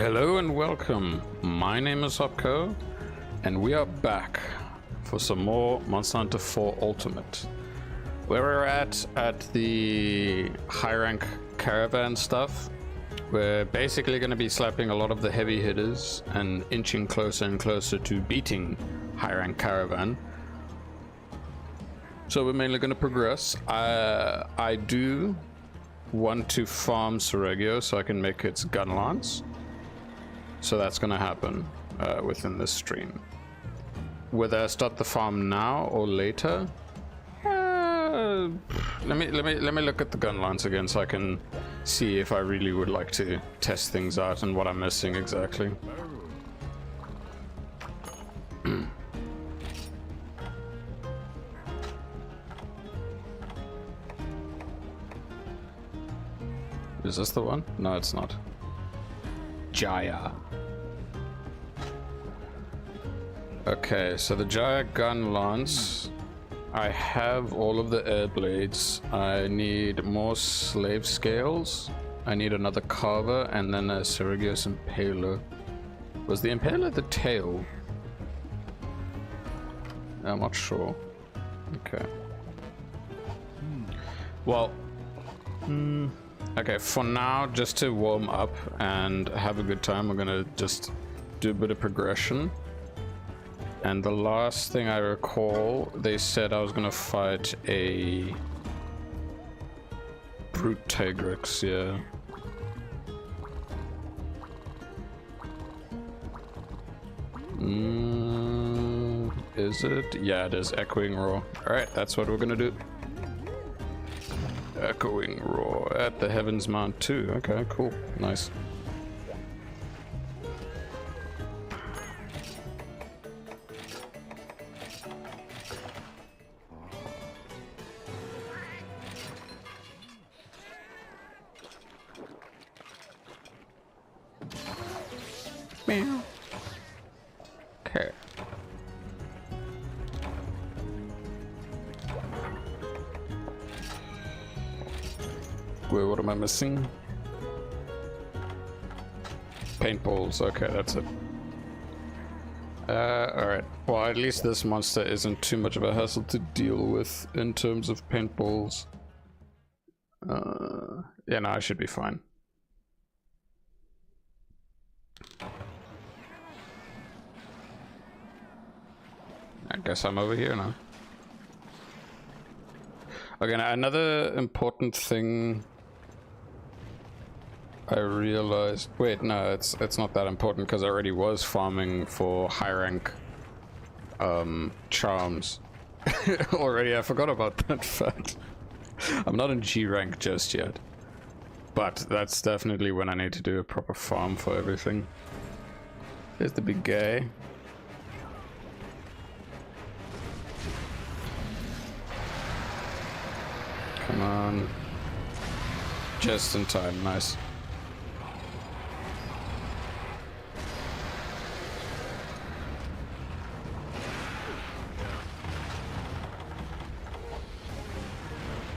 Hello and welcome. My name is Opco, and we are back for some more Monster Hunter 4 Ultimate. Where we're at the high rank Caravan stuff, we're basically going to be slapping a lot of the heavy hitters and inching closer and closer to beating high rank Caravan. So we're mainly going to progress. I do want to farm Serregio so I can make its Gunlance. So that's going to happen within this stream. Whether I start the farm now or later, let me look at the Gunlance again so I can see if I really would like to test things out and what I'm missing exactly. Is this the one? No, it's not. Jaya. Okay, so the Jaya Gunlance, I have all of the air blades. I need more slave scales. I need another carver and then a Serregios Impaler. Was the Impaler the tail? I'm not sure. Okay. Well, okay, for now, just to warm up and have a good time, we're gonna just do a bit of progression. And the last thing I recall, they said I was gonna fight a Brute Tigrex, yeah. Is it? Yeah, it is. Echoing Roar. Alright, that's what we're gonna do. Echoing Roar at the Heavens Mount too. Okay, cool. Nice. Meow. Okay. Wait, what am I missing? Paintballs. Okay, that's it. Alright. Well, at least this monster isn't too much of a hassle to deal with in terms of paintballs. Yeah, no, I should be fine. I guess I'm over here now. Okay, now another important thing I realized. Wait, no, it's not that important because I already was farming for high rank charms. Already, I forgot about that fact. I'm not in G rank just yet, but that's definitely when I need to do a proper farm for everything. There's the big guy. Come on. Just in time, nice.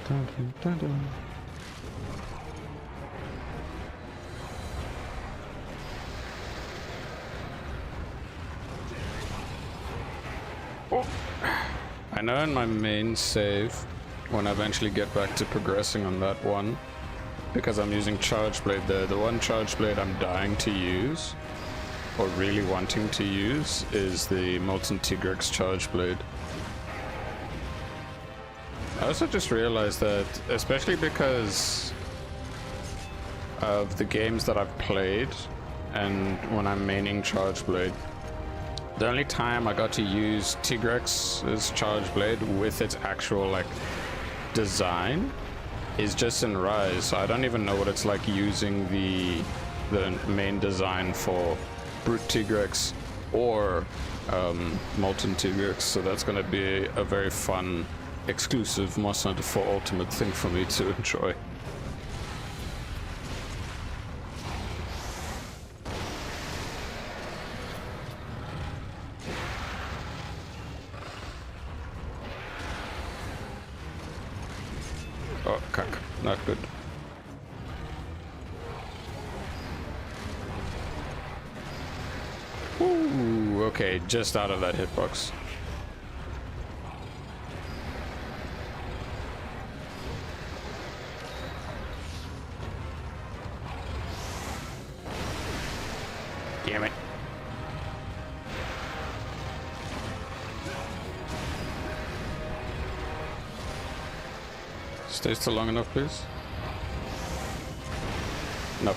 Dun, dun, dun, dun. Oh. I know in my main save, when I eventually get back to progressing on that one, because I'm using Charge Blade there, the one Charge Blade I'm dying to use, or really wanting to use, is the Molten Tigrex Charge Blade. I also just realized that, especially because of the games that I've played, and when I'm maining Charge Blade, the only time I got to use Tigrex's Charge Blade with its actual, like, design is just in Rise. So I don't even know what it's like using the main design for Brute Tigrex or Molten Tigrex, so that's going to be a very fun exclusive Monster Hunter 4 Ultimate thing for me to enjoy. Oh, cack. Not good. Ooh, okay, just out of that hitbox. Damn it. Stay still long enough, please. Nope.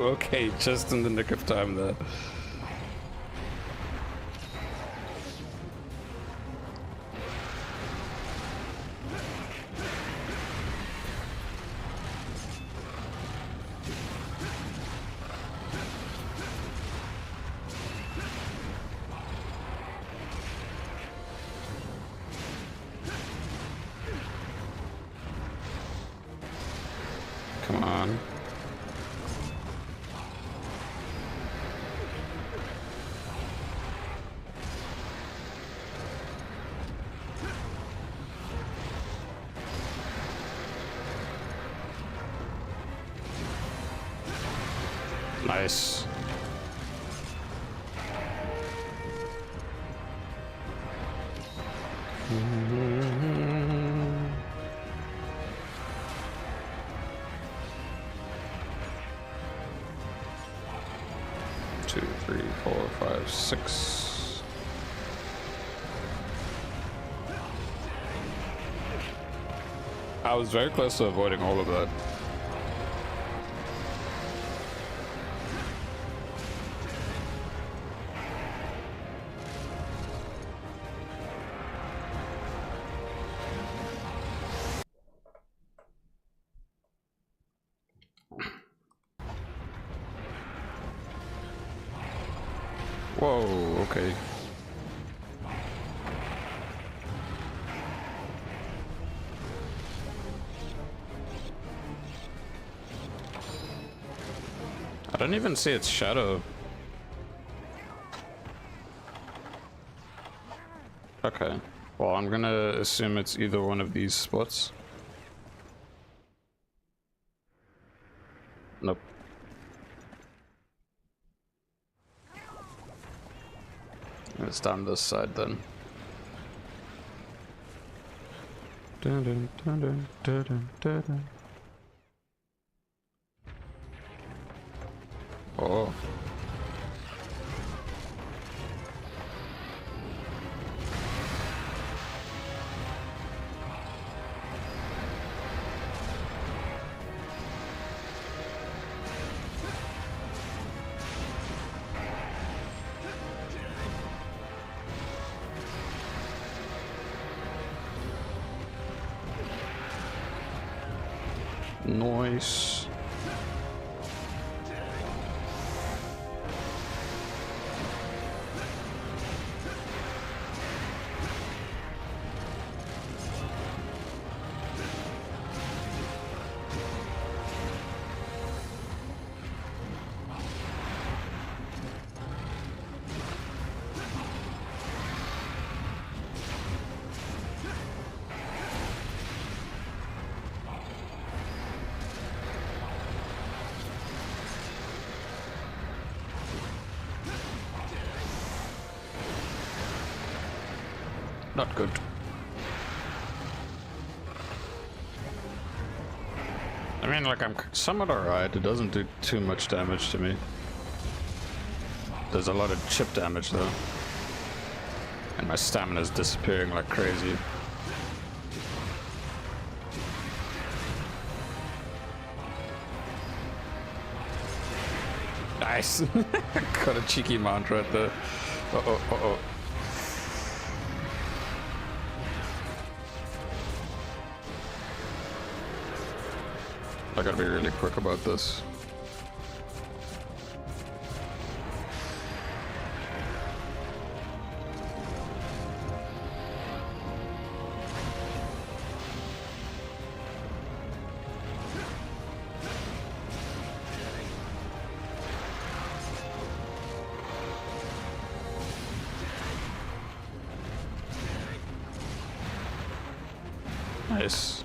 Okay, just in the nick of time there. Come on. Nice. Two, three, four, five, six. I was very close to avoiding all of that. Whoa, okay. I don't even see its shadow. Okay. Well, I'm gonna assume it's either one of these spots. Nope. It's down this side then. Dun, dun, dun, dun, dun, dun, dun, dun. Oh. Nice. Not good. I mean, like, I'm somewhat alright. It doesn't do too much damage to me. There's a lot of chip damage, though. And my stamina is disappearing like crazy. Nice! Got a cheeky mount right there. Uh-oh, uh-oh. I gotta be really quick about this. Nice.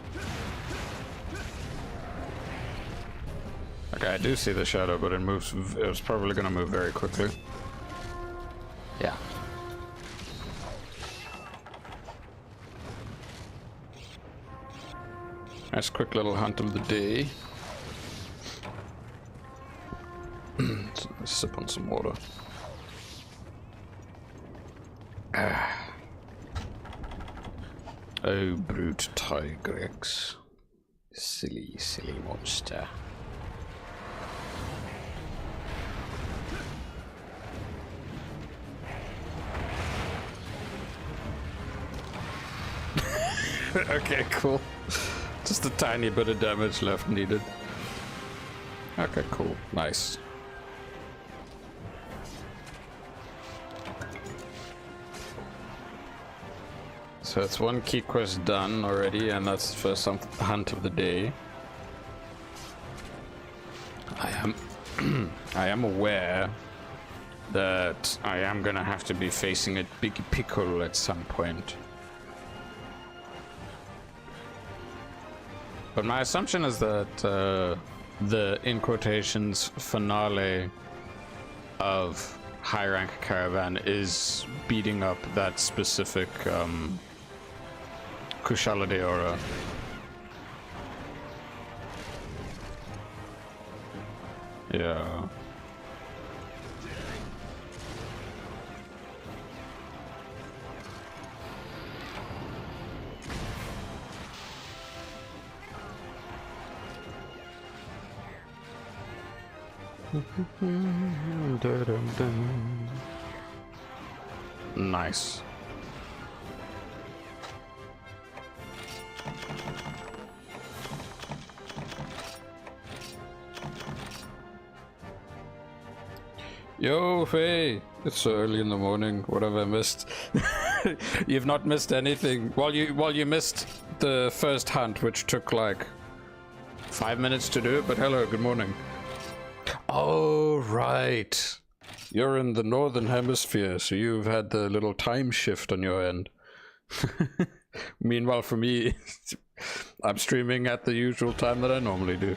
Okay, I do see the shadow, but it moves. It was probably gonna move very quickly. Yeah. Nice quick little hunt of the day. Sip on some water. Oh, brute Tigrex. Silly, silly monster. Okay, cool. Just a tiny bit of damage left needed. Okay, cool. Nice. So it's one key quest done already, and that's the first hunt of the day. I am aware that I am gonna have to be facing a big pickle at some point. But my assumption is that the, in quotations, finale of high rank Caravan is beating up that specific Kushala Deora. Yeah. Nice. Yo, Faye! It's so early in the morning. What have I missed? You've not missed anything. Well, you missed the first hunt, which took like 5 minutes to do. But hello, good morning. Oh, right. You're in the northern hemisphere, so you've had the little time shift on your end. Meanwhile, for me, I'm streaming at the usual time that I normally do.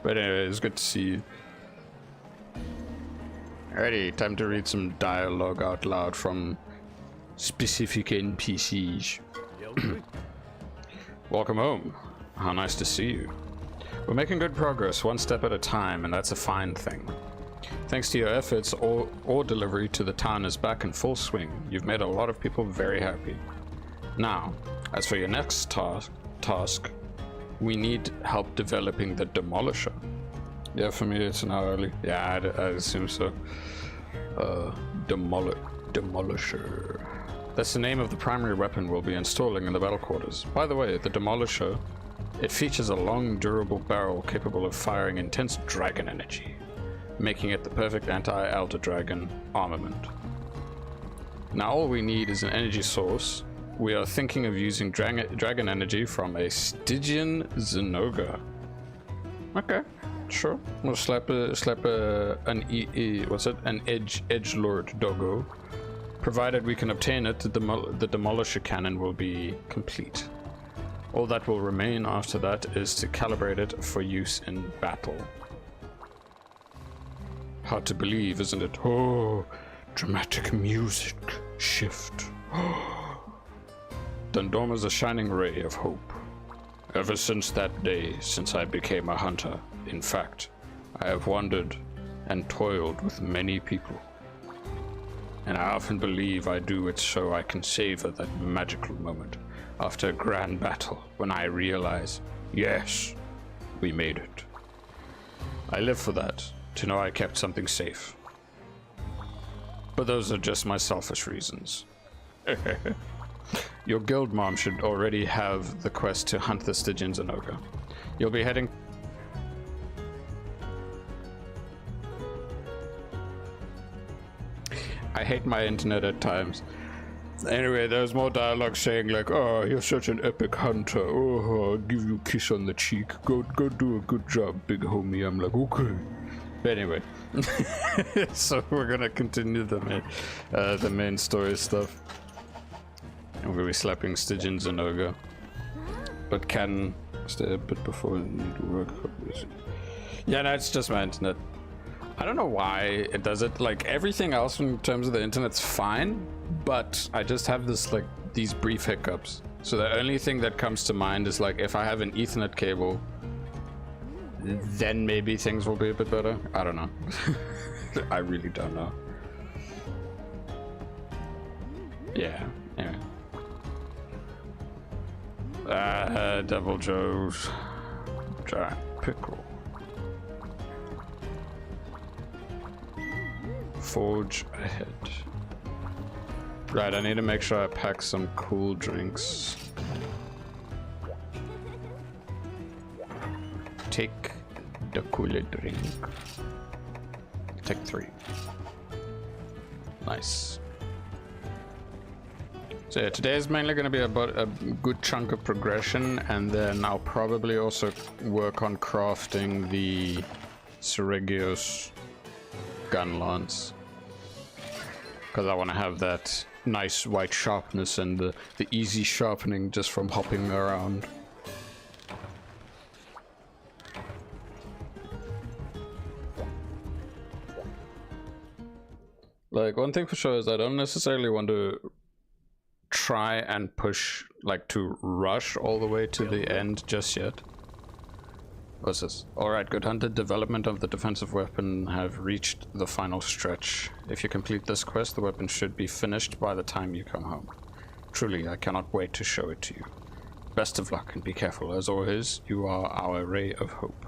But anyway, it's good to see you. Alrighty, time to read some dialogue out loud from specific NPCs. Welcome home. How nice to see you. We're making good progress, one step at a time, and that's a fine thing. Thanks to your efforts, ore delivery to the town is back in full swing. You've made a lot of people very happy. Now, as for your next task, we need help developing the Demolisher. Yeah, for me it's an hour early. Yeah, I assume so. Demolisher. That's the name of the primary weapon we'll be installing in the battle quarters. By the way, the Demolisher, it features a long, durable barrel capable of firing intense dragon energy, making it the perfect anti-Elder Dragon armament. Now all we need is an energy source. We are thinking of using dragon energy from a Stygian Zinogre. Okay. Sure, we'll slap an edgelord doggo. Provided we can obtain it, the Demolisher cannon will be complete. All that will remain after that is to calibrate it for use in battle. Hard to believe, isn't it? Oh, dramatic music shift. Dundorm is a shining ray of hope. Ever since that day, since I became a hunter, in fact, I have wandered and toiled with many people. And I often believe I do it so I can savor that magical moment after a grand battle when I realize, yes, we made it. I live for that, to know I kept something safe. But those are just my selfish reasons. Your guild mom should already have the quest to hunt the Stygian Zinogre. You'll be heading... I hate my internet at times. Anyway, there's more dialogue saying like, oh, you're such an epic hunter. Oh, I'll give you a kiss on the cheek. Go do a good job, big homie. I'm like, okay. But anyway, so we're gonna continue the main story stuff. And we'll be slapping Stygian Zinogre. but can stay a bit before it need to work. Yeah, no, it's just my internet. I don't know why it does it. Like, everything else in terms of the internet's fine, but I just have this, like, these brief hiccups. So the only thing that comes to mind is, like, if I have an Ethernet cable, then maybe things will be a bit better. I don't know. I really don't know. Yeah, anyway. Devil Joe's giant pickle. Forge ahead. Right, I need to make sure I pack some cool drinks. Take the cooler drink. Take 3. Nice. So yeah, today is mainly going to be about a good chunk of progression, and then I'll probably also work on crafting the Seregios Gunlance, because I want to have that nice white sharpness and the easy sharpening just from hopping around. Like, one thing for sure is I don't necessarily want to try and push, like, to rush all the way to the end just yet. What's this? Alright, good hunter. Development of the defensive weapon have reached the final stretch. If you complete this quest, the weapon should be finished by the time you come home. Truly, I cannot wait to show it to you. Best of luck and be careful. As always, you are our ray of hope.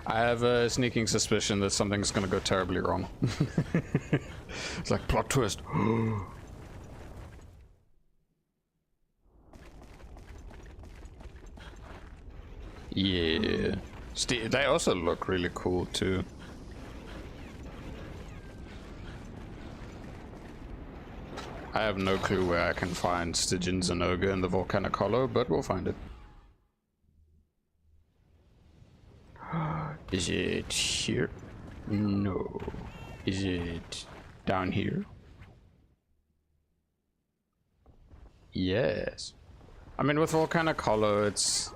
I have a sneaking suspicion that something's gonna go terribly wrong. It's like plot twist. Yeah. They also look really cool too. I have no clue where I can find Stygian Zenoga in the Volcanic Hollow, but we'll find it. Is it here? No. Is it down here? Yes. I mean, with Volcanic Hollow, it's...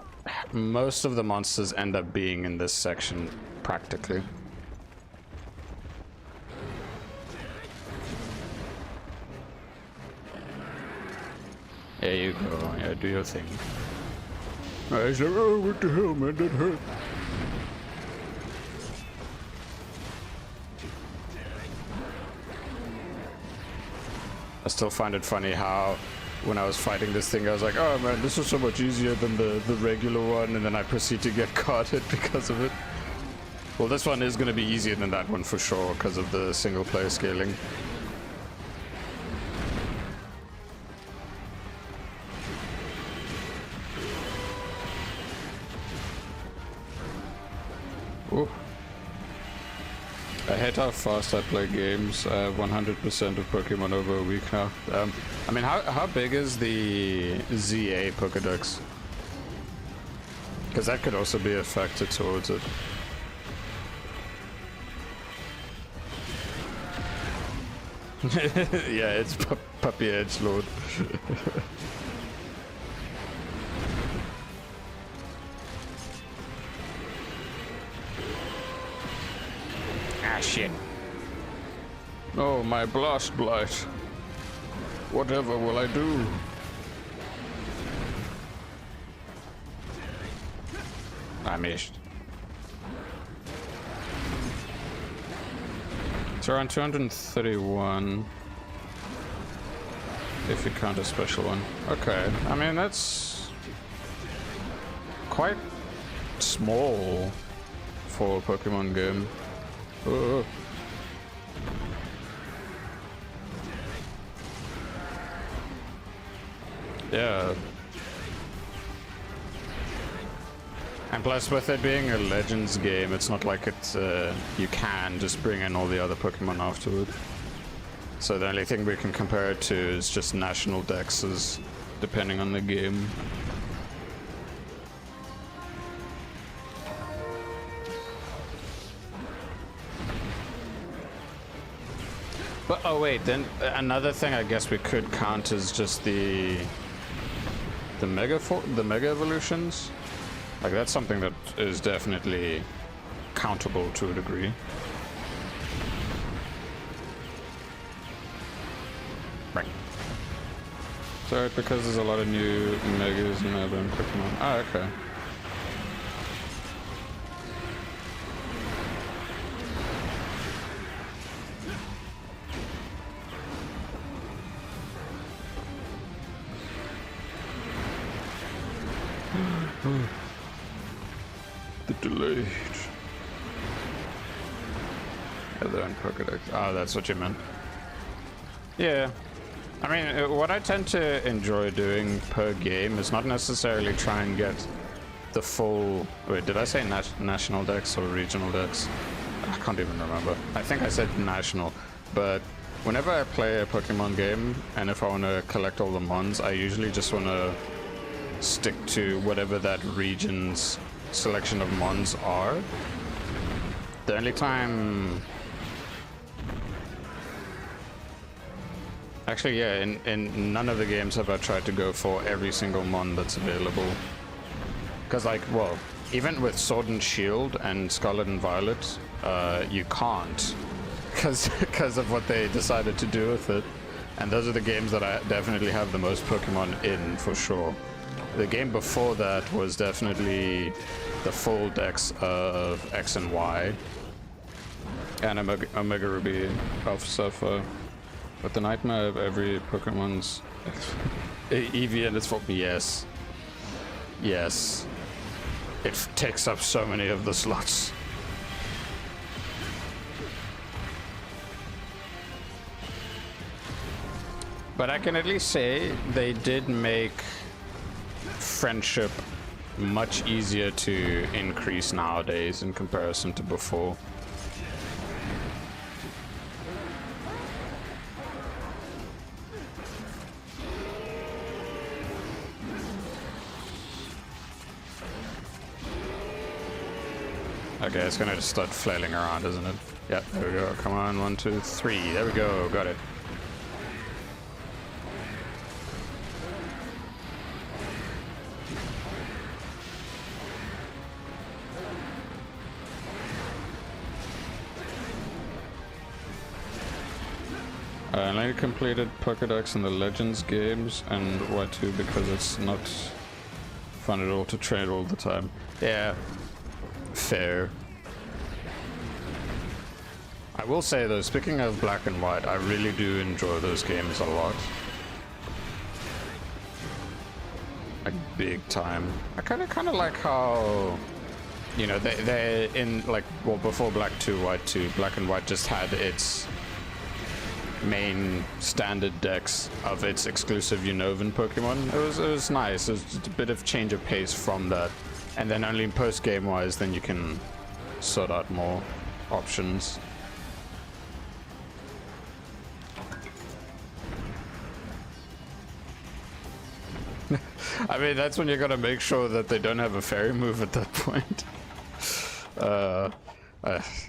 most of the monsters end up being in this section, practically. There you go. Yeah, do your thing. I said, oh, what the hell, man? That hurt. I still find it funny how when I was fighting this thing, I was like, oh man, this was so much easier than the regular one, and then I proceed to get carded because of it. Well, this one is going to be easier than that one for sure, because of the single player scaling. Ooh. I hate how fast I play games. I have 100% of Pokemon over a week now. I mean, how big is the ZA Pokedex? Because that could also be a factor towards it. Yeah, it's Puppy Edgelord. Ah, shit. Oh, my Blast Blight. Whatever will I do? I missed. It's around 231. If you count a special one. Okay, I mean, that's quite small for a Pokemon game. Yeah. And plus, with it being a Legends game, it's not like it's you can just bring in all the other Pokemon afterward. So the only thing we can compare it to is just national dexes, depending on the game. But oh wait, then another thing I guess we could count is just the the mega evolutions, like that's something that is definitely countable to a degree. Right. So because there's a lot of new megas and urban Pokemon. Oh, okay. The delayed. Yeah, they're in Pokedex. Oh, that's what you meant. Yeah. I mean, what I tend to enjoy doing per game is not necessarily try and get the full... Wait, did I say national dex or regional dex? I can't even remember. I think I said national. But whenever I play a Pokemon game, and if I want to collect all the mons, I usually just want to stick to whatever that region's selection of mons are. The only time... Actually, yeah, in none of the games have I tried to go for every single mon that's available. Because, like, well, even with Sword and Shield and Scarlet and Violet, you can't. Because of what they decided to do with it. And those are the games that I definitely have the most Pokemon in, for sure. The game before that was definitely the full dex of X and Y. And Omega Ruby, Alpha Sapphire. But the nightmare of every Pokemon's Eevee and its form. Yes. Yes. It takes up so many of the slots. But I can at least say they did make friendship much easier to increase nowadays in comparison to before. Okay, it's gonna just start flailing around, isn't it? Yep, there we go. Come on, 1, 2, 3. There we go. Got it. I only completed Pokédex in the Legends games and Y2 because it's not fun at all to trade all the time. Yeah, fair. I will say though, speaking of Black and White, I really do enjoy those games a lot. Like big time. I kind of like how, you know, they're in like, well, before Black 2, White 2, Black and White just had its main standard decks of its exclusive Unova Pokemon. It was nice. It was just a bit of change of pace from that, and then only post game wise, then you can sort out more options. I mean, that's when you gotta make sure that they don't have a fairy move at that point.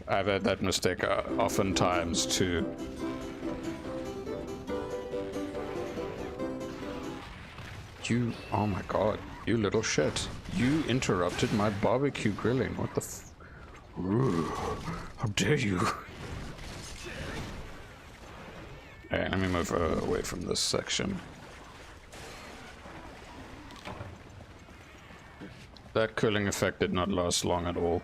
I've had that mistake oftentimes too. You, oh my god, you little shit. You interrupted my barbecue grilling. What the Ooh, how dare you? Alright, let me move away from this section. That cooling effect did not last long at all.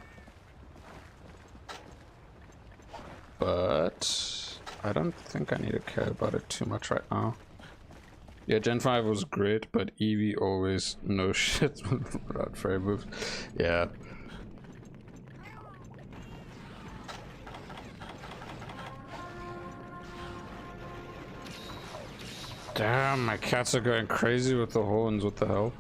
But I don't think I need to care about it too much right now. Yeah, Gen 5 was great, but Eevee always no shit without fairy moves. Yeah. Damn, my cats are going crazy with the horns, what the hell?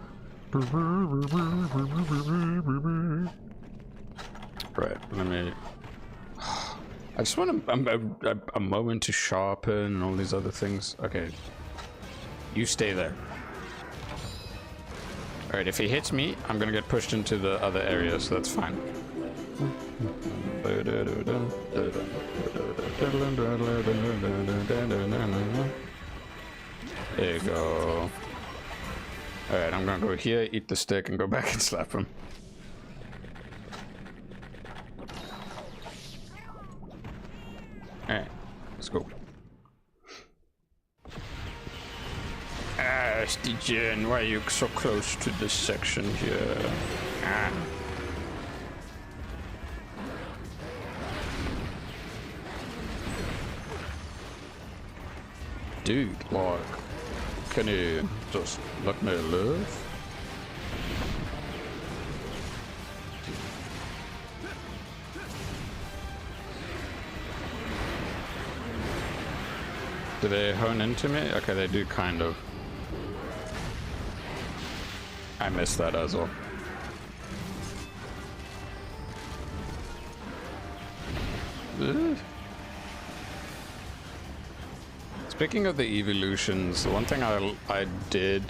Right, let me... I just want a moment to sharpen and all these other things. Okay. You stay there. Alright, if he hits me, I'm gonna get pushed into the other area, so that's fine. There you go. Alright, I'm gonna go here, eat the stick, and go back and slap him. Alright, let's go. Ah, Stygian, why are you so close to this section here? Ah. Dude, like, can you just let me live? Do they hone into me? Okay, they do kind of. I missed that as well. Ugh. Speaking of the evolutions, the one thing I did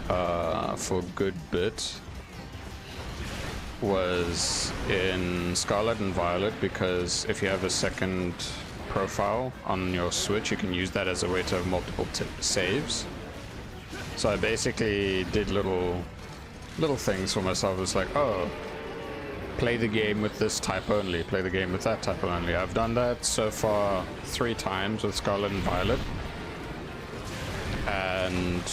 for a good bit was in Scarlet and Violet, because if you have a second profile on your Switch, you can use that as a way to have multiple saves. So I basically did little things for myself. It's like, oh, play the game with this type only, play the game with that type only. I've done that so far 3 times with Scarlet and Violet. And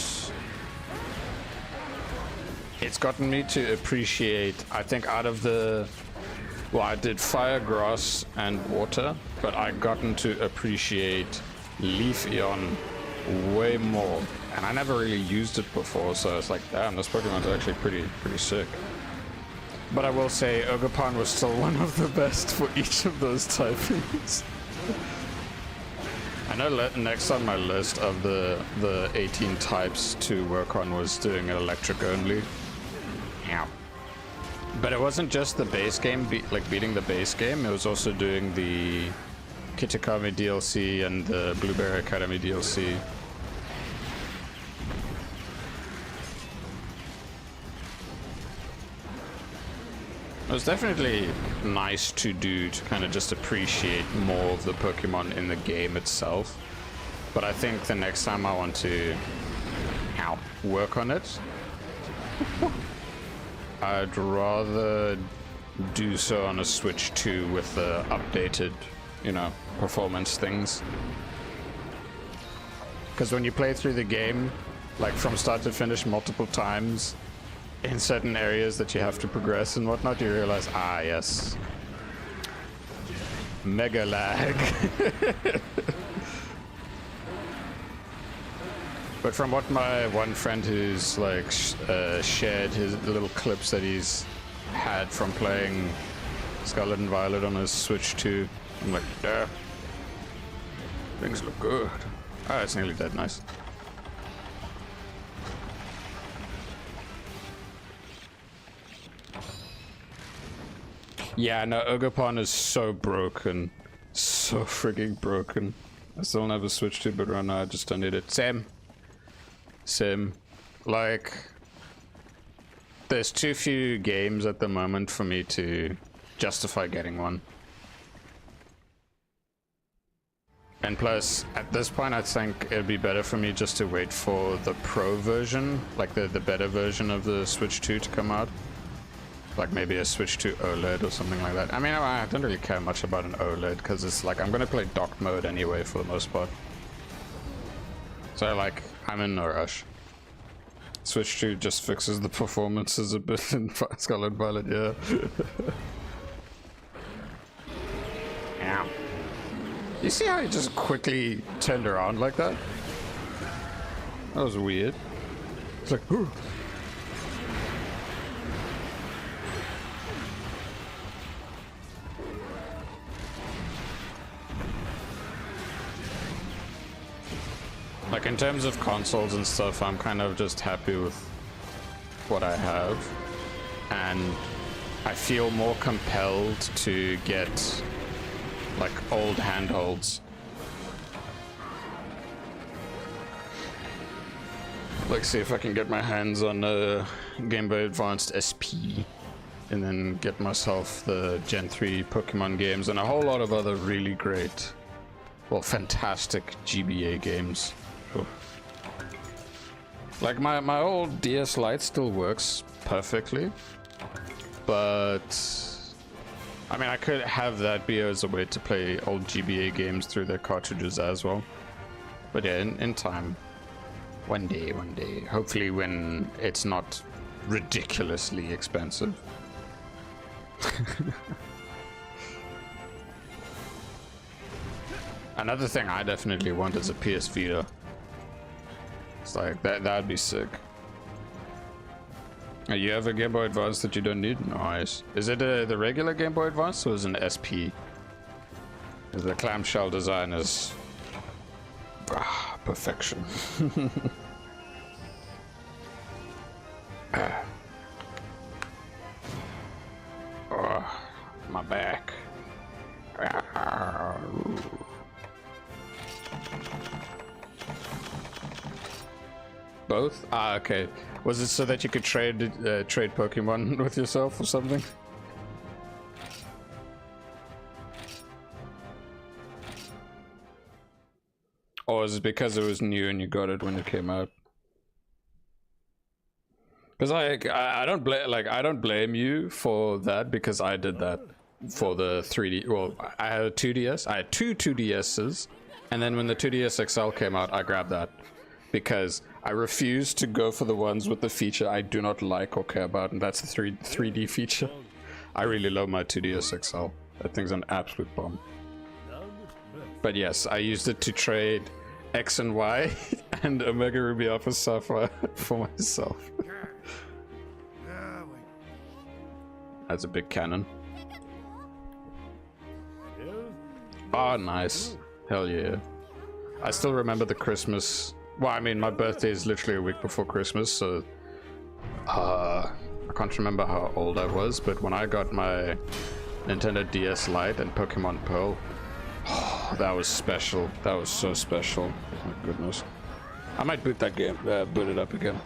it's gotten me to appreciate, I think out of the, well, I did fire, grass, and water, but I've gotten to appreciate Leaf Eon way more. And I never really used it before, so it's like, damn, this Pokemon's actually pretty sick. But I will say, Ogerpon was still one of the best for each of those typings. I know next on my list of the 18 types to work on was doing electric only. Yeah. But it wasn't just the base game, beating the base game, it was also doing the Kitakami DLC and the Blueberry Academy DLC. It was definitely nice to do, to kind of just appreciate more of the Pokemon in the game itself. But I think the next time I want to work on it, I'd rather do so on a Switch 2 with the updated, you know, performance things. Because when you play through the game, like from start to finish multiple times, in certain areas that you have to progress and whatnot, you realize, ah, yes. Mega lag. But from what my one friend who's like shared his little clips that he's had from playing Scarlet and Violet on his Switch 2, I'm like, yeah, things look good. Ah, it's nearly dead, nice. Yeah, no, Ogerpon is so broken. So frigging broken. I still never switched to, but right now I just don't need it. Same. Like, there's too few games at the moment for me to justify getting one. And plus, at this point, I think it'd be better for me just to wait for the Pro version, like the better version of the Switch 2 to come out. Like maybe a Switch 2 OLED or something like that. I mean, I don't really care much about an OLED because it's like I'm gonna play docked mode anyway for the most part. So like, I'm in no rush. Switch 2 just fixes the performances a bit in Scarlet Violet, yeah. Yeah. You see how he just quickly turned around like that? That was weird. It's like, ooh. Like in terms of consoles and stuff, I'm kind of just happy with what I have, and I feel more compelled to get like old handhelds. Like see if I can get my hands on a Game Boy Advanced SP and then get myself the Gen 3 Pokemon games and a whole lot of other really great, well, fantastic GBA games. Oh. Like my old DS Lite still works perfectly, but I mean I could have that be as a way to play old GBA games through their cartridges as well. But yeah, in time, one day, hopefully when it's not ridiculously expensive. Another thing I definitely want is a PS Vita. It's like that'd be sick. You have a Game Boy Advance that you don't need? Nice. Is it the regular Game Boy Advance or is it an SP? The clamshell design is perfection. Oh, my back. Both? Ah, okay. Was it so that you could trade Pokemon with yourself or something? Or is it because it was new and you got it when it came out? Because I don't blame you for that, because I did that for the 3D. Well, I had a 2DS. I had two 2DSs, and then when the 2DS XL came out, I grabbed that because I refuse to go for the ones with the feature I do not like or care about, and that's the 3D feature. I really love my 2DS XL. That thing's an absolute bomb. But yes, I used it to trade X and Y and Omega Ruby Alpha Sapphire for myself. That's a big cannon. Ah, nice. Hell yeah. I still remember the Christmas. Well, I mean, my birthday is literally a week before Christmas, so I can't remember how old I was, but when I got my Nintendo DS Lite and Pokemon Pearl, oh, that was special. That was so special. My goodness. I might boot that game, boot it up again.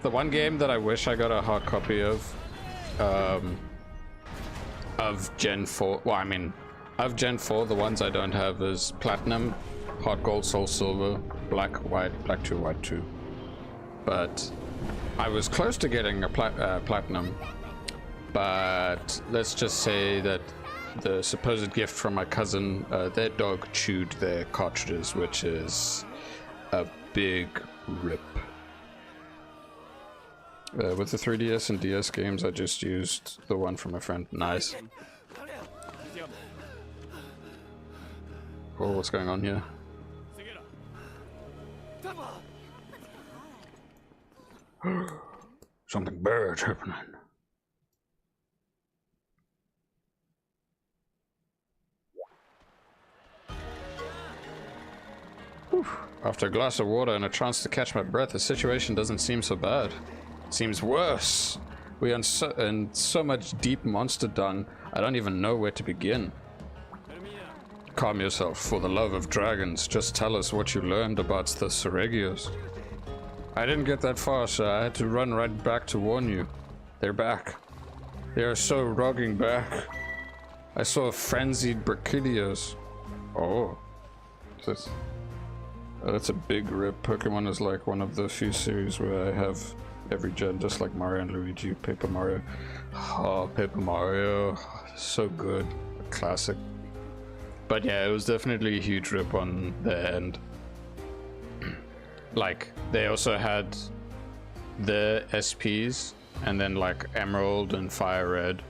The one game that I wish I got a hard copy of Gen 4, well, I mean, of Gen 4, the ones I don't have is Platinum, Hard Gold, Soul Silver, Black, White, Black 2, White 2. But I was close to getting a Platinum, but let's just say that the supposed gift from my cousin, their dog chewed their cartridges, which is a big rip. With the 3DS and DS games, I just used the one from my friend. Nice. Oh, what's going on here? Something bad's happening. Whew. After a glass of water and a chance to catch my breath, the situation doesn't seem so bad. It seems worse. We are in so much deep monster dung, I don't even know where to begin. Calm yourself, for the love of dragons. Just tell us what you learned about the Seregios. I didn't get that far, sir. I had to run right back to warn you. They're back. They are so rogging back. I saw frenzied Brachydios. Oh. That's a big rip. Pokemon is like one of the few series where I have every gen, just like Mario and Luigi. Paper Mario. Oh, Paper Mario. So good. A classic. But yeah, it was definitely a huge rip on their end. Like, they also had the SPs, and then like Emerald and Fire Red.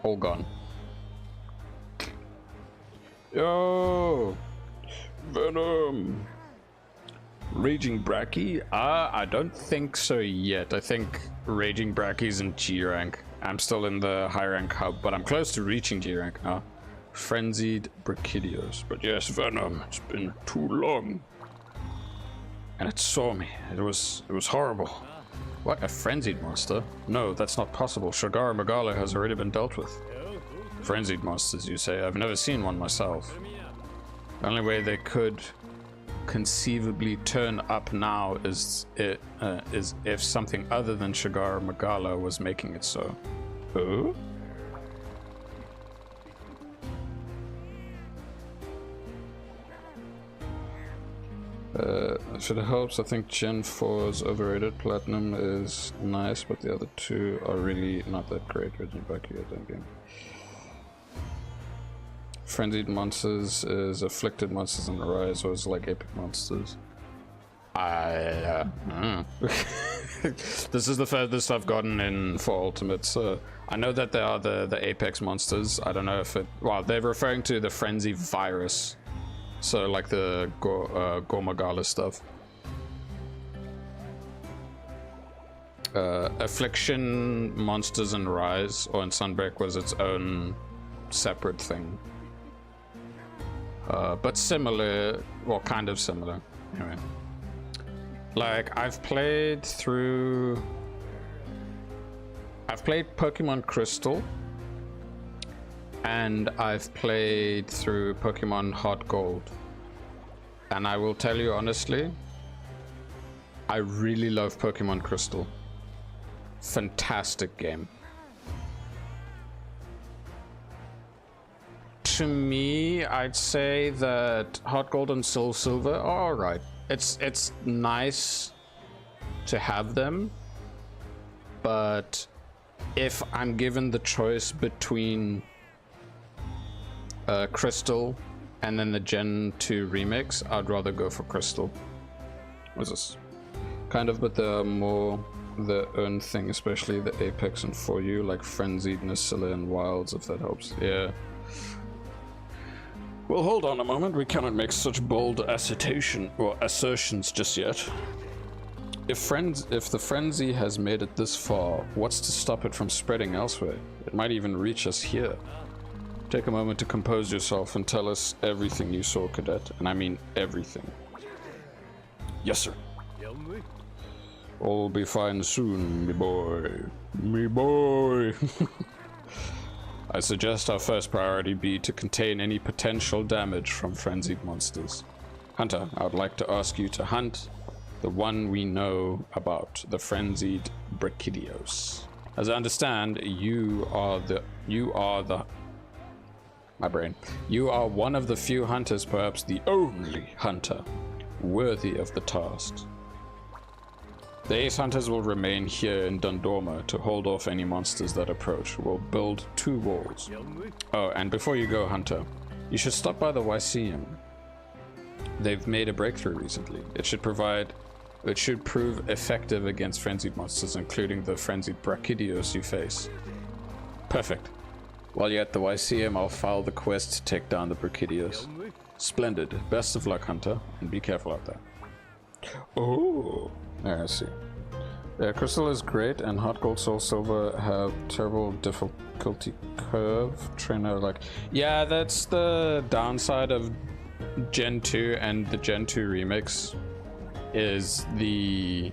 All gone. Yo! Venom! Raging Bracky? I don't think so yet. I think Raging Bracky's in G rank. I'm still in the high rank hub, but I'm close to reaching G rank now. Frenzied Brachydios. But yes, Venom, it's been too long. And it saw me. It was horrible. What, a frenzied monster? No, that's not possible. Shagara Magala has already been dealt with. Frenzied monsters, you say? I've never seen one myself. The only way they could conceivably turn up now is if something other than Shagara Magala was making it so. Oh? If it helps, I think Gen 4 is overrated. Platinum is nice, but the other two are really not that great. Raging back here, damn game. Frenzied Monsters is Afflicted Monsters in the Rise, or is like Epic Monsters? This is the furthest I've gotten in for Ultimate, so I know that they are the Apex Monsters. I don't know if it... Well, they're referring to the Frenzy virus. So like the Gormagala stuff. Affliction Monsters in Rise, or in Sunbreak, was its own separate thing. But similar, well, kind of similar. Anyway. Like, I've played Pokemon Crystal, and I've played through Pokemon Heart Gold, and I will tell you honestly, I really love Pokemon Crystal. Fantastic game. To me, I'd say that Heart Gold and Soul Silver are alright. It's nice to have them, but if I'm given the choice between Crystal and then the Gen 2 remix, I'd rather go for Crystal. What's this? Kind of, but they're more their own thing, especially the Apex and 4U, like Frenzied, Nacilla, and Wilds, if that helps. Yeah. Well, hold on a moment. We cannot make such bold assertions just yet. If the frenzy has made it this far, what's to stop it from spreading elsewhere? It might even reach us here. Take a moment to compose yourself and tell us everything you saw, Cadet. And I mean everything. Yes, sir. All will be fine soon, me boy. Me boy. I suggest our first priority be to contain any potential damage from frenzied monsters. Hunter, I would like to ask you to hunt the one we know about, the frenzied Brachydios. As I understand, you are one of the few hunters, perhaps the only hunter, worthy of the task. The Ace Hunters will remain here in Dundorma to hold off any monsters that approach. We'll build 2 walls. Oh, and before you go, Hunter, you should stop by the Lyceum. They've made a breakthrough recently. It should prove effective against frenzied monsters, including the frenzied Brachydios you face. Perfect. While you're at the Lyceum, I'll file the quest to take down the Brachydios. Splendid. Best of luck, Hunter, and be careful out there. Oh, there, I see. Yeah, Crystal is great, and Heart Gold, Soul Silver have terrible difficulty curve. Trainer, like, yeah, that's the downside of Gen 2 and the Gen 2 remix, is the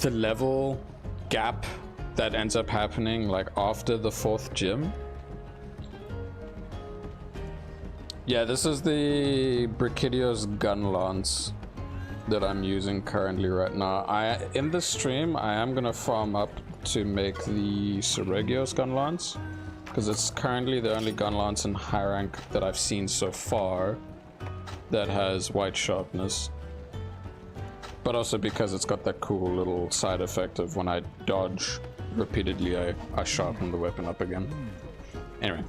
level gap that ends up happening like after the 4th gym. Yeah, this is the Brachydios Gunlance that I'm using currently right now. In the stream, I am gonna farm up to make the Seregios Gunlance, because it's currently the only Gunlance in high rank that I've seen so far that has white sharpness. But also because it's got that cool little side effect of when I dodge repeatedly, I sharpen the weapon up again. Anyway.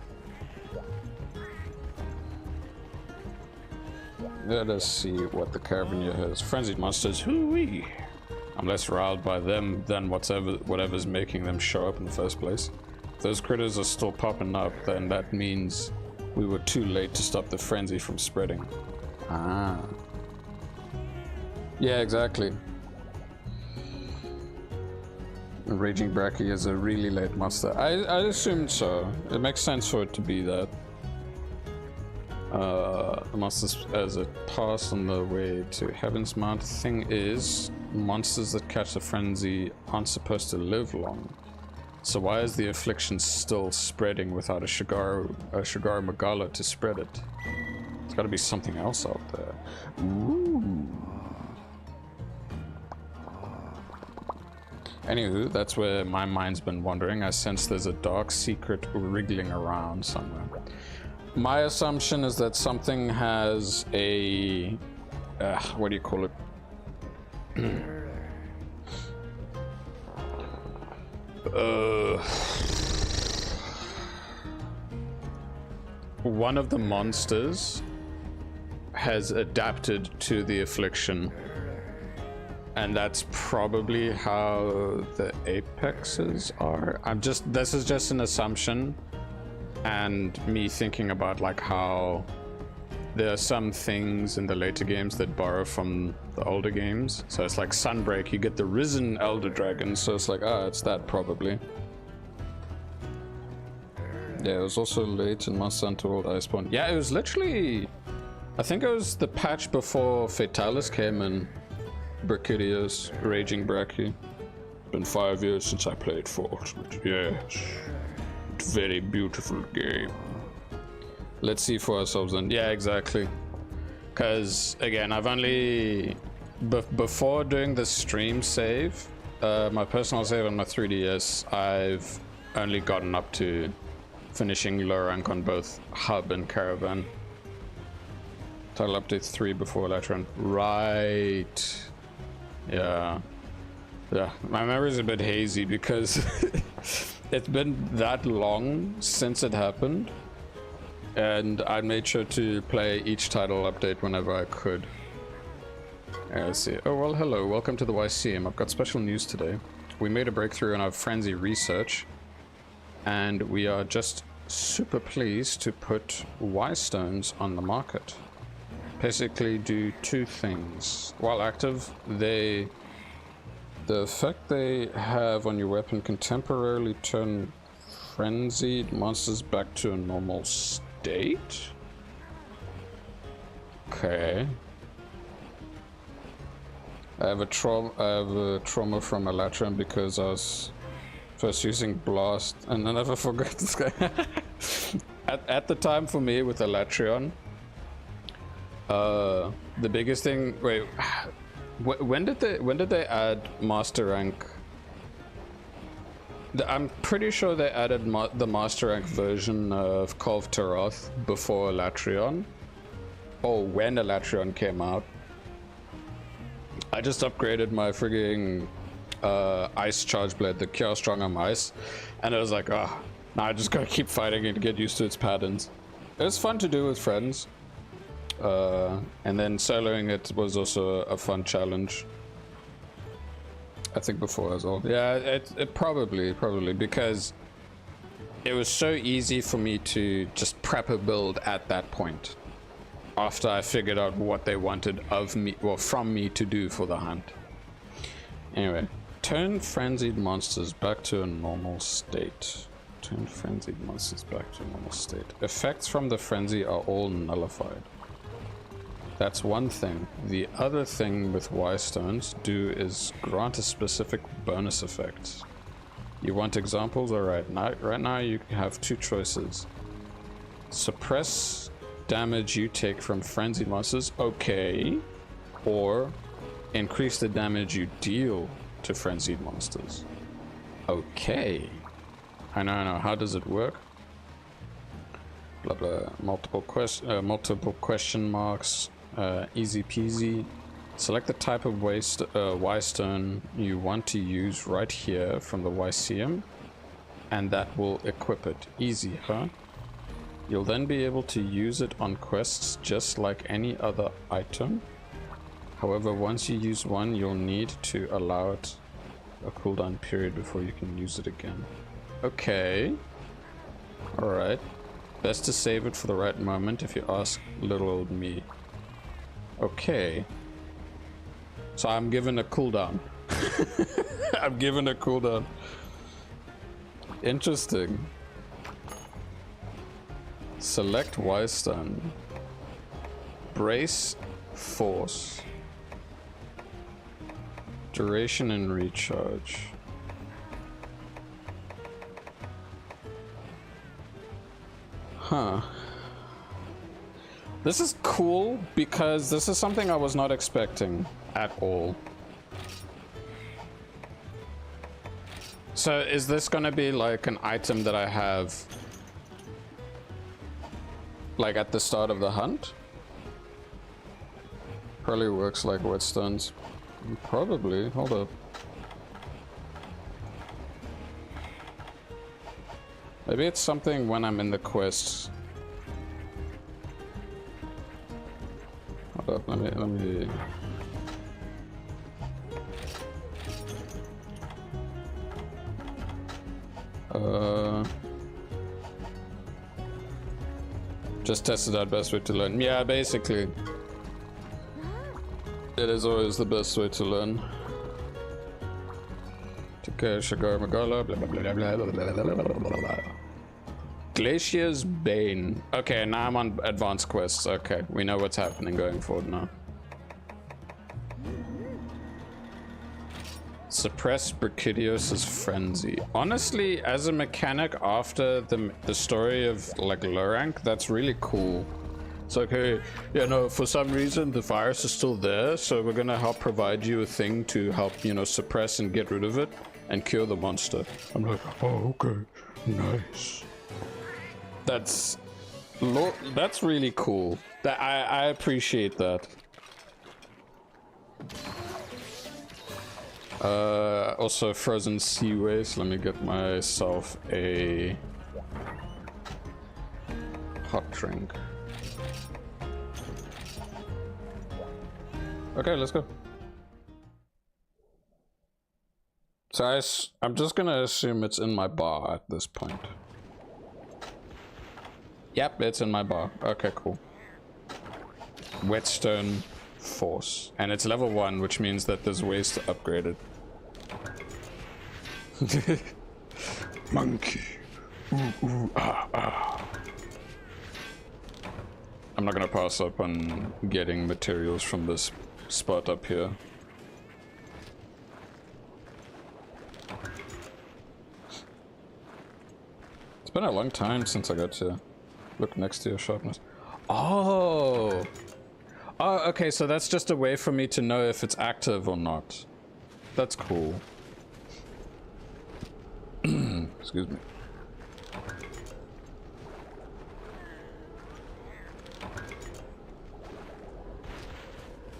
Let us see what the Caravan has. Frenzied monsters, hoo-wee! I'm less riled by them than whatever's making them show up in the first place. If those critters are still popping up, then that means we were too late to stop the frenzy from spreading. Ah. Yeah, exactly. Raging Brachy is a really late monster. I assumed so. It makes sense for it to be that. The monsters as it pass on the way to Heaven's Mount. The thing is, monsters that catch the frenzy aren't supposed to live long. So why is the affliction still spreading without a Shigaru Magala to spread it? There's gotta be something else out there. Ooh. Anywho, that's where my mind's been wandering. I sense there's a dark secret wriggling around somewhere. My assumption is that something has a what do you call it? One of the monsters has adapted to the affliction, and that's probably how the apexes are. This is just an assumption, and me thinking about like how there are some things in the later games that borrow from the older games. So it's like Sunbreak, you get the risen elder dragon, so it's like, it's that probably. Yeah, it was also late in Monster Hunter World Iceborne. Yeah, it was literally, I think it was the patch before Fatalis came in. Brachydios, Raging Brachy. Been 5 years since I played Fortnite. Yes. Very beautiful game. Let's see for ourselves then. Yeah, exactly. Because, again, I've only... before doing the stream save, my personal save on my 3DS, I've only gotten up to finishing low rank on both Hub and Caravan. Title update 3 before Electron. Right. Yeah. Yeah, my memory's a bit hazy because it's been that long since it happened. And I made sure to play each title update whenever I could. Let's see. Oh, well, hello. Welcome to the YCM. I've got special news today. We made a breakthrough in our frenzy research, and we are just super pleased to put Y stones on the market. Basically do two things. While active, the effect they have on your weapon can temporarily turn frenzied monsters back to a normal state. Okay. I have a trauma from Elatran because I was first using Blast and I never forgot this guy. at the time for me with Elatrion, the biggest thing. Wait, when did they add Master Rank? I'm pretty sure they added the Master Rank version of Call of Taroth before Elatrion, or when Elatrion came out. I just upgraded my frigging Ice Charge Blade, the Cure Strong on Ice, and it was like, now I just gotta keep fighting it to get used to its patterns. It was fun to do with friends, and then soloing it was also a fun challenge. I think before as well. Yeah, it probably because it was so easy for me to just prep a build at that point after I figured out what they wanted of me, well, from me to do for the hunt. Anyway, turn frenzied monsters back to a normal state. Turn frenzied monsters back to a normal state. Effects from the frenzy are all nullified. That's one thing. The other thing with Y stones do is grant a specific bonus effect. You want examples? Alright, right now you have two choices. Suppress damage you take from frenzied monsters, okay. Or increase the damage you deal to frenzied monsters. Okay. I know. How does it work? Blah blah. Multiple question marks. Easy peasy. Select the type of Y stone you want to use right here from the YCM, and that will equip it. Easy, huh? You'll then be able to use it on quests just like any other item. However, once you use one, you'll need to allow it a cooldown period before you can use it again. Okay. Alright. Best to save it for the right moment if you ask little old me. Okay. So I'm given a cooldown. I'm given a cooldown. Interesting. Select Y stone. Brace force. Duration and recharge. Huh. This is cool because this is something I was not expecting at all. So is this gonna be like an item that I have like at the start of the hunt? Probably works like whetstones. Probably. Hold up. Maybe it's something when I'm in the quests. Hold up, let me... Just tested out best way to learn. Yeah, basically. It is always the best way to learn. Okay, Shagar Magala, blah blah blah blah blah blah blah. Glacier's Bane. Okay, now I'm on advanced quests. Okay, we know what's happening going forward now. Suppress Brachidious's Frenzy. Honestly, as a mechanic after the story of like low rank, that's really cool. It's like, hey, you know, for some reason the virus is still there, so we're gonna help provide you a thing to help, you know, suppress and get rid of it and cure the monster. I'm like, oh, okay, nice. That's really cool. That I appreciate that. Also frozen seaways. Let me get myself a hot drink. Okay, let's go. So I'm just gonna assume it's in my bar at this point. Yep, it's in my bar. Okay, cool. Whetstone Force. And it's level 1, which means that there's ways to upgrade it. Monkey. Ooh, ooh, ah, ah. I'm not gonna pass up on getting materials from this spot up here. It's been a long time since I got to look next to your sharpness. Oh! Oh, okay, so that's just a way for me to know if it's active or not. That's cool. Excuse me.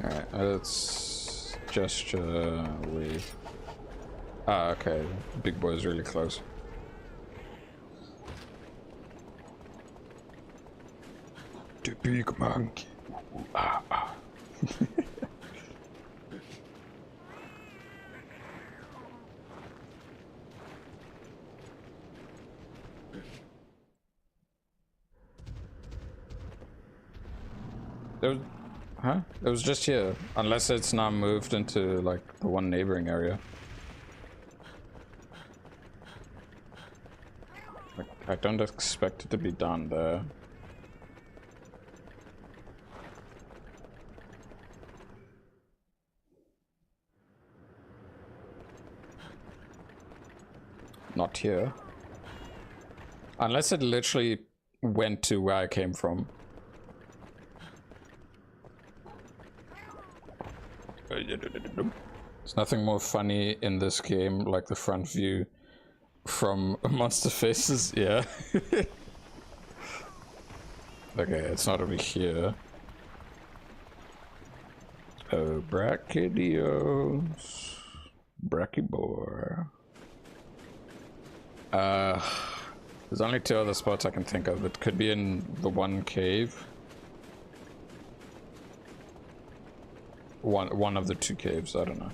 Alright, let's gesture wave. Ah, okay. Big boy's really close. The big monkey. Ah, ah. Huh? It was just here. Unless it's now moved into like the one neighboring area. Like, I don't expect it to be down there. Not here. Unless it literally went to where I came from. There's nothing more funny in this game like the front view from monster faces, yeah. Okay, it's not over here. Oh, Brachydios. Brachybore. There's only 2 other spots I can think of. It could be in the one cave. One of the 2 caves, I don't know.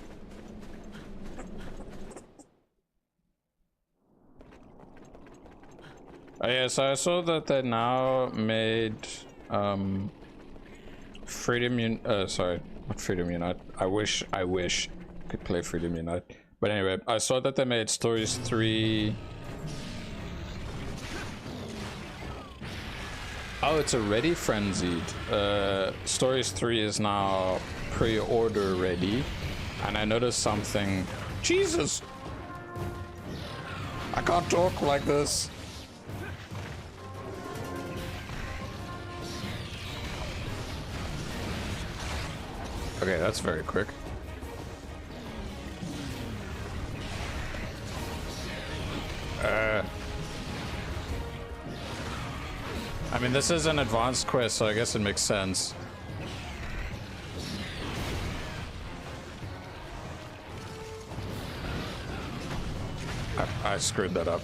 Oh yeah, so I saw that they now made sorry, not Freedom Unite. I wish I could play Freedom Unite. But anyway, I saw that they made Stories 3. Oh, it's already frenzied. Stories 3 is now pre-order ready, and I noticed something. Jesus! I can't talk like this. Okay, that's very quick. I mean, this is an advanced quest, so I guess it makes sense. I screwed that up.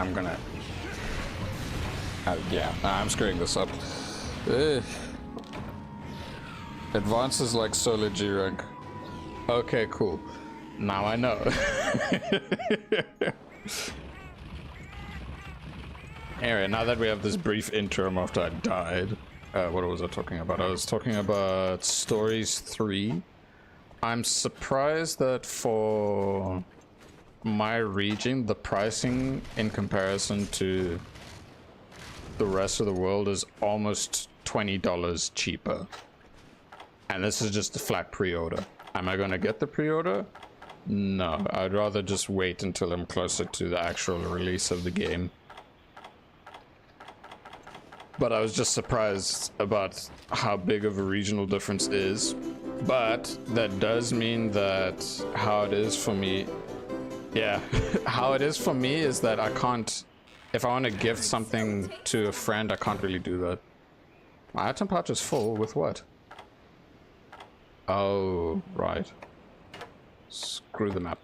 I'm gonna... yeah, I'm screwing this up. Ugh. Advance is like solo G rank. Okay, cool. Now I know. Anyway, now that we have this brief interim after I died, what was I talking about? I was talking about Stories 3. I'm surprised that for my region, the pricing in comparison to the rest of the world is almost $20 cheaper. And this is just a flat pre-order. Am I going to get the pre-order? No, I'd rather just wait until I'm closer to the actual release of the game. But I was just surprised about how big of a regional difference is. But that does mean that how it is for me... Yeah, how it is for me is that I can't... If I want to gift something to a friend, I can't really do that. My item pouch is full with what? Oh, right. Screw the map.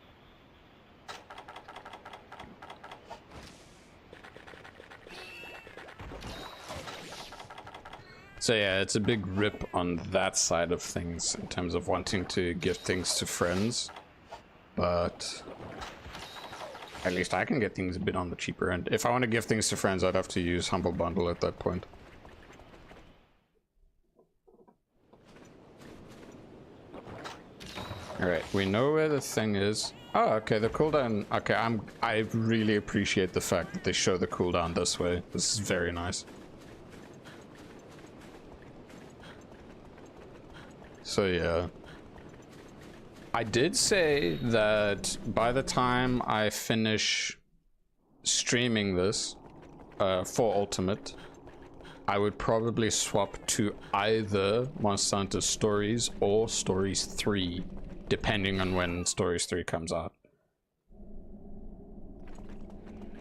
So yeah, it's a big rip on that side of things in terms of wanting to give things to friends. But at least I can get things a bit on the cheaper end. If I want to give things to friends, I'd have to use Humble Bundle at that point. Alright, we know where the thing is. Oh, okay, the cooldown. Okay, I really appreciate the fact that they show the cooldown this way. This is very nice. So yeah. I did say that by the time I finish streaming this for Ultimate, I would probably swap to either Monster Hunter Stories or Stories 3, depending on when Stories 3 comes out.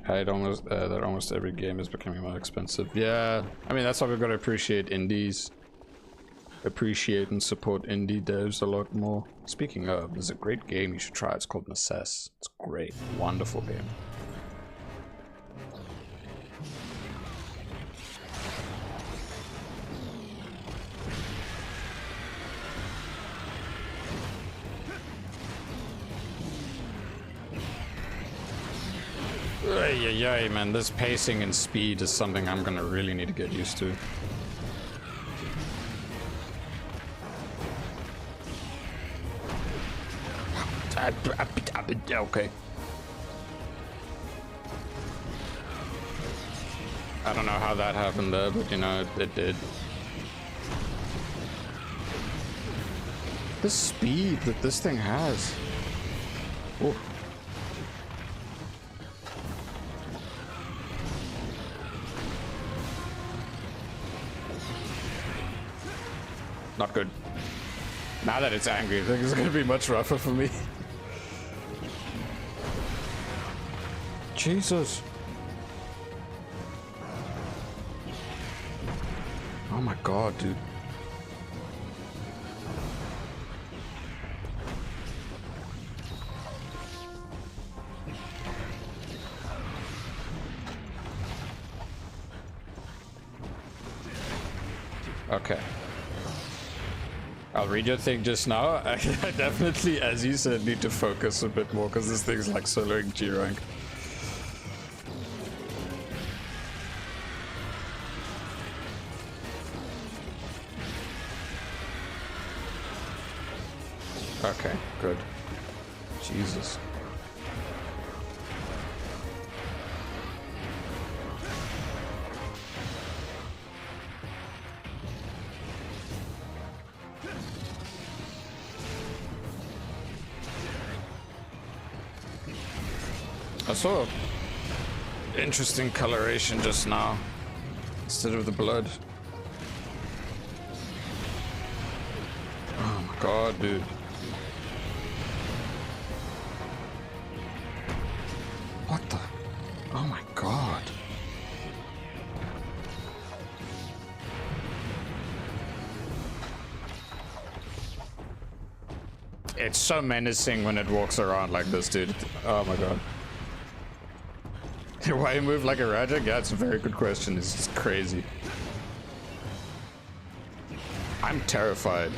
That almost every game is becoming more expensive. Yeah, I mean, that's why we've got to appreciate indies. Appreciate and support indie devs a lot more. Speaking of, there's a great game you should try. It's called Necess. It's great. Wonderful game. Ay, man, this pacing and speed is something I'm gonna really need to get used to. Okay. I don't know how that happened there, but you know, it did. The speed that this thing has. Whoa. Not good. Now that it's angry, I think it's gonna be much rougher for me. Jesus. Oh my god, dude. Okay. I'll read your thing just now. I definitely, as you said, need to focus a bit more because this thing's like soloing G rank. Okay, good. Jesus. I saw interesting coloration just now instead of the blood. Oh my god, dude. What the? Oh my god. It's so menacing when it walks around like this, dude. Oh my god. Why you move like a Rajak? Yeah, it's a very good question. It's just crazy. I'm terrified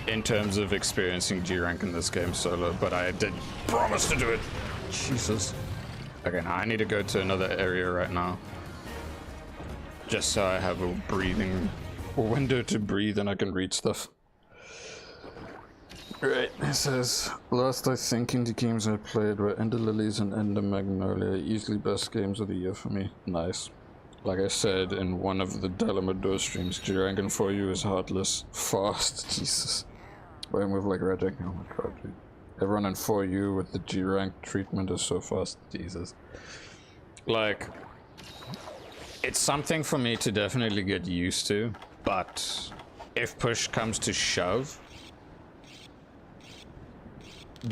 in terms of experiencing G rank in this game solo, but I did promise to do it. Jesus. Okay, now I need to go to another area right now. Just so I have a breathing window to breathe and I can read stuff. Right, it says, last I think indie games I played were Ender Lilies and Ender Magnolia, easily best games of the year for me. Nice. Like I said in one of the Delamador streams, G-Rank 4U is heartless, fast, Jesus. Why move like Rajak? Oh my god, dude. Everyone in 4U with the G-Rank treatment is so fast, Jesus. Like, it's something for me to definitely get used to, but if push comes to shove,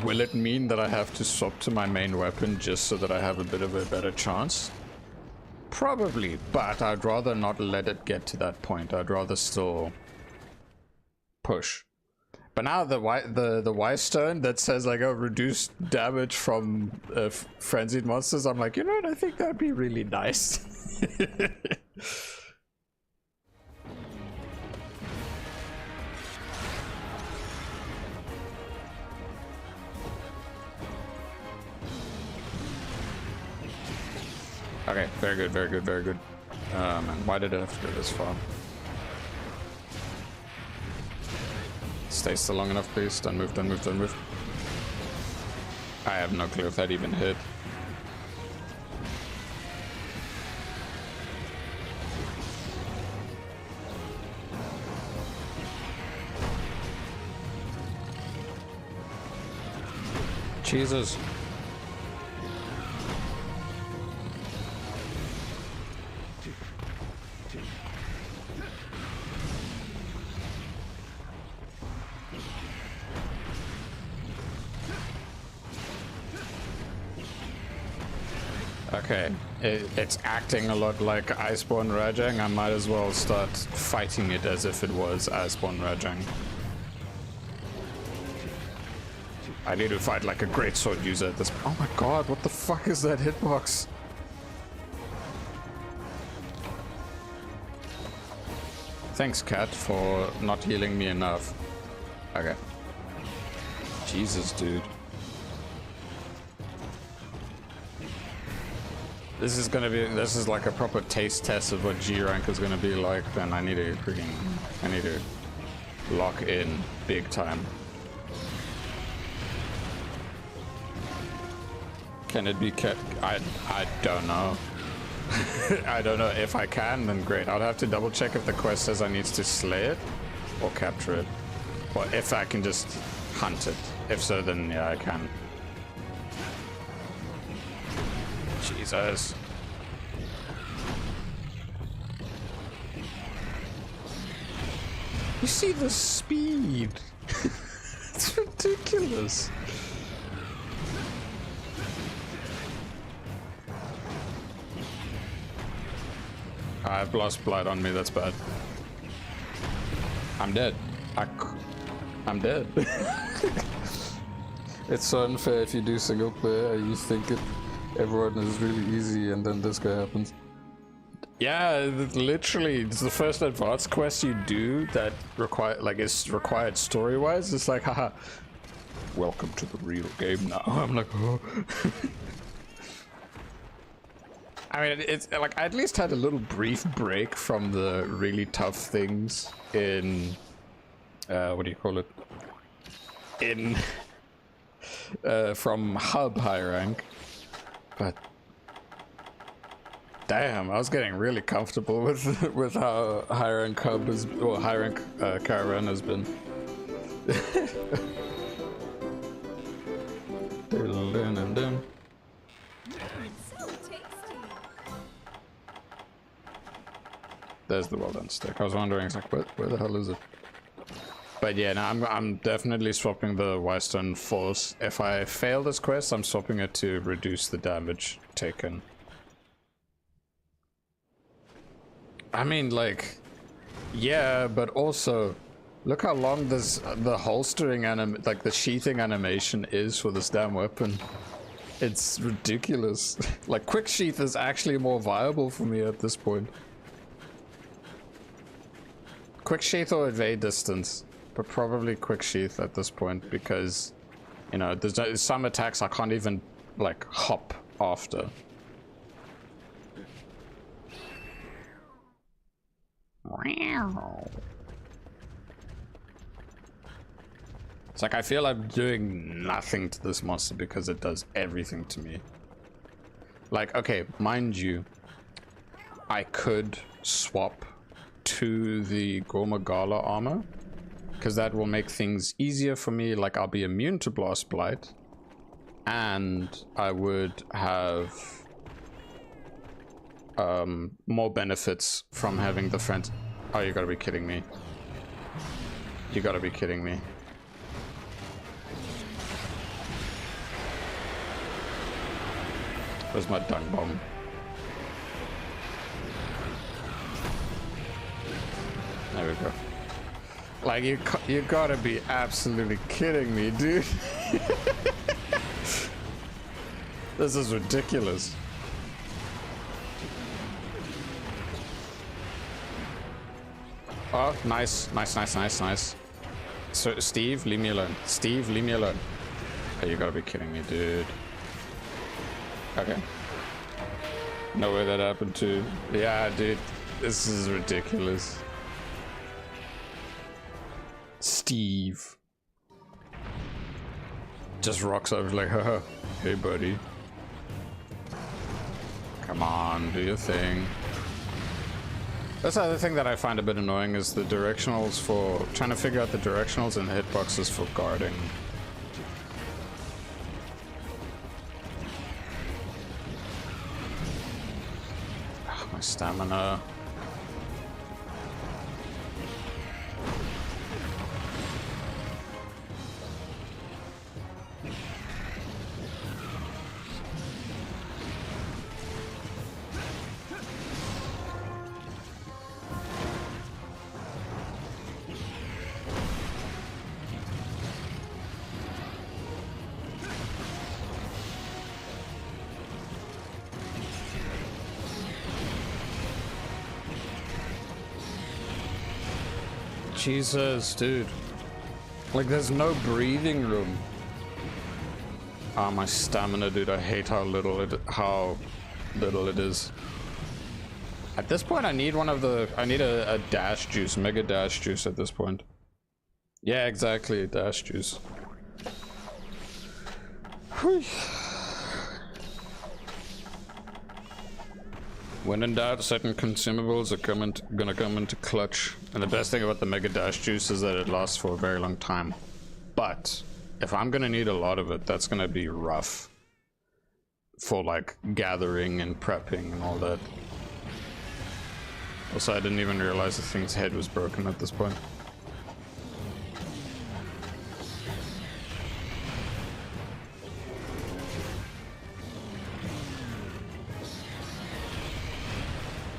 will it mean that I have to swap to my main weapon just so that I have a bit of a better chance? Probably, but I'd rather not let it get to that point. I'd rather still push. But now the Y stone that says like, oh, reduce damage from frenzied monsters, I'm like, you know what, I think that'd be really nice. Okay, very good, very good, very good. Man, why did it have to go this far? Stay still long enough, please. Don't move, don't move, don't move. I have no clue if that even hit. Jesus. Okay, it's acting a lot like Iceborne Rajang. I might as well start fighting it as if it was Iceborne Rajang. I need to fight like a greatsword user at this point. Oh my god, what the fuck is that hitbox? Thanks, Cat, for not healing me enough. Okay. Jesus, dude. This is like a proper taste test of what G rank is gonna be like. Then I need to lock in big time. Can it be kept? I don't know. I don't know. If I can, then great. I'll have to double check if the quest says I need to slay it or capture it, or if I can just hunt it. If so, then yeah, I can. Jesus. You see the speed? It's ridiculous. I've lost blood on me, that's bad. I'm dead. I'm dead. It's so unfair if you do single player, you think everyone is really easy and then this guy happens. Yeah, literally, it's the first advanced quest you do that is required story-wise. It's like, haha, welcome to the real game now. I'm like, oh. I mean, it's like, I at least had a little brief break from the really tough things in, what do you call it? From hub high rank. But damn, I was getting really comfortable with how high rank hub is, or high rank Caravan has been. There's the well done stick. I was wondering, it's like, where the hell is it? But yeah, no, I'm definitely swapping the Western Force. If I fail this quest, I'm swapping it to reduce the damage taken. I mean, like, yeah, but also, Look how long this the holstering like the sheathing animation is for this damn weapon. It's ridiculous. Like quick sheath is actually more viable for me at this point. Quick sheath or evade distance, but probably quick sheath at this point because, you know, there's some attacks I can't even like hop after. It's like I feel I'm doing nothing to this monster because it does everything to me. Like, okay, mind you, I could swap to the Gormagala armor because that will make things easier for me. Like, I'll be immune to Blast Blight and I would have more benefits from having the friend. Oh, you gotta be kidding me. You gotta be kidding me. Where's my dung bomb? There we go. Like, you gotta be absolutely kidding me, dude. This is ridiculous. Oh, nice. So, Steve, leave me alone. Steve, leave me alone. Oh, you gotta be kidding me, dude. Okay. Know where that happened to. Yeah, dude. This is ridiculous. Steve. Just rocks over like, haha. Hey, buddy. Come on, do your thing. That's the other thing that I find a bit annoying is the directionals for... trying to figure out the directionals and the hitboxes for guarding. My stamina. Jesus, dude. Like, there's no breathing room. Ah, my stamina, dude. I hate how little it is. At this point, I need a dash juice, mega dash juice at this point. Yeah, exactly, a dash juice. Whew. When in doubt, certain consumables are gonna come into clutch. And the best thing about the Mega Dash Juice is that it lasts for a very long time. But if I'm gonna need a lot of it, that's gonna be rough. For like gathering and prepping and all that. Also, I didn't even realize the thing's head was broken at this point.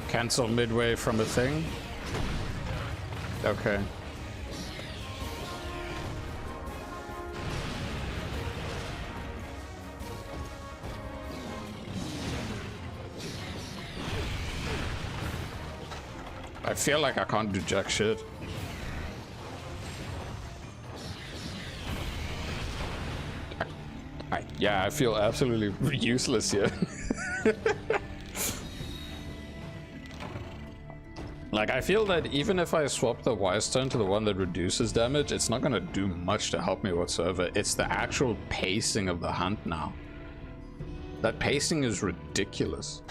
Cancel midway from a thing? Okay. I feel like I can't do jack shit. Yeah, I feel absolutely useless here. Like, I feel that even if I swap the Wirestone to the one that reduces damage, it's not gonna do much to help me whatsoever. It's the actual pacing of the hunt now. That pacing is ridiculous.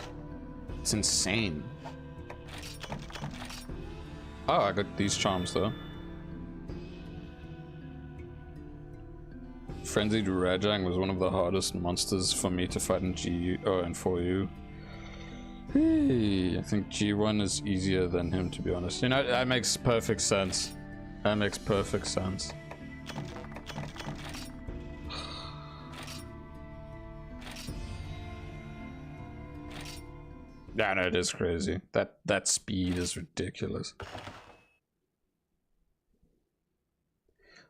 It's insane. Oh, I got these charms though. Frenzied Rajang was one of the hardest monsters for me to fight in in 4U. Hey, I think G1 is easier than him, to be honest. You know, that makes perfect sense. That makes perfect sense. Yeah, no, it is crazy. That speed is ridiculous.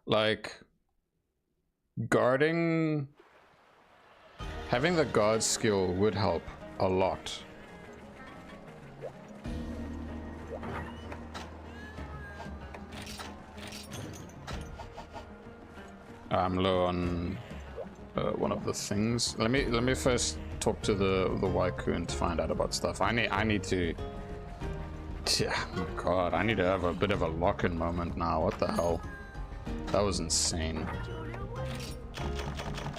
Like, guarding... Having the guard skill would help a lot. I'm low on one of the things. Let me first talk to the Waiku to find out about stuff. I need to. Oh my god, I need to have a bit of a lock-in moment now. What the hell? That was insane.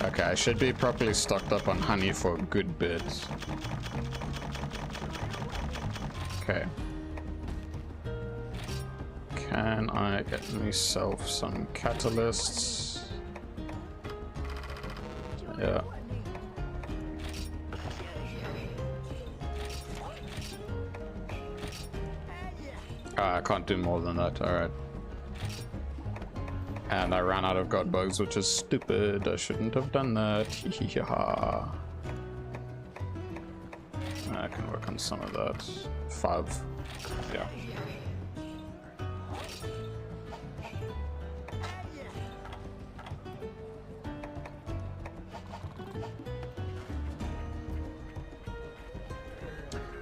Okay, I should be properly stocked up on honey for a good bit. Okay. Can I get myself some catalysts? Yeah. I can't do more than that, alright. And I ran out of god bugs, which is stupid. I shouldn't have done that. I can work on some of that. 5. Yeah.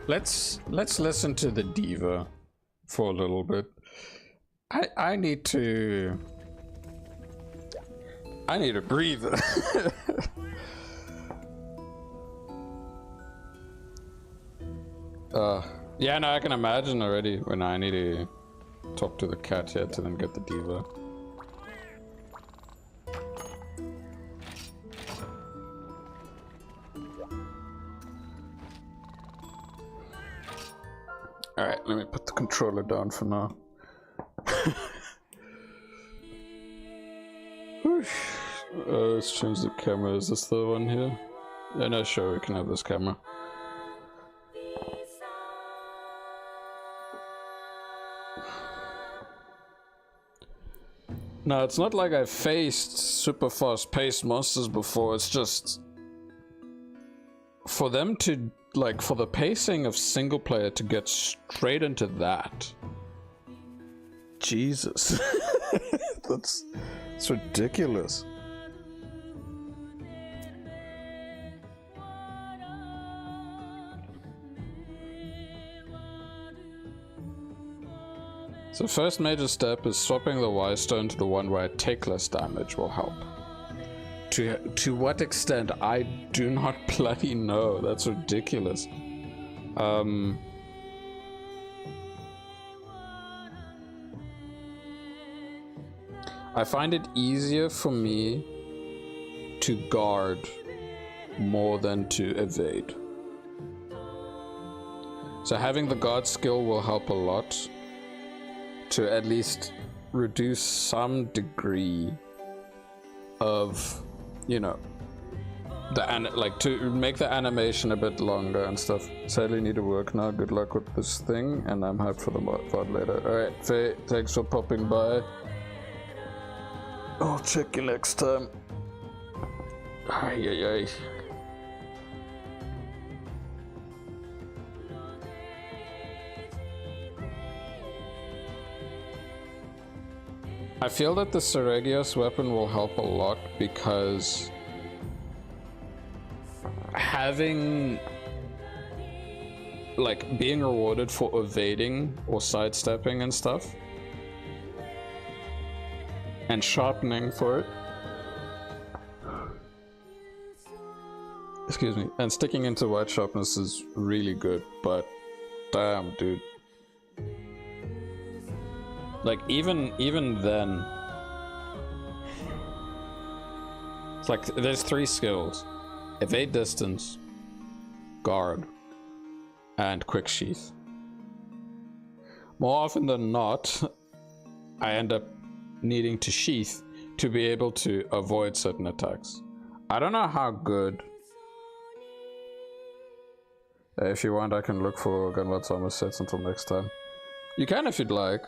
Let's listen to the diva for a little bit. I need to breathe. Yeah, no, I can imagine already when I need to talk to the cat here to then get the diva. Alright, let me put the controller down for now. Let's change the camera. Is this the one here? Yeah, no, sure, we can have this camera. No, it's not like I've faced super fast-paced monsters before, it's just... For them to, like, for the pacing of single player to get straight into that. Jesus. That's ridiculous. So first major step is swapping the Y stone to the one where I take less damage will help. To what extent, I do not bloody know. That's ridiculous. I find it easier for me to guard more than to evade. So having the guard skill will help a lot to at least reduce some degree of, you know, like to make the animation a bit longer and stuff. Sadly need to work now. Good luck with this thing, and I'm hyped for the VOD later. Alright, Faye, thanks for popping by. I'll check you next time. Ay, ay, ay. I feel that the Seregios weapon will help a lot because having, like, being rewarded for evading or sidestepping and stuff and sharpening for it, excuse me, and sticking into white sharpness is really good, but damn, dude. Like, even then, it's like, there's 3 skills. Evade distance, guard, and quick sheath. More often than not, I end up needing to sheath to be able to avoid certain attacks. I don't know how good. If you want, I can look for Gunlance armor sets until next time. You can if you'd like.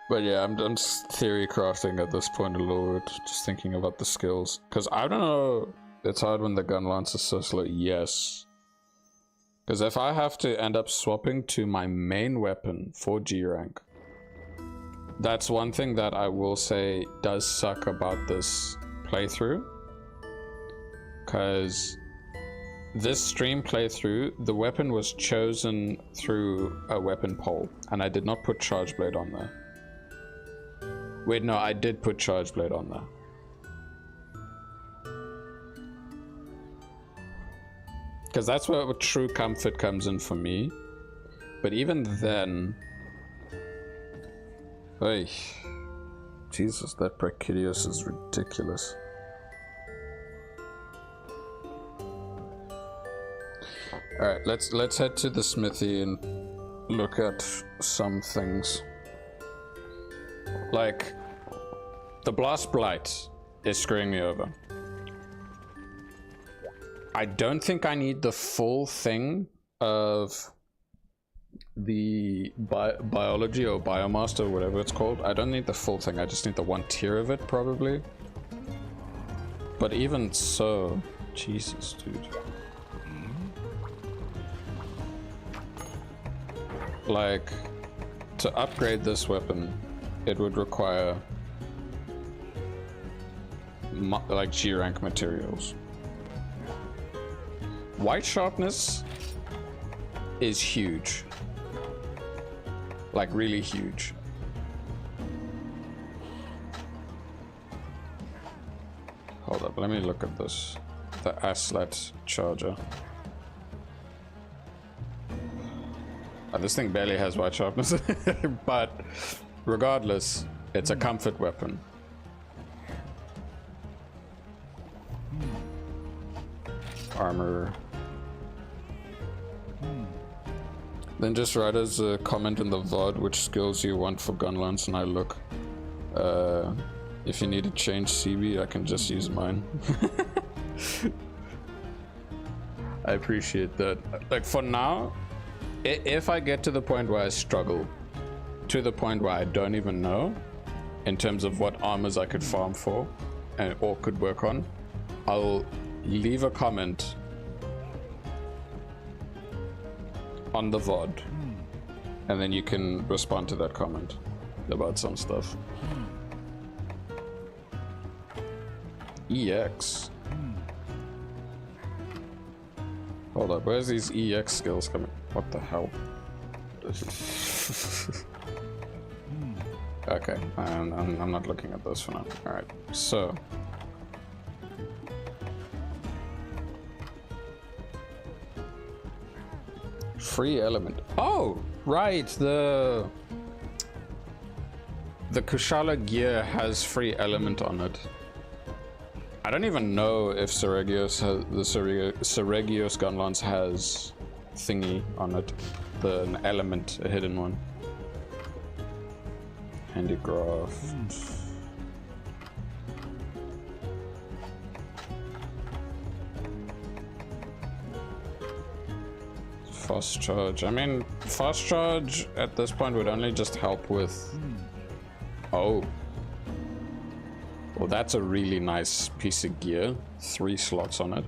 But yeah, I'm just theory crafting at this point a little bit, just thinking about the skills. Because I don't know, it's hard when the Gunlance is so slow. Yes. Because if I have to end up swapping to my main weapon for G rank, That's one thing that I will say does suck about this playthrough, because this stream playthrough, the weapon was chosen through a weapon poll, and I did not put Charge Blade on there. Wait, no, I did put Charge Blade on there. Because that's where true comfort comes in for me. But even then... Hey, Jesus, that Brachiosaurus is ridiculous. Alright, let's head to the smithy and look at some things. Like, the Blast Blight is screwing me over. I don't think I need the full thing of the biology or biomaster or whatever it's called. I don't need the full thing, I just need the one tier of it probably. But even so, Jesus, dude. Like, to upgrade this weapon, it would require like G rank materials. White sharpness is huge. Like, really huge. Hold up, let me look at this. The Aslat charger. This thing barely has white sharpness, but regardless, it's a comfort weapon. Armor. Then just write as a comment in the VOD which skills you want for Gunlance, and I look. If you need to change CB, I can just use mine. I appreciate that. Like, for now, if I get to the point where I struggle, to the point where I don't even know in terms of what armors I could farm for and or could work on, I'll leave a comment on the VOD, and then you can respond to that comment about some stuff. EX. Hold up, where's these EX skills coming? What the hell? Okay, I'm not looking at those for now. Alright, so. Free element. Oh, right, the Kushala gear has free element on it. I don't even know if Seregios has, the Seregios Gunlance has thingy on it, an element, a hidden one. Handicraft. Fast charge. I mean, fast charge at this point would only just help with... Oh. Well, that's a really nice piece of gear. 3 slots on it.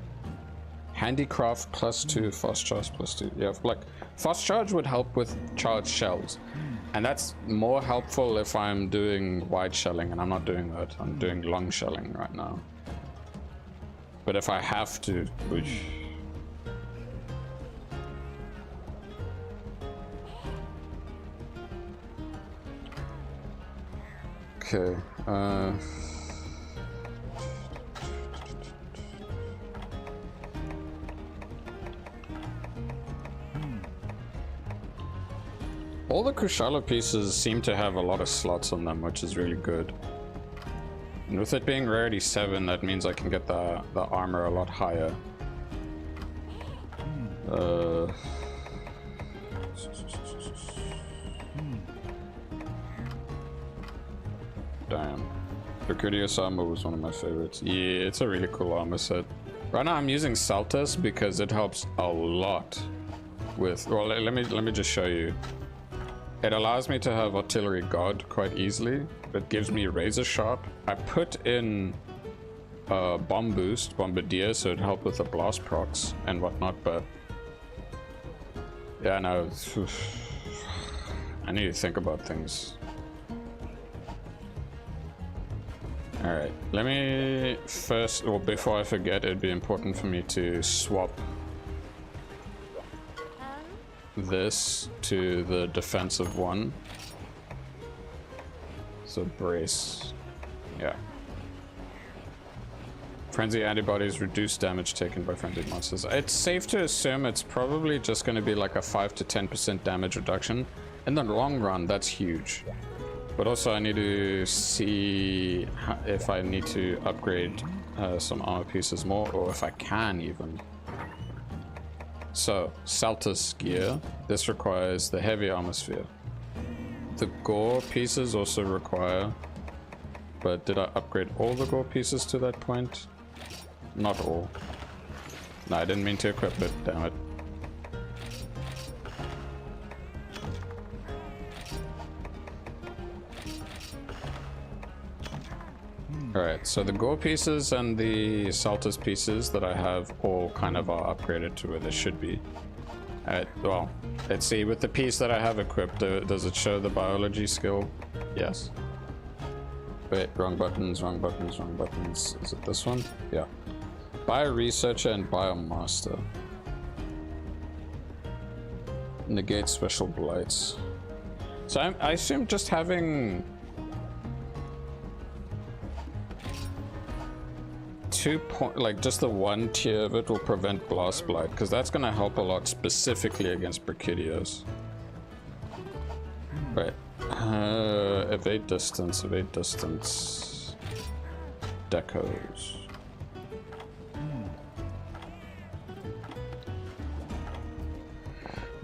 Handicraft +2, fast charge +2. Yeah, like, fast charge would help with charged shells. And that's more helpful if I'm doing wide shelling, and I'm not doing that. I'm doing long shelling right now. But if I have to... Whoosh. Okay, all the Kushala pieces seem to have a lot of slots on them, which is really good. And with it being rarity 7, that means I can get the armor a lot higher. Damn. Brachiosaurus armor was one of my favorites. Yeah, it's a really cool armor set. Right now I'm using Saltus because it helps a lot with... Well, let me just show you. It allows me to have Artillery God quite easily. It gives me Razor Sharp. I put in Bomb Boost, Bombardier, so it'd help with the blast procs and whatnot, but... Yeah, no. I need to think about things. Alright, let me first, or before I forget, it'd be important for me to swap this to the defensive one. So brace. Yeah. Frenzy antibodies reduce damage taken by frenzied monsters. It's safe to assume it's probably just going to be like a 5 to 10% damage reduction. In the long run, that's huge. But also I need to see if I need to upgrade some armor pieces more, or if I can even. So, Saltus gear. This requires the heavy armor sphere. The gore pieces also require... But did I upgrade all the gore pieces to that point? Not all. No, I didn't mean to equip it, damn it. Alright, so the gore pieces and the Saltus pieces that I have all kind of are upgraded to where they should be. Well, let's see, with the piece that I have equipped, does it show the biology skill? Yes. Wait, wrong buttons, wrong buttons, wrong buttons. Is it this one? Yeah. Bioresearcher and Biomaster. Negate special blights. So I assume just having... 2 point, like just the 1 tier of it will prevent blast blight, because that's going to help a lot specifically against Brachydios. Right. Evade distance, evade distance. Decos.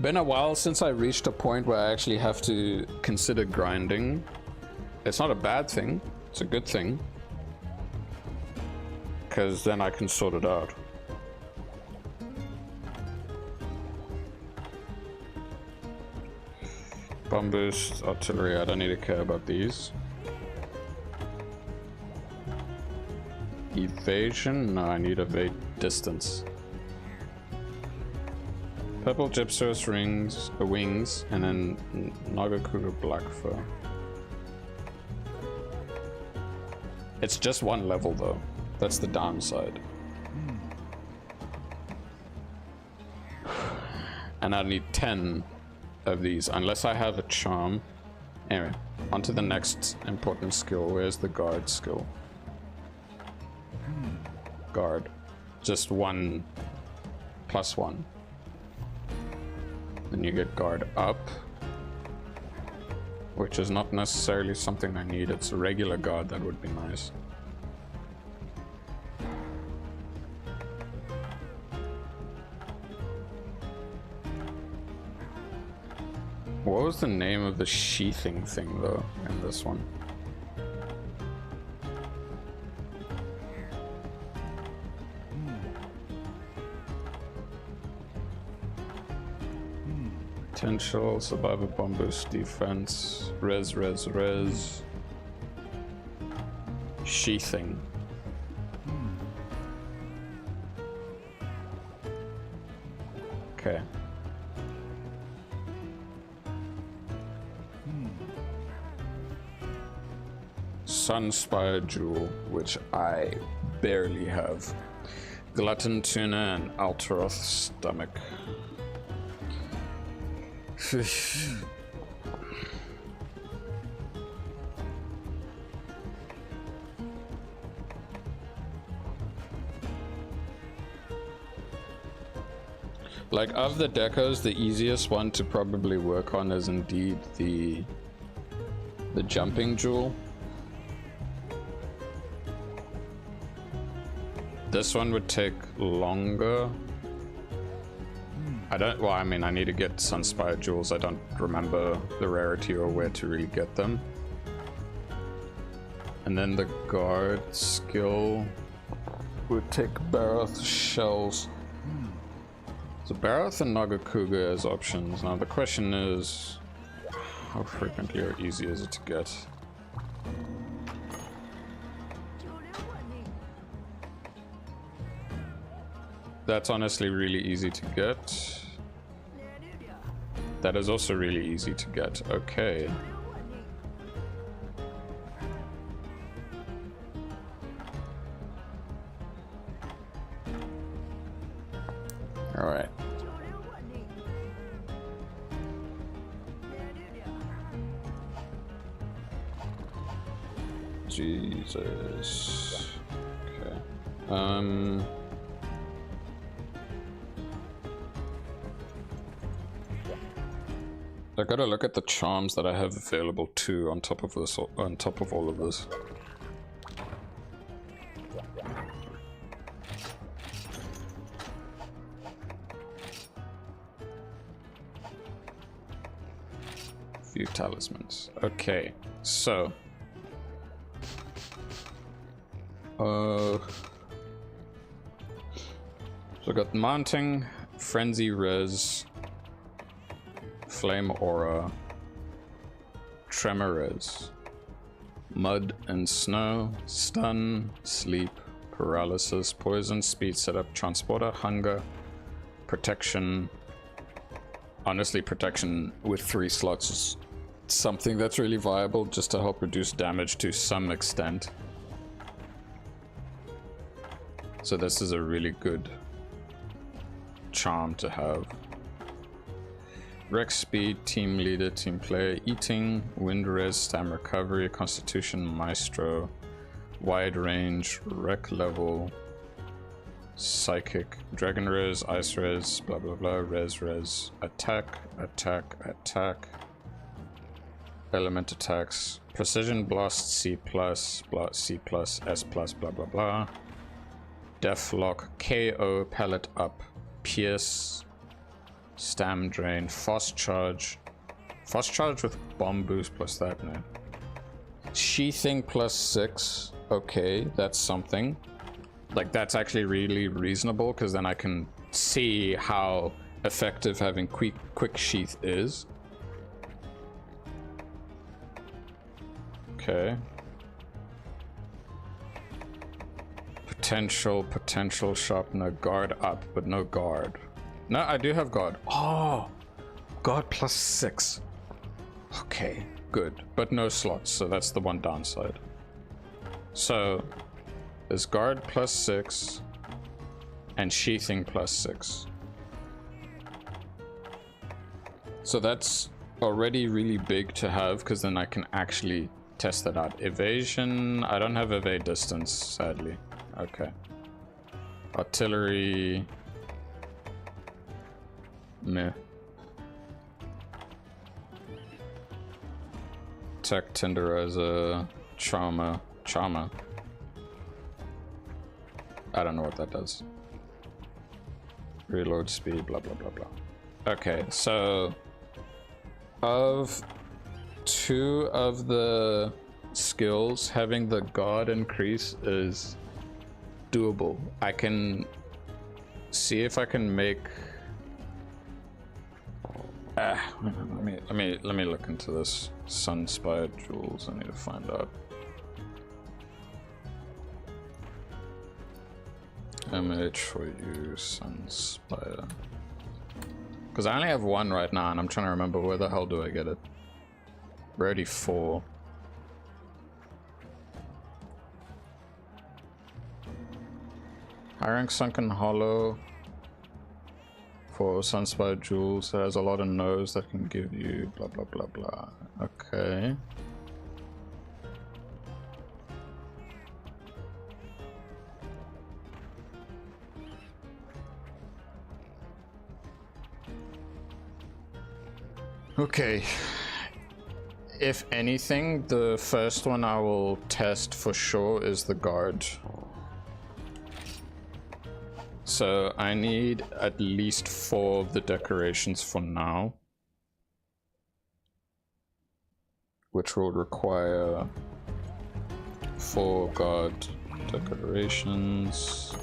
Been a while since I reached a point where I actually have to consider grinding. It's not a bad thing, it's a good thing. Because then I can sort it out. Bomb boost, artillery, I don't need to care about these. Evasion? No, I need evade distance. Purple Gypsos wings, and then Nagakuga black fur. It's just 1 level though. That's the downside. And I need 10 of these, unless I have a charm. Anyway, on to the next important skill. Where's the guard skill? Guard. Just 1 plus 1. Then you get guard up, which is not necessarily something I need. It's a regular guard that would be nice. What was the name of the sheathing thing though in this one? Potential, survivor, bomb boost, defense, res. Sheathing. Okay. Sunspire Jewel, which I barely have. Glutton Tuna and Alteroth Stomach. Like, of the decos, the easiest one to probably work on is indeed the jumping jewel. This one would take longer. Well, I mean, I need to get Sunspire Jewels. I don't remember the rarity or where to really get them. And then the guard skill would take Baroth shells. So Baroth and Nagakuga as options. Now the question is, how frequently or easy is it to get? That's honestly really easy to get. That is also really easy to get. Okay. Jesus. Okay. I gotta look at the charms that I have available too on top of this, on top of all of this. Few talismans. Okay, so I got mounting, frenzy res, flame aura, tremor res, mud and snow, stun, sleep, paralysis, poison, speed setup, transporter, hunger, protection. Honestly, protection with 3 slots is something that's really viable just to help reduce damage to some extent. So this is a really good charm to have. Rex speed, team leader, team player, eating, wind res, stam recovery, constitution, maestro, wide range, rec level, psychic, dragon res, ice res, blah blah blah, res, attack, element attacks, precision blast, C+, S+, blah blah blah, def lock, KO, pallet up, pierce, stam drain, fast charge with bomb boost plus that, no. Sheathing plus 6, okay, that's something. Like, that's actually really reasonable, because then I can see how effective having quick sheath is. Okay. Potential sharpener, guard up, but no guard. No, I do have guard. Oh, guard plus 6. Okay, good, but no slots, so that's the one downside. So there's guard plus 6 and sheathing plus 6. So that's already really big to have, because then I can actually test that out. Evasion, I don't have evade distance, sadly. Okay. Artillery, meh. Tech, tenderizer, charmer. I don't know what that does. Reload speed, blah blah blah blah. Okay, so of 2 of the skills, having the guard increase is doable. I can see if I can make let me look into this. Sun-inspired jewels, I need to find out. MH4U, Sunspire. Because I only have 1 right now, and I'm trying to remember where the hell do I get it. We're already 4. High rank Sunken Hollow for Sunspire jewels. It has a lot of no's that can give you blah blah blah blah. Okay. Okay. If anything, the first one I will test for sure is the guard. So I need at least 4 of the decorations for now, which will require 4 guard decorations,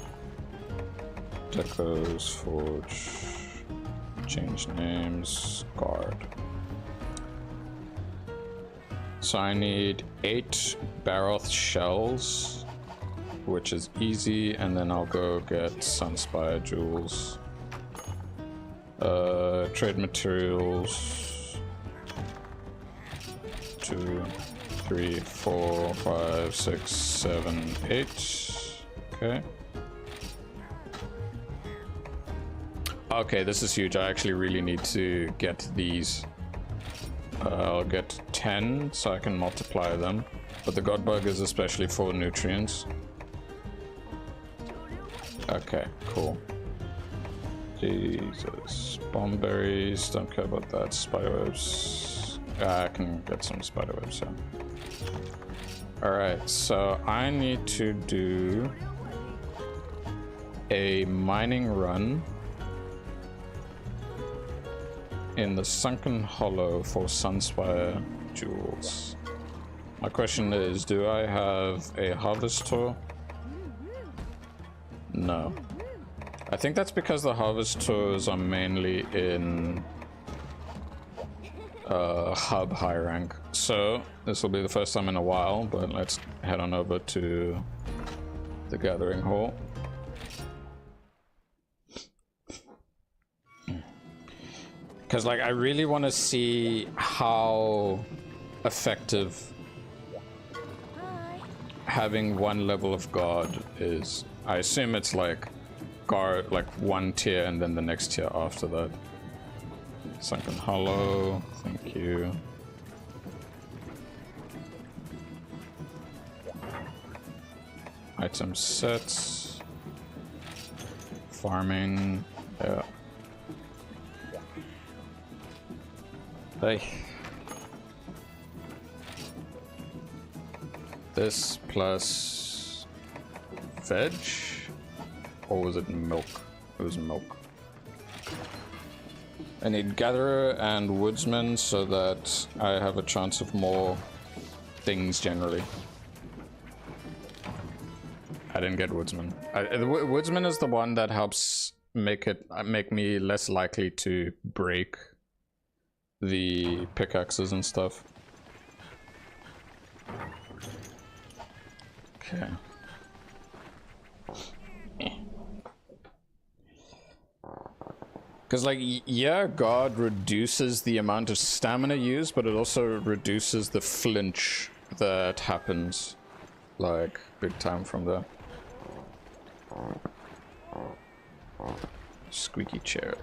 decos, forge, change names, guard. So I need 8 Baroth shells, which is easy, and then I'll go get Sunspire jewels. Trade materials. 2, 3, 4, 5, 6, 7, 8. Okay. Okay, this is huge. I actually really need to get these. I'll get 10 so I can multiply them. But the god bug is especially for nutrients. Okay, cool. Jesus. Bomb berries, don't care about that. Spiderwebs. I can get some spiderwebs, yeah. Alright, so I need to do a mining run in the Sunken Hollow for Sunspire jewels. My question is, do I have a harvester? No. I think that's because the harvesters are mainly in hub high rank. So this will be the first time in a while, but let's head on over to the gathering hall. Because like I really want to see how effective having one level of guard is. I assume it's like guard, like one tier and then the next tier after that. Sunken Hollow, thank you. Item sets. Farming, yeah. Hey. This plus veg, or was it milk? It was milk. I need gatherer and woodsman so that I have a chance of more things generally. I didn't get woodsman. Woodsman is the one that helps make me less likely to break the pickaxes and stuff. Okay. Because, like, yeah, guard reduces the amount of stamina used, but it also reduces the flinch that happens, like, big time from there. Squeaky chair.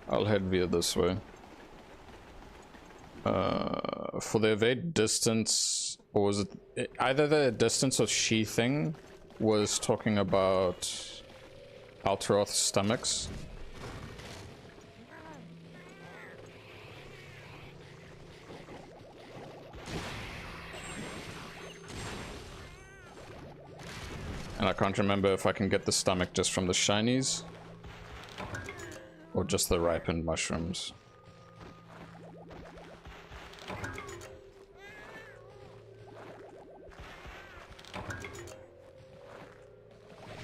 I'll head via this way. For the evade distance, or was it either the distance or she thing was talking about Alteroth stomachs? And I can't remember if I can get the stomach just from the shinies or just the ripened mushrooms.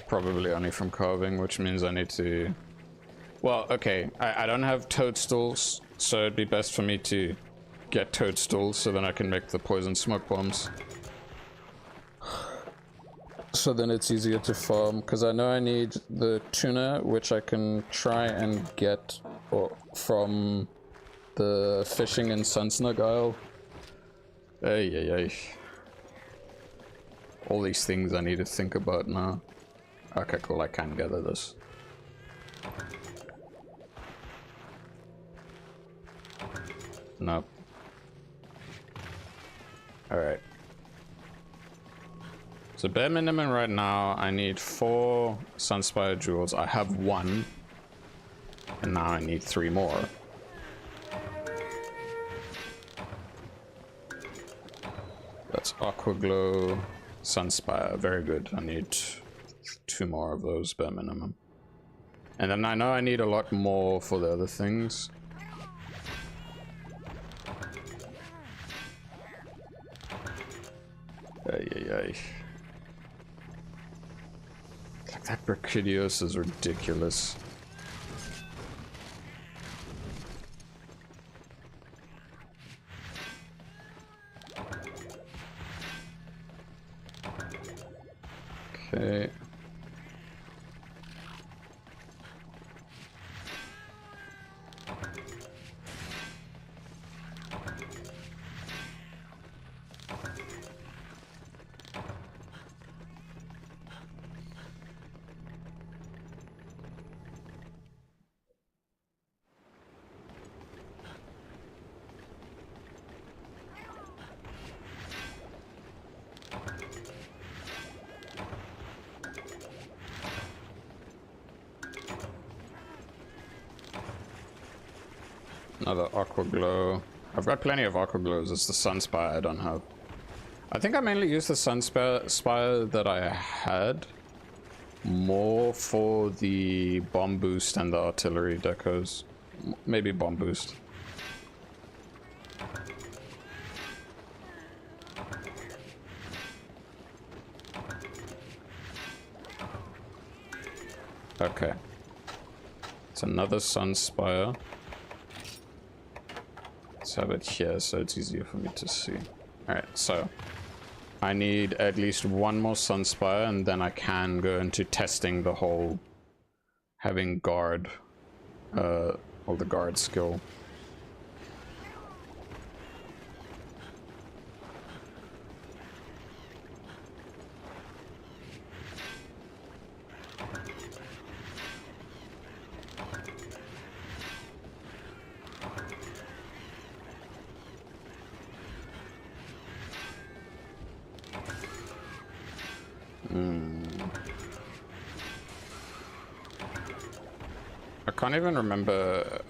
Probably only from carving, which means I need to... Well, okay, I don't have toadstools, so it'd be best for me to get toadstools so then I can make the poison smoke bombs. So then it's easier to farm, because I know I need the tuna, which I can try and get from the fishing in Sunsnug Isle. Ay. All these things I need to think about now. Okay, cool, I can gather this. Nope. Alright. So bare minimum right now, I need 4 Sunspire jewels. I have 1. And now I need 3 more. That's Aqua Glow, Sunspire. Very good. I need 2 more of those bare minimum. And then I know I need a lot more for the other things. Ay. Like that Brachydios is ridiculous. Okay. Another aqua glow. I've got plenty of aqua glows. It's the Sunspire I don't have. I think I mainly use the Sunspire that I had more for the bomb boost and the artillery decos. Maybe bomb boost. Okay. It's another Sunspire. Let's have it here so it's easier for me to see. Alright, so I need at least one more Sunspire and then I can go into testing the whole having guard, or the guard skill. I can't even remember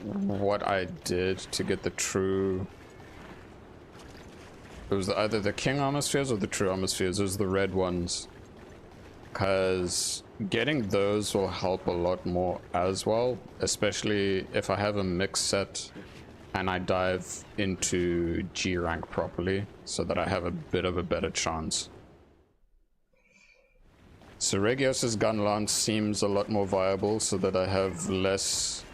what I did to get the true... It was either the King Armor Spheres or the True Armor Spheres. It was the red ones. Because getting those will help a lot more as well. Especially if I have a mix set and I dive into G rank properly. So that I have a bit of a better chance. So Regios's Gunlance seems a lot more viable so that I have less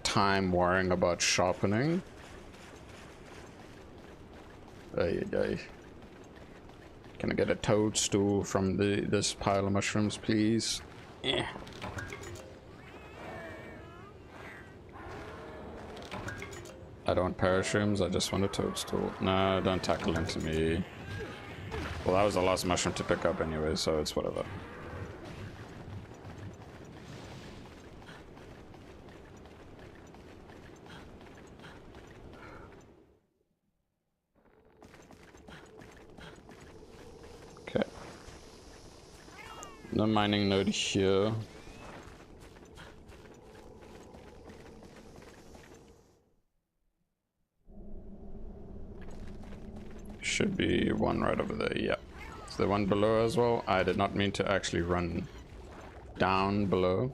time worrying about sharpening. Can I get a toadstool from this pile of mushrooms, please? Yeah. I don't want parashrooms, I just want a toadstool. No, don't tackle into me. Well, that was the last mushroom to pick up anyway, so it's whatever. No mining node here. Should be one right over there, yeah. Is there one below as well? I did not mean to actually run down below.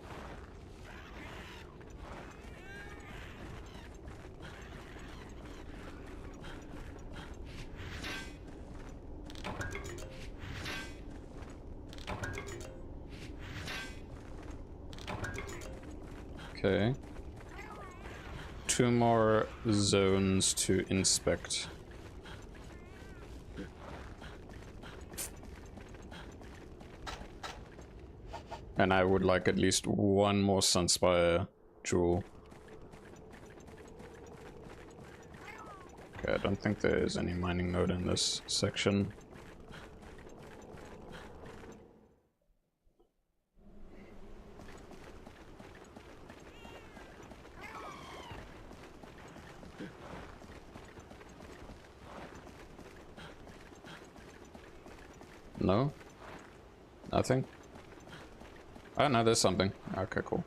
Okay. 2 more zones to inspect. And I would like at least one more Sunspire jewel. Okay, I don't think there is any mining node in this section. No? Nothing? Oh no, there's something. Okay, cool.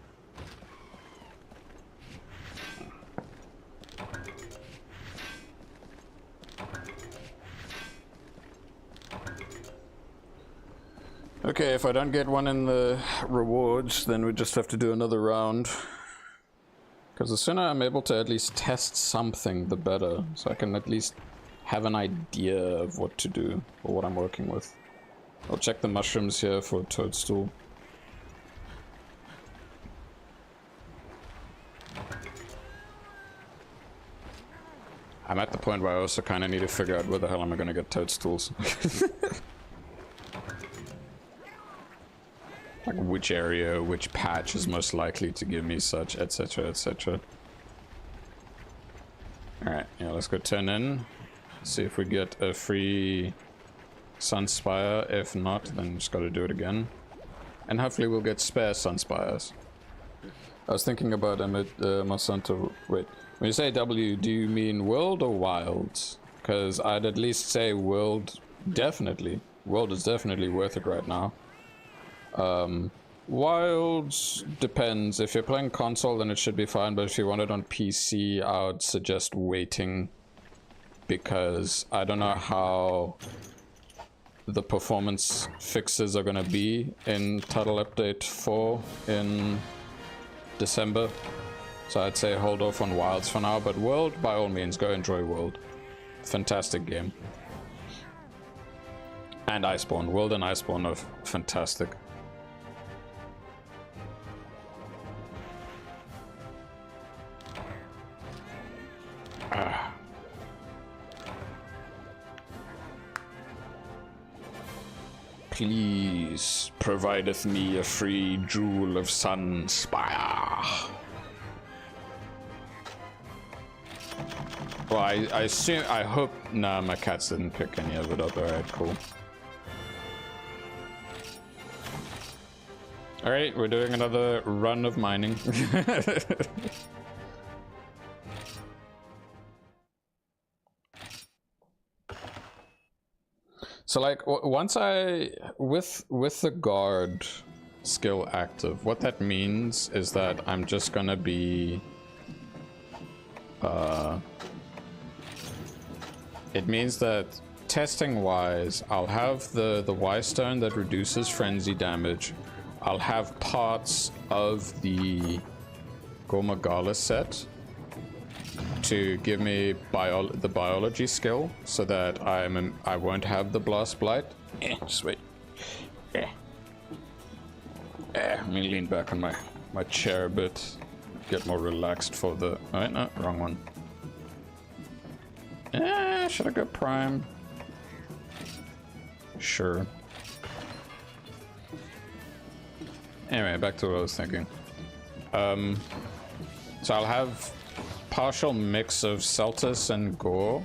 Okay, if I don't get one in the rewards, then we just have to do another round. Because the sooner I'm able to at least test something, the better. So I can at least have an idea of what to do, or what I'm working with. I'll check the mushrooms here for a toadstool. I'm at the point where I also kind of need to figure out where the hell am I going to get toadstools. Like which area, which patch is most likely to give me such, etc, etc. Alright, yeah, let's go turn in. See if we get a free Sunspire. If not, then just gotta do it again. And hopefully we'll get spare Sunspires. I was thinking about Monsanto. Wait, when you say W, do you mean world or wild? Because I'd at least say world, definitely. World is definitely worth it right now. Wilds depends. If you're playing console, then it should be fine, but if you want it on PC, I would suggest waiting, because I don't know how the performance fixes are going to be in Title Update 4 in December. So I'd say hold off on Wilds for now, but World, by all means, go enjoy World. Fantastic game. And Iceborne. World and Iceborne are fantastic. Please provideth me a free jewel of sun spire. Well, I assume, I hope, nah, my cats didn't pick any of it up. Alright, cool. Alright, we're doing another run of mining. So like once with the guard skill active, what that means is that I'm just gonna be it means that testing wise, I'll have the Y stone that reduces frenzy damage. I'll have parts of the Gormagala set to give me the biology skill, so that I won't have the blast blight. Just wait. Let me lean back on my chair a bit, get more relaxed for the. Oh, no, wrong one. Should I go prime? Sure. Anyway, back to what I was thinking. So I'll have partial mix of Celtis and Gore,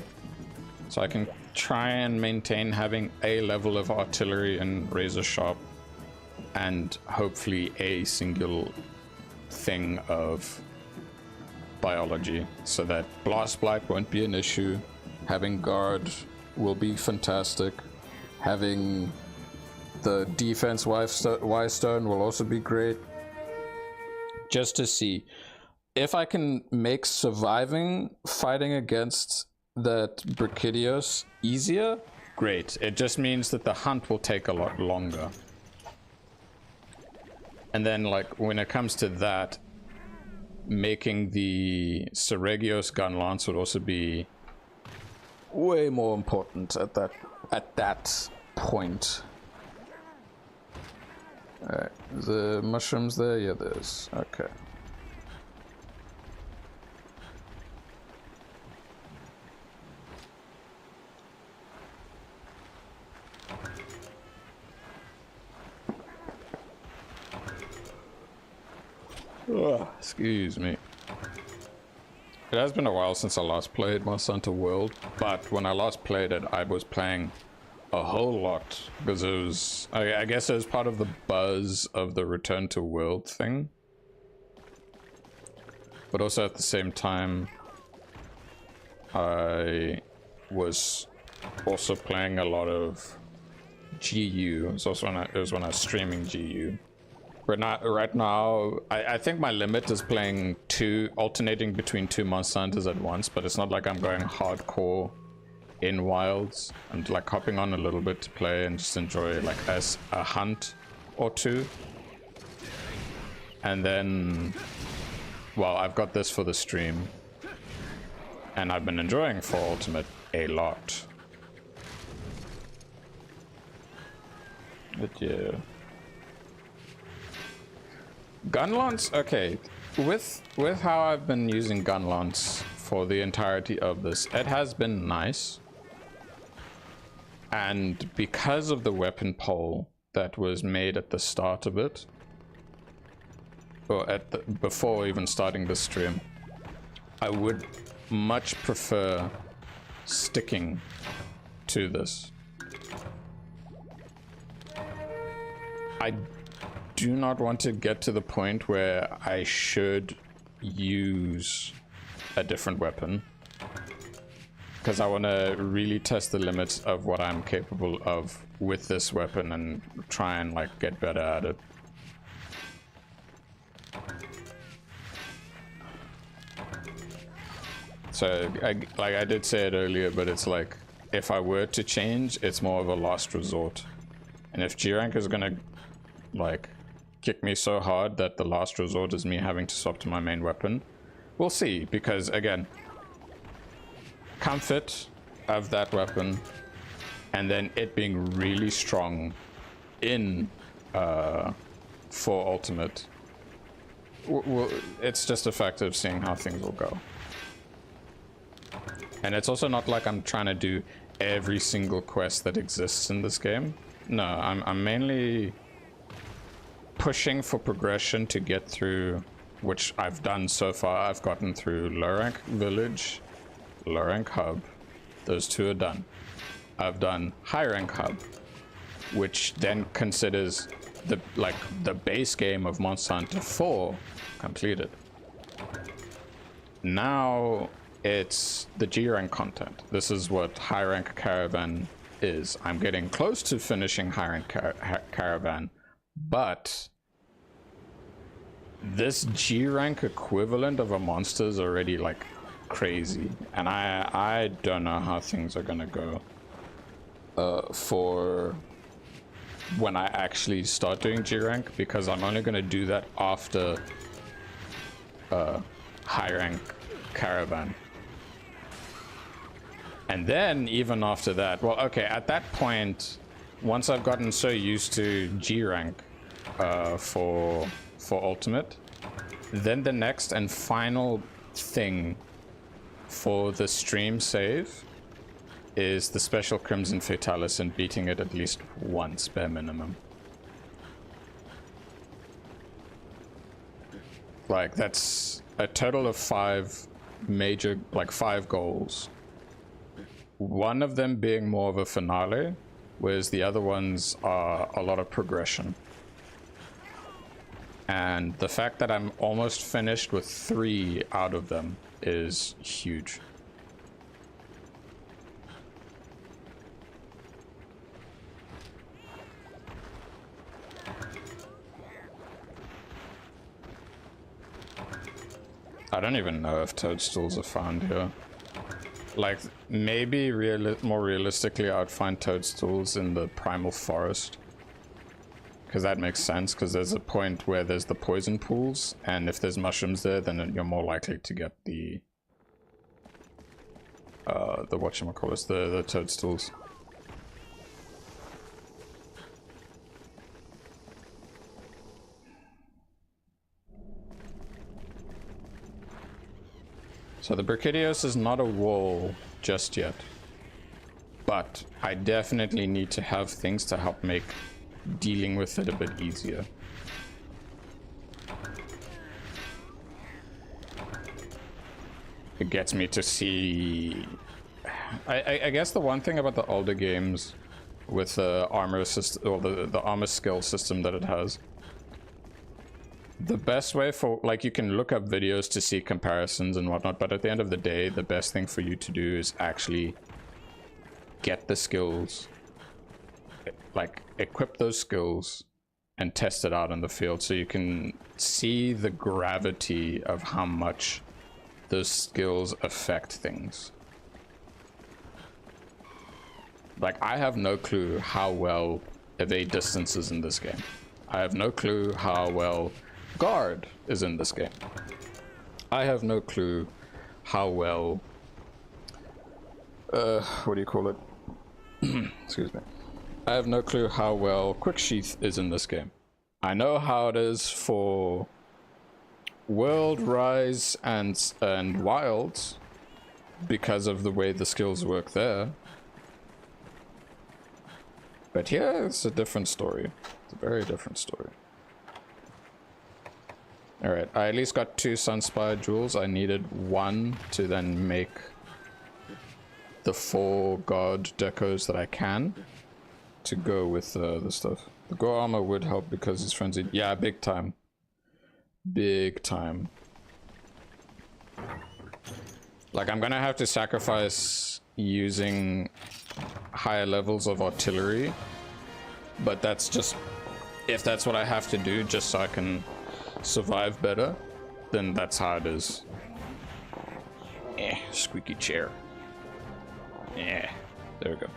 so I can try and maintain having a level of artillery and razor sharp, and hopefully a single thing of biology, so that blast blight won't be an issue. Having guard will be fantastic. Having the defense Y stone will also be great. Just to see if I can make surviving fighting against that Brachydios easier, great. It just means that the hunt will take a lot longer. And then, like, when it comes to that, making the Seregios Gunlance would also be way more important at that point. Alright, the mushrooms there? Yeah, there's. Okay. Ugh, excuse me. It has been a while since I last played Monster Hunter World, but when I last played it, I was playing a whole lot, because it was, I guess it was part of the buzz of the Return to World thing. But also at the same time, I was also playing a lot of GU. It was when I was streaming GU. Right now, I think my limit is playing alternating between 2 Monster Hunters at once, but it's not like I'm going hardcore in Wilds. I'm like hopping on a little bit to play and just enjoy like as a hunt or two. And then, well, I've got this for the stream, and I've been enjoying For Ultimate a lot. But yeah. Gunlance, okay, with how I've been using Gunlance for the entirety of this, it has been nice. And because of the weapon poll that was made at the start of it, or before even starting the stream, I would much prefer sticking to this. I do not want to get to the point where I should use a different weapon, because I want to really test the limits of what I'm capable of with this weapon and try and like get better at it. So, like I did say it earlier, but it's like, if I were to change, it's more of a last resort. And if G rank is gonna, like, kick me so hard that the last resort is me having to swap to my main weapon, we'll see. Because, again, comfort of that weapon, and then it being really strong in for ultimate, it's just a factor of seeing how things will go. And it's also not like I'm trying to do every single quest that exists in this game. No, I'm mainly pushing for progression to get through, which I've done so far. I've gotten through low rank village, low rank hub. Those two are done. I've done high rank hub, which then considers the base game of Monster Hunter 4 completed. Now it's the G rank content. This is what high rank Caravan is. I'm getting close to finishing high rank Caravan, but this G rank equivalent of a monster is already like crazy, and I don't know how things are gonna go for when I actually start doing G rank, because I'm only gonna do that after high rank Caravan. And then even after that, well, okay, at that point, once I've gotten so used to G rank for ultimate, then the next and final thing for the stream save is the special Crimson Fatalis and beating it at least once bare minimum. Like, that's a total of 5 major, like 5 goals. One of them being more of a finale, whereas the other ones are a lot of progression. And the fact that I'm almost finished with 3 out of them is huge. I don't even know if toadstools are found here. Like, maybe more realistically, I'd find toadstools in the primal forest. Because that makes sense, because there's a point where there's the poison pools, and if there's mushrooms there, then you're more likely to get the whatchamacallit, the toadstools. So the Brachydios is not a wall just yet, but I definitely need to have things to help make dealing with it a bit easier. It gets me to see... I guess the one thing about the older games with the armor system, or the armor skill system that it has, the best way for, like, you can look up videos to see comparisons and whatnot, but at the end of the day, the best thing for you to do is actually get the skills, like equip those skills and test it out in the field, so you can see the gravity of how much those skills affect things. Like, I have no clue how well evade distance is in this game. I have no clue how well guard is in this game. I have no clue how well what do you call it? Excuse me. I have no clue how well quick sheath is in this game. I know how it is for World, Rise, and Wilds because of the way the skills work there. But here, it's a different story. It's a very different story. Alright, I at least got 2 Sunspire jewels. I needed 1 to then make the 4 god decos that I can to go with the stuff. The Gore armor would help because he's frenzied. Yeah, big time. Big time. Like, I'm gonna have to sacrifice using higher levels of artillery, but that's just, if that's what I have to do just so I can survive better, then that's how it is. Squeaky chair. Yeah, there we go.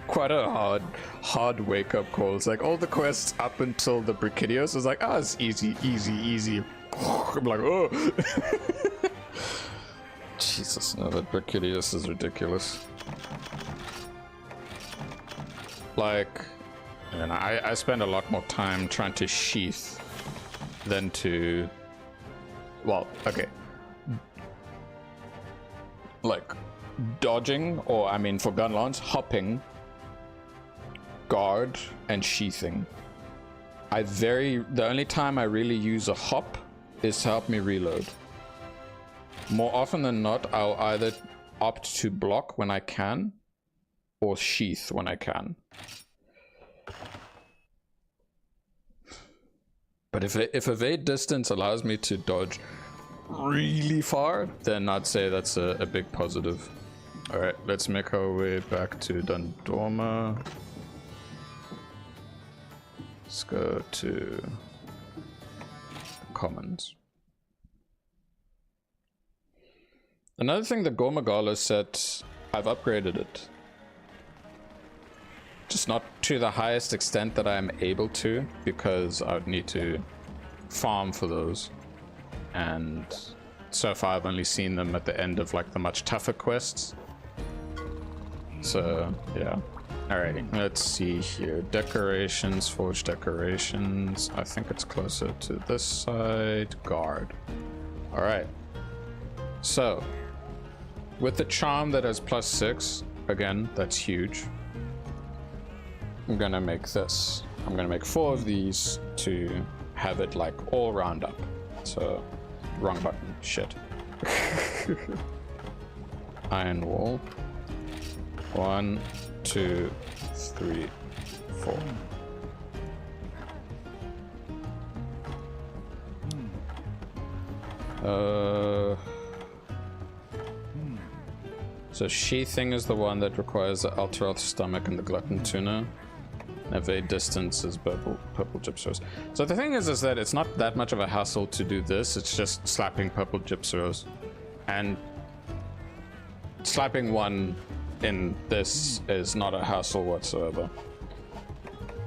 Quite a hard wake-up call. It's like all the quests up until the Brachydios is like, oh, it's easy, easy, easy. I'm like, oh. Jesus, no, that Brachydios is ridiculous. Like, and I spend a lot more time trying to sheath than to, well, okay, like dodging, or I mean for Gunlance, hopping, guard, and sheathing. The only time I really use a hop is to help me reload. More often than not, I'll either opt to block when I can, or sheath when I can. But if evade distance allows me to dodge really far, then I'd say that's a big positive. Alright, let's make our way back to Dundorma. Let's go to Commons. Another thing that Gormagala said, I've upgraded it. Just not to the highest extent that I'm able to, because I would need to farm for those. And so far I've only seen them at the end of like the much tougher quests. So yeah. Alrighty, let's see here. Decorations, forge decorations. I think it's closer to this side. Guard. Alright. So, with the charm that has +6, again, that's huge. I'm gonna make this. I'm gonna make 4 of these to have it like all round up. So, wrong button. Shit. Iron wall. 1, 2, 3, 4. So sheathing is the one that requires the Alteroth stomach and the glutton tuna. Evade distance is purple gypsies. So the thing is that it's not that much of a hassle to do this. It's just slapping purple gypsies, and slapping one in this is not a hassle whatsoever.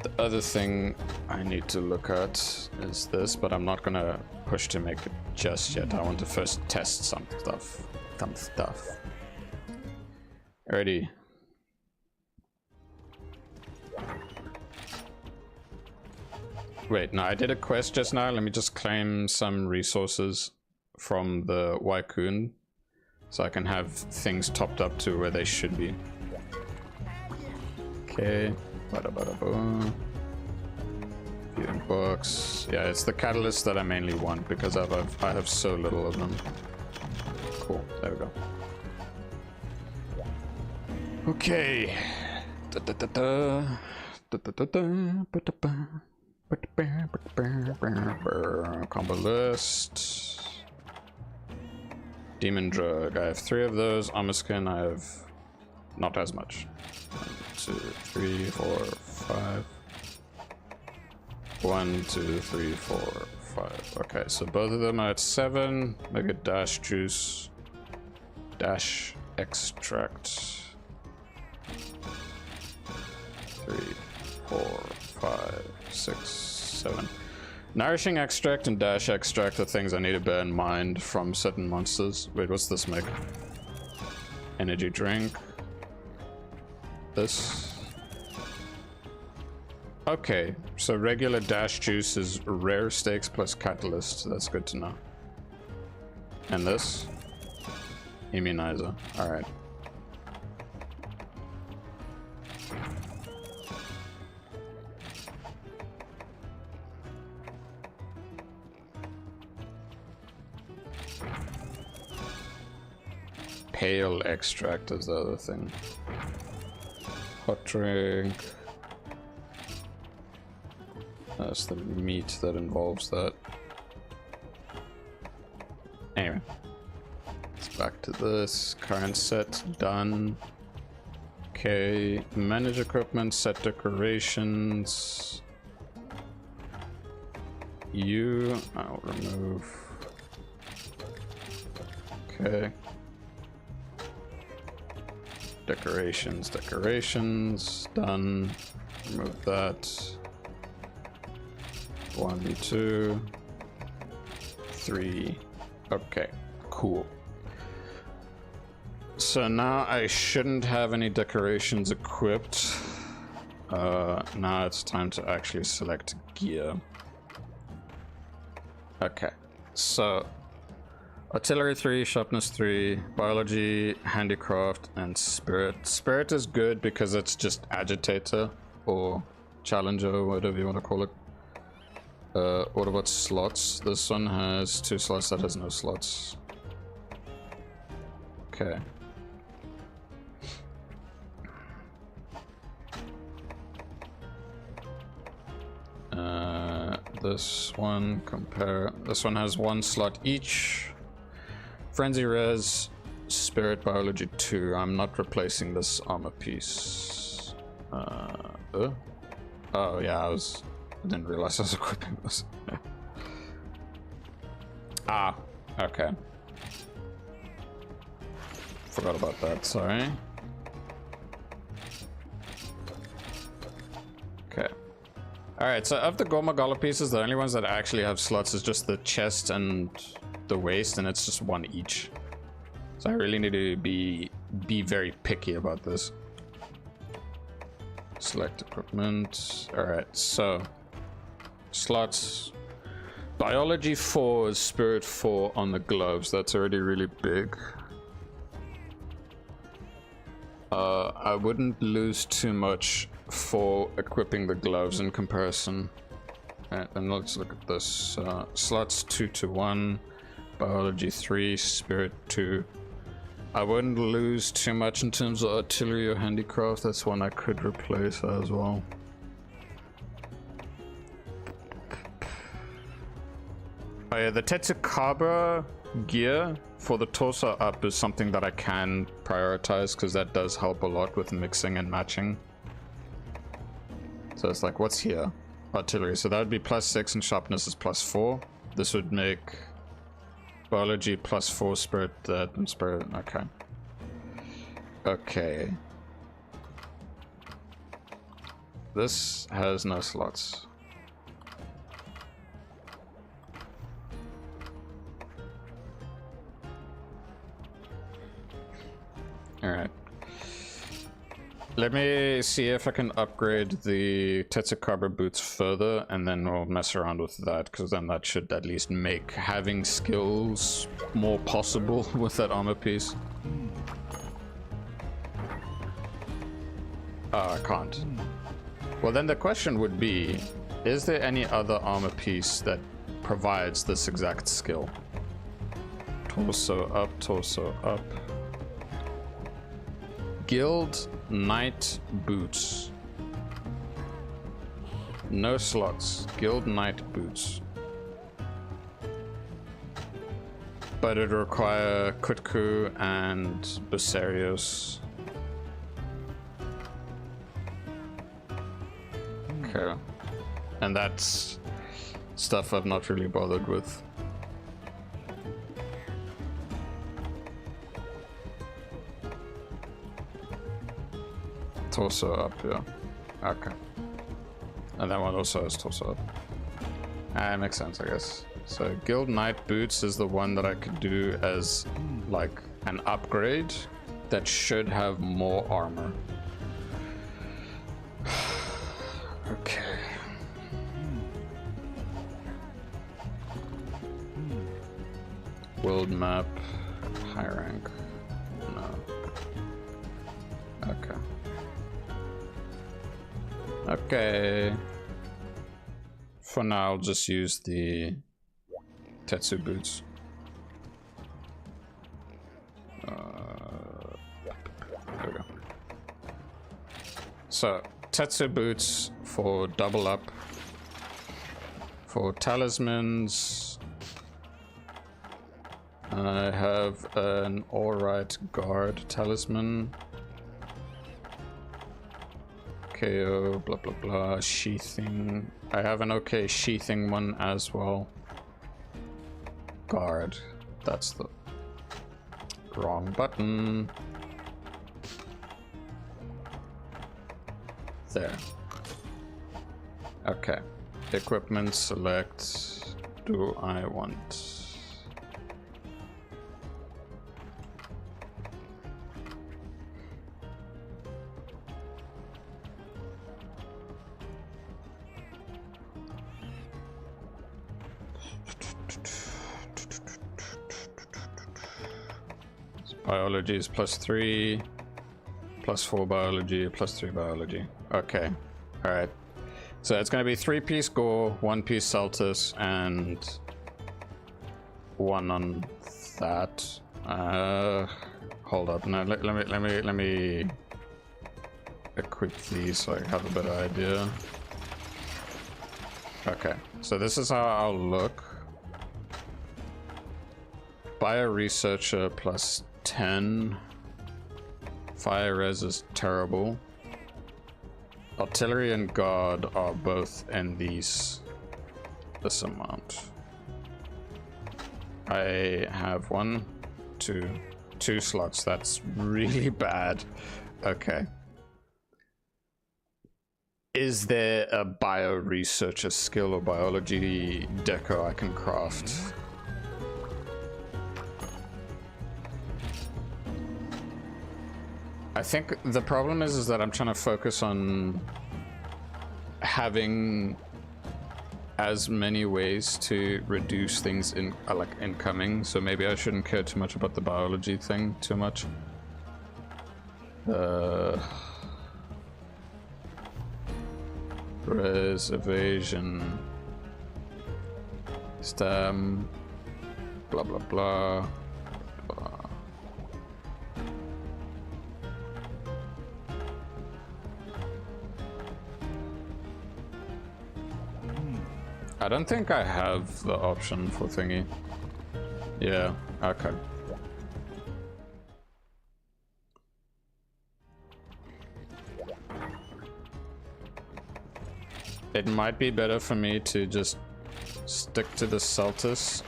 The other thing I need to look at is this, but I'm not gonna push to make it just yet. I want to first test some stuff. Alrighty. Wait, no, I did a quest just now. Let me just claim some resources from the Waikun, so I can have things topped up to where they should be. Okay. Bada. Viewing books. Yeah, it's the catalyst that I mainly want because I have so little of them. Cool. There we go. Okay. Combo list. Demon drug. I have 3 of those. Armor skin. I have not as much. 1, 2, 3, 4, 5. 1, 2, 3, 4, 5. Okay, so both of them are at 7. Make a dash juice. Dash extract. 3, 4, 5, 6, 7. Nourishing extract and dash extract are things I need to bear in mind from certain monsters. Wait, what's this make? Energy drink. This. Okay, so regular dash juice is rare stakes plus catalyst. That's good to know. And this? Immunizer. Alright. Pale extract is the other thing. Hot drink. That's the meat that involves that. Anyway. Let's back to this. Current set done. Okay, manage equipment, set decorations. I'll remove. Okay. Decorations, done. Remove that. 1, 2, 3. Okay, cool. So now I shouldn't have any decorations equipped. Now it's time to actually select gear. Okay, so artillery 3, sharpness 3, biology, handicraft, and spirit. Spirit is good because it's just agitator or challenger, whatever you want to call it. What about slots? This one has 2 slots, that has no slots. Okay. This one, compare. This one has 1 slot each. Frenzy res, spirit biology 2. I'm not replacing this armor piece. Oh yeah, I didn't realize I was equipping this. Ah, okay. Forgot about that, sorry. Okay. Alright, so of the Gormagala pieces, the only ones that actually have slots is just the chest and the waist, and it's just 1 each. So I really need to be very picky about this. Select equipment. Alright, so slots. Biology 4 is spirit 4 on the gloves. That's already really big. I wouldn't lose too much for equipping the gloves in comparison. And let's look at this. Slots 2 to 1, biology 3, spirit 2. I wouldn't lose too much in terms of artillery or handicraft. That's one I could replace as well. Oh yeah, the Tetsukaba gear for the torso up is something that I can prioritize because that does help a lot with mixing and matching. So it's like, what's here? Artillery. So that would be +6 and sharpness is +4. This would make biology +4, spirit that, and spirit. Okay. Okay. This has no slots. Alright. Let me see if I can upgrade the Tetsukaba boots further, and then we'll mess around with that, because then that should at least make having skills more possible with that armor piece. Oh, I can't. Well, then the question would be, is there any other armor piece that provides this exact skill? Torso up, torso up. Guild Knight Boots. No slots. Guild Knight Boots. But it require Kutku and Bessarios. Okay. And that's stuff I've not really bothered with. Torso up, yeah. Okay. And that one also has torso up. Makes sense, I guess. So Guild Knight Boots is the one that I could do as like an upgrade that should have more armor. Okay. World map, high rank. No. Okay. Okay. For now, I'll just use the Tetsu boots. There we go. So, Tetsu boots for double up. For talismans, I have an alright guard talisman. KO, blah blah blah, sheathing. I have an okay sheathing one as well. Guard. That's the wrong button. There. Okay. Equipment select. Do I want? Biology is +3, +4 biology, +3 biology. Okay, all right. So it's going to be 3-piece gore, 1-piece Celtis, and 1 on that. Hold up. No, let me equip these so I have a better idea. Okay, so this is how I'll look. Bio-researcher +10. Fire res is terrible. Artillery and guard are both in this amount. I have 1, 2 slots. That's really bad. Okay. Is there a bio-researcher skill or biology deco I can craft? I think the problem is that I'm trying to focus on having as many ways to reduce things in like incoming, so maybe I shouldn't care too much about the biology thing too much. Res, evasion, stem, blah blah blah. I don't think I have the option for thingy. Yeah, okay. It might be better for me to just stick to the Celtis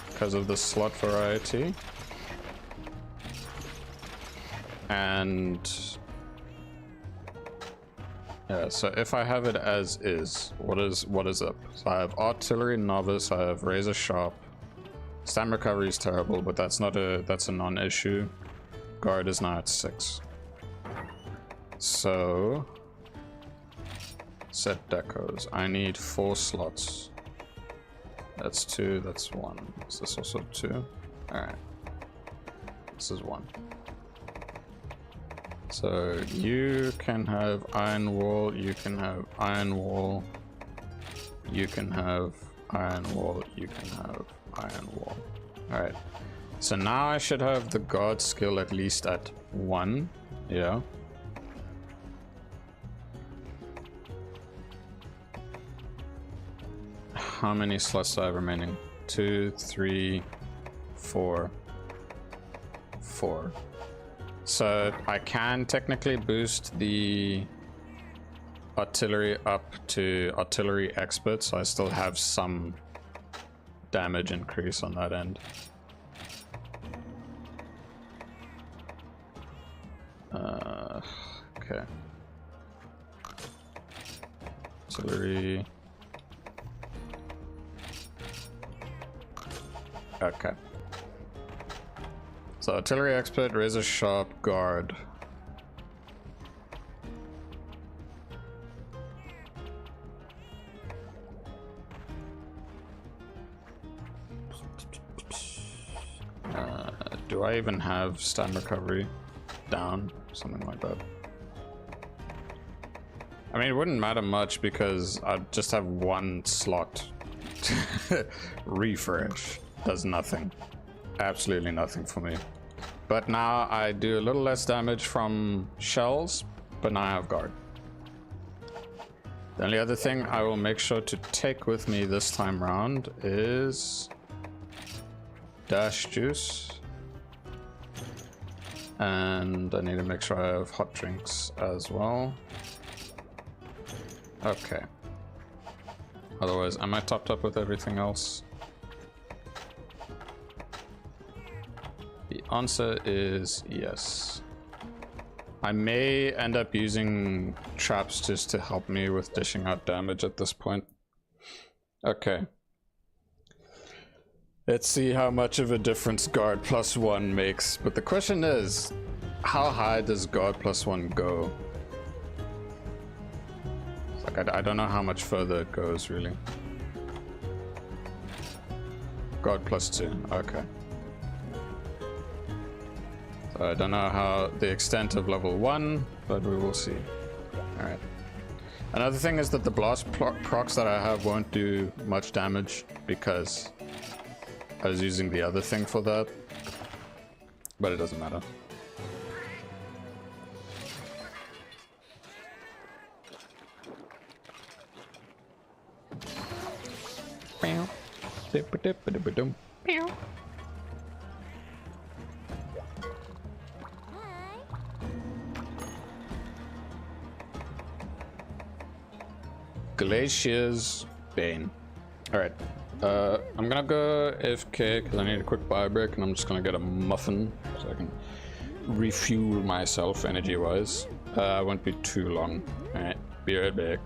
because of the slot variety. And yeah, so if I have it as is, what is up? So I have artillery novice, I have razor sharp. Stam recovery is terrible, but that's a non-issue. Guard is now at 6. So set decos. I need 4 slots. That's 2, that's 1. Is this also 2? Alright. This is 1. So you can have iron wall, you can have iron wall, you can have iron wall, you can have iron wall. Alright. So now I should have the guard skill at least at 1. Yeah. How many slots do I have remaining? 2, 3, 4, 4. So I can technically boost the artillery up to artillery expert, so I still have some damage increase on that end. Okay. Artillery. Okay. So artillery expert, razor sharp, guard. Do I even have stam recovery down? Something like that. I mean, it wouldn't matter much because I just have 1 slot. Refresh does nothing. Absolutely nothing for me. But now I do a little less damage from shells, but now I have guard. The only other thing I will make sure to take with me this time round is dash juice. And I need to make sure I have hot drinks as well. Okay. Otherwise, am I topped up with everything else? The answer is yes. I may end up using traps just to help me with dishing out damage at this point. Okay. Let's see how much of a difference guard +1 makes. But the question is, how high does guard +1 go? It's like I don't know how much further it goes, really. Guard +2, okay. So I don't know how the extent of level 1, but we will see. Alright. Another thing is that the blast procs that I have won't do much damage because I was using the other thing for that. But it doesn't matter. Glacier's Bane. Alright. I'm gonna go AFK because I need a quick bio break, and I'm just gonna get a muffin so I can refuel myself energy wise. I won't be too long. Alright, be right back.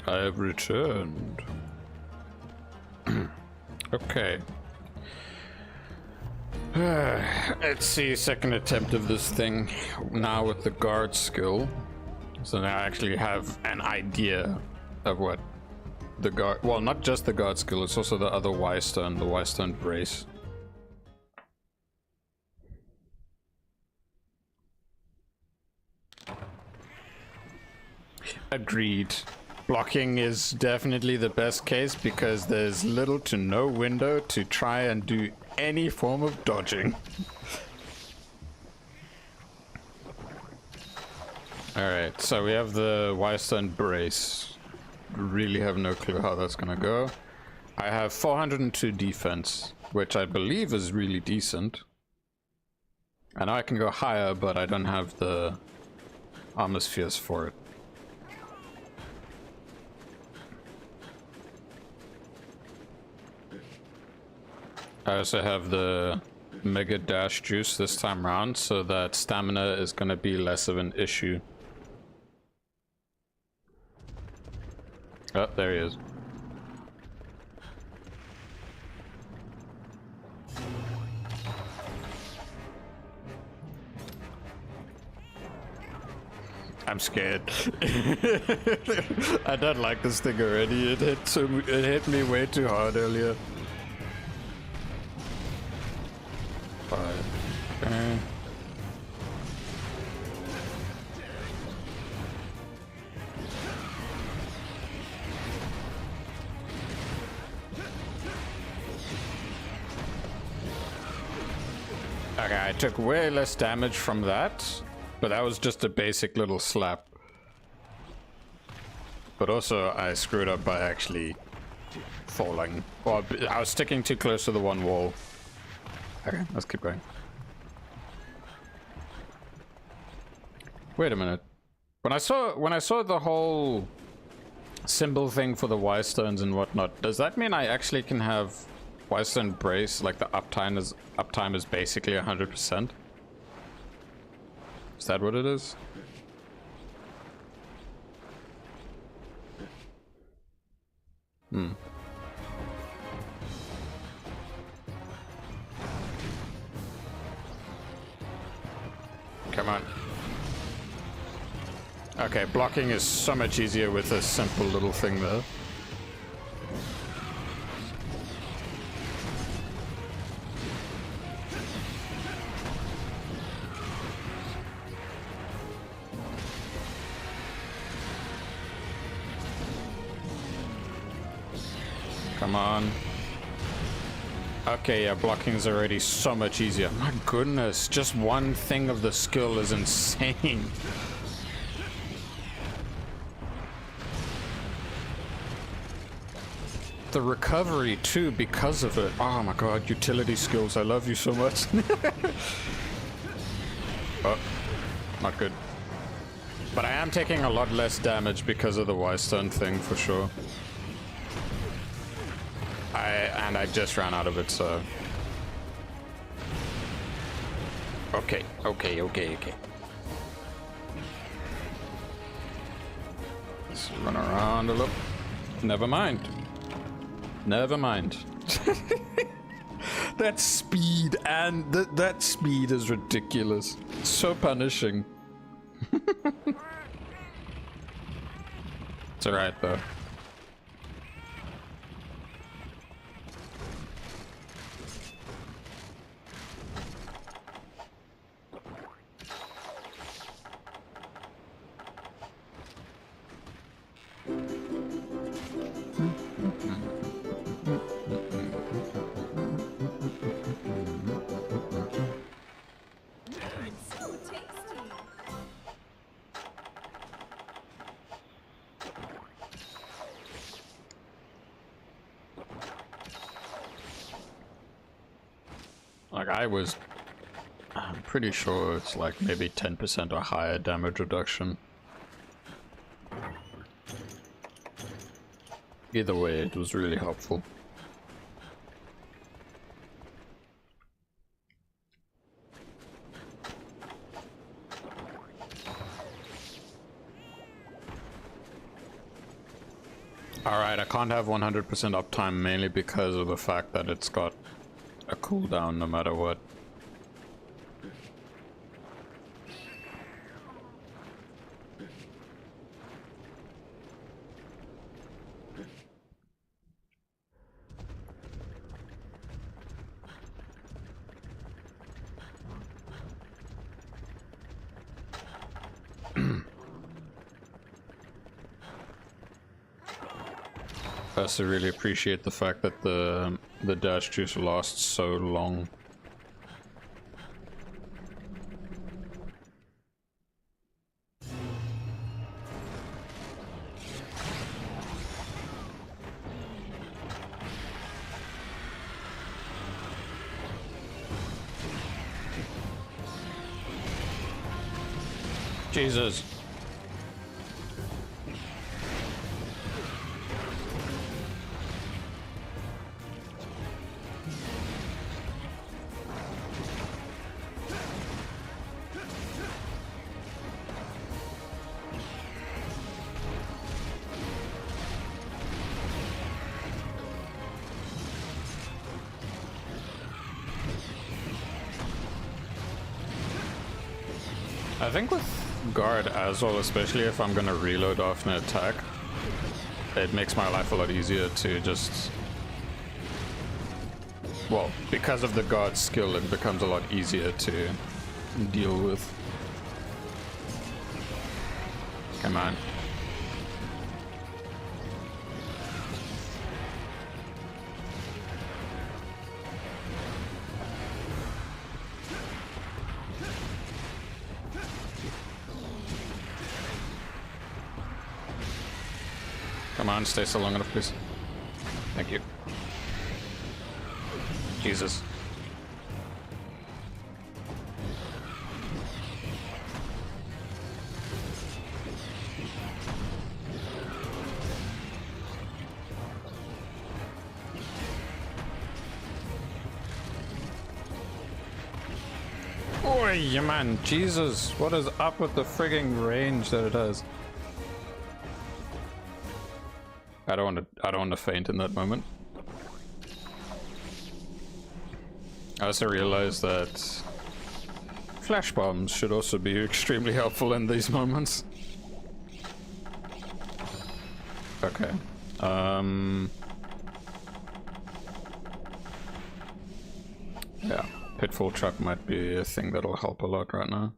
I have returned. Okay. Let's see, second attempt of this thing now with the guard skill. So now I actually have an idea of what the guard, well, not just the guard skill, it's also the other Y-stone, the Y-stone brace. Agreed. Blocking is definitely the best case because there's little to no window to try and do any form of dodging. Alright, so we have the Y-stone brace. Really have no clue how that's gonna go. I have 402 defense, which I believe is really decent. I know I can go higher, but I don't have the armor spheres for it. I also have the mega dash juice this time around, so that stamina is going to be less of an issue. Oh, there he is. I'm scared. I don't like this thing already. It hit me way too hard earlier. Okay. Okay, I took way less damage from that, but that was just a basic little slap. But also, I screwed up by actually falling. Well, I was sticking too close to the one wall. Okay, let's keep going. Wait a minute. When I saw the whole symbol thing for the Y-stones and whatnot, does that mean I actually can have Y-stone brace, like the uptime is basically 100%? Is that what it is? Hmm. Come on. Okay, blocking is so much easier with a simple little thing though. Come on. Okay, yeah, blocking is already so much easier. My goodness, just one thing of the skill is insane. The recovery too, because of it. Oh my god, utility skills, I love you so much. Oh, not good. But I am taking a lot less damage because of the Y-stone thing, for sure. And I just ran out of it, so... Okay. Let's run around a little. Never mind. That speed, and that speed is ridiculous. So punishing. It's alright though. I'm pretty sure it's like maybe 10% or higher damage reduction. Either way, it was really helpful. Alright, I can't have 100% uptime mainly because of the fact that it's got a cooldown no matter what. I also really appreciate the fact that the dash juice lasts so long. Jesus. I think with guard as well, especially if I'm gonna reload off an attack, it makes my life a lot easier to just... Well, because of the guard skill, it becomes a lot easier to deal with. Come on. Come on, stay so long enough, please. Thank you. Jesus. Oi, man, Jesus, what is up with the frigging range that it has? I don't want to faint in that moment. I also realized that flash bombs should also be extremely helpful in these moments. Okay. Yeah, pitfall truck might be a thing that'll help a lot right now.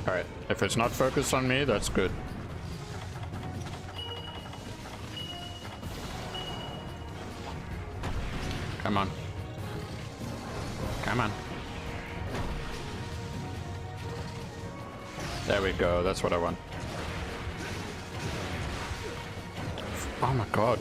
Alright, if it's not focused on me, that's good. Come on. Come on. There we go, that's what I want. Oh my god.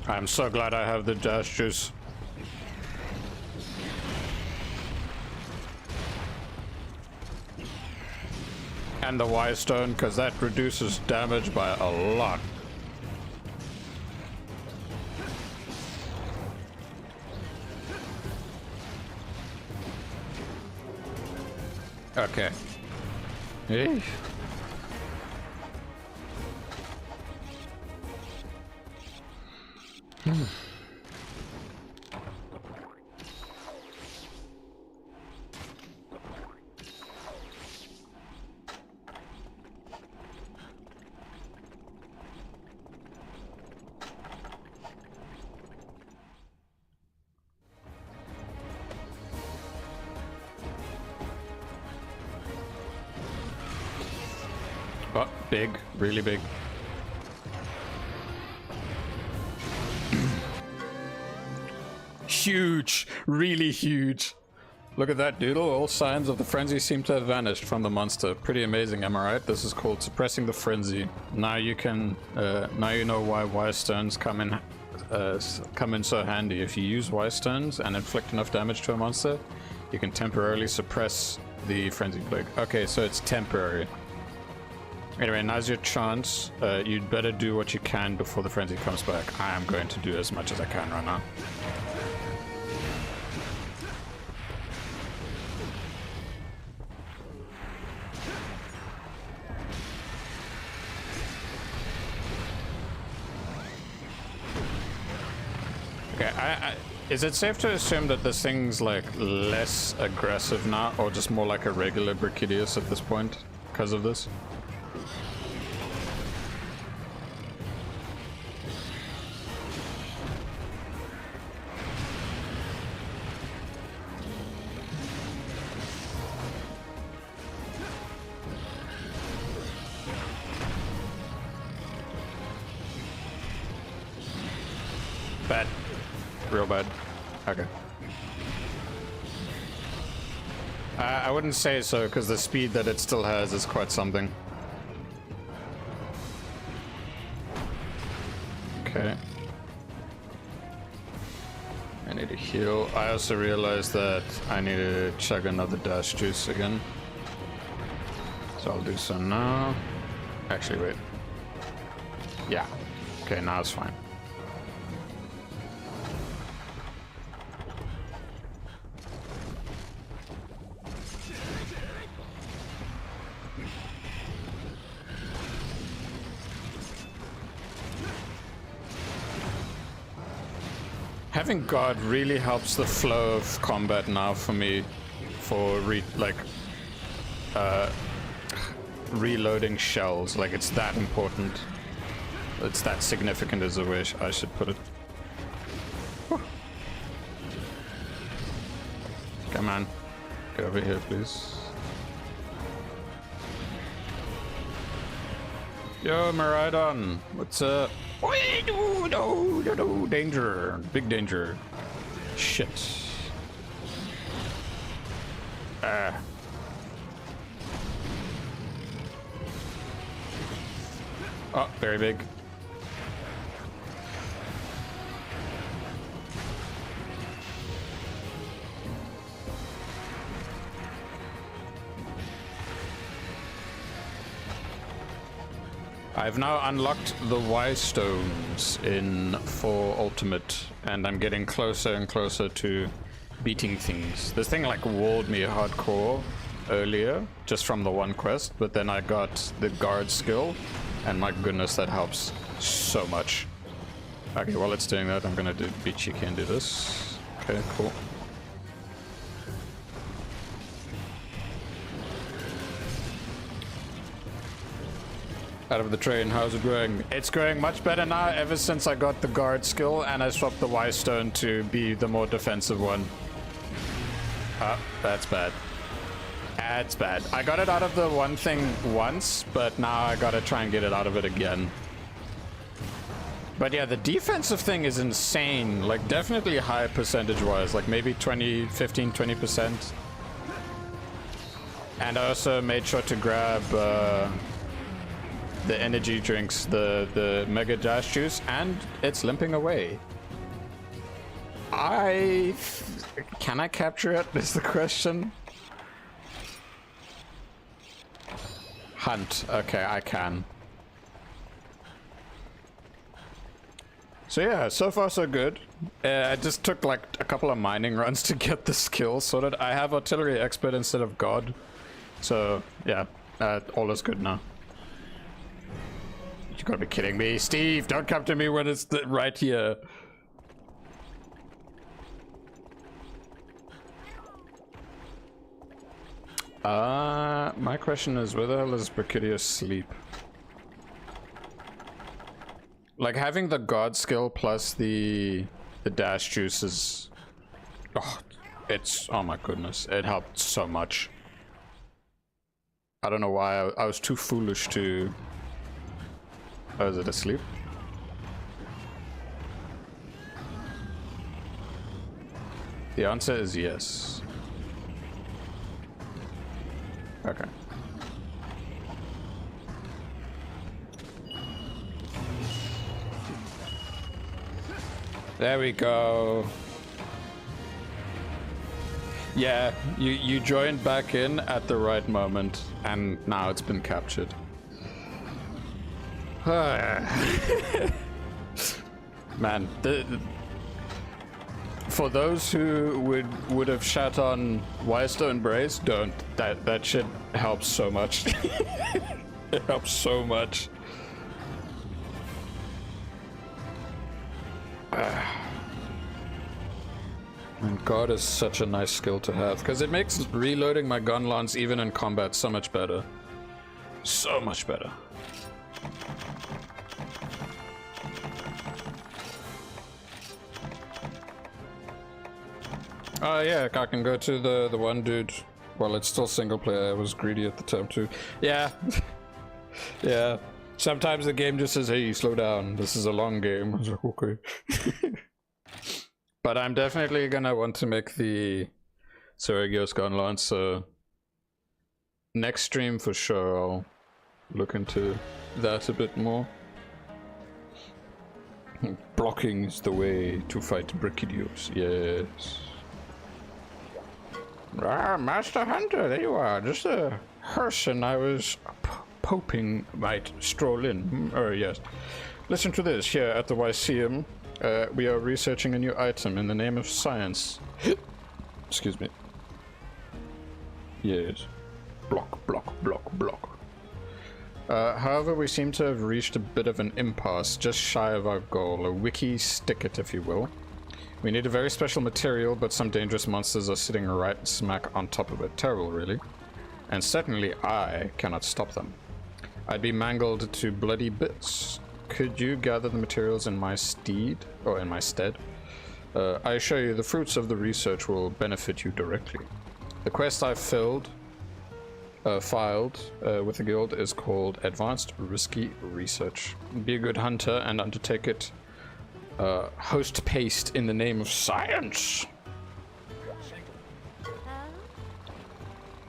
I'm so glad I have the dash juice. And the Y stone, because that reduces damage by a lot. Okay. Hey. Oh, big, really big. Huge, really huge. Look at that doodle. All signs of the frenzy seem to have vanished from the monster. Pretty amazing, am I right? This is called suppressing the frenzy. Now you can, now you know why wire stones come in so handy. If you use wire stones and inflict enough damage to a monster, you can temporarily suppress the frenzy plague. Okay, so it's temporary. Anyway, now's your chance. You'd better do what you can before the frenzy comes back. I am going to do as much as I can right now. Okay, is it safe to assume that this thing's like less aggressive now, or just more like a regular Brachydius at this point because of this? Bad. Real bad. Okay. I wouldn't say so, because the speed that it still has is quite something. Okay. I need to heal. I also realized that I need to chug another dash juice again. So I'll do so now. Actually, wait. Yeah. Okay, now it's fine. Having guard really helps the flow of combat now for me, for reloading shells. Like, it's that important. It's that significant is the way I should put it. Whew. Come on, get over here, please. Yo, Miraidon, what's up? No, danger. Big danger. Shit. Oh, very big. I've now unlocked the Y stones in 4 Ultimate, and I'm getting closer and closer to beating things. This thing like walled me hardcore earlier, just from the one quest, but then I got the guard skill, and my goodness, that helps so much. Okay, while it's doing that, I'm gonna be cheeky and do this. Okay, cool. Out of the train, how's it going? It's going much better now ever since I got the guard skill and I swapped the Y stone to be the more defensive one. Ah, that's bad. That's bad. I got it out of the one thing once, but now I gotta try and get it out of it again. But yeah, the defensive thing is insane. Like, definitely high percentage-wise. Like, maybe 20, 15, 20%. And I also made sure to grab the energy drinks, the Mega Dash Juice, and it's limping away. Can I capture it, is the question? Hunt. Okay, I can. So yeah, so far so good. I just took like a couple of mining runs to get the skill sorted. I have Artillery Expert instead of God, So, yeah, all is good now. You gotta be kidding me. Steve, don't come to me when it's right here. My question is, where the hell is Brachydio asleep? Like, having the god skill plus the dash juice is... Oh, oh my goodness, it helped so much. I don't know why, I was too foolish to... Oh, is it asleep? The answer is yes. Okay. There we go. Yeah, you joined back in at the right moment, and now it's been captured. Man, for those who would have shat on Wirestone Brace, don't. That shit helps so much. It helps so much. And God is such a nice skill to have, because it makes reloading my Gunlance even in combat so much better. So much better. Yeah, I can go to the one dude. Well, it's still single player. I was greedy at the time too. Yeah. Yeah. Sometimes the game just says, hey, slow down. This is a long game. I was like, okay. But I'm definitely gonna want to make the Sergio's Gunlance, so next stream for sure I'll look into that a bit more. Blocking is the way to fight Brachydios, yes. Ah, Master Hunter, there you are. Just a person I was hoping might stroll in. Oh, yes. Listen to this. Here at the Lyceum, we are researching a new item in the name of science. Excuse me. Yes. Block, block, block, block. However, we seem to have reached a bit of an impasse, just shy of our goal. A wiki stick-it, if you will. We need a very special material, but some dangerous monsters are sitting right smack on top of it. Terrible, really. And certainly I cannot stop them. I'd be mangled to bloody bits. Could you gather the materials in my stead? Or in my stead? I assure you, the fruits of the research will benefit you directly. The quest I've filed with the guild is called Advanced Risky Research. Be a good hunter and undertake it. Host paste in the name of science.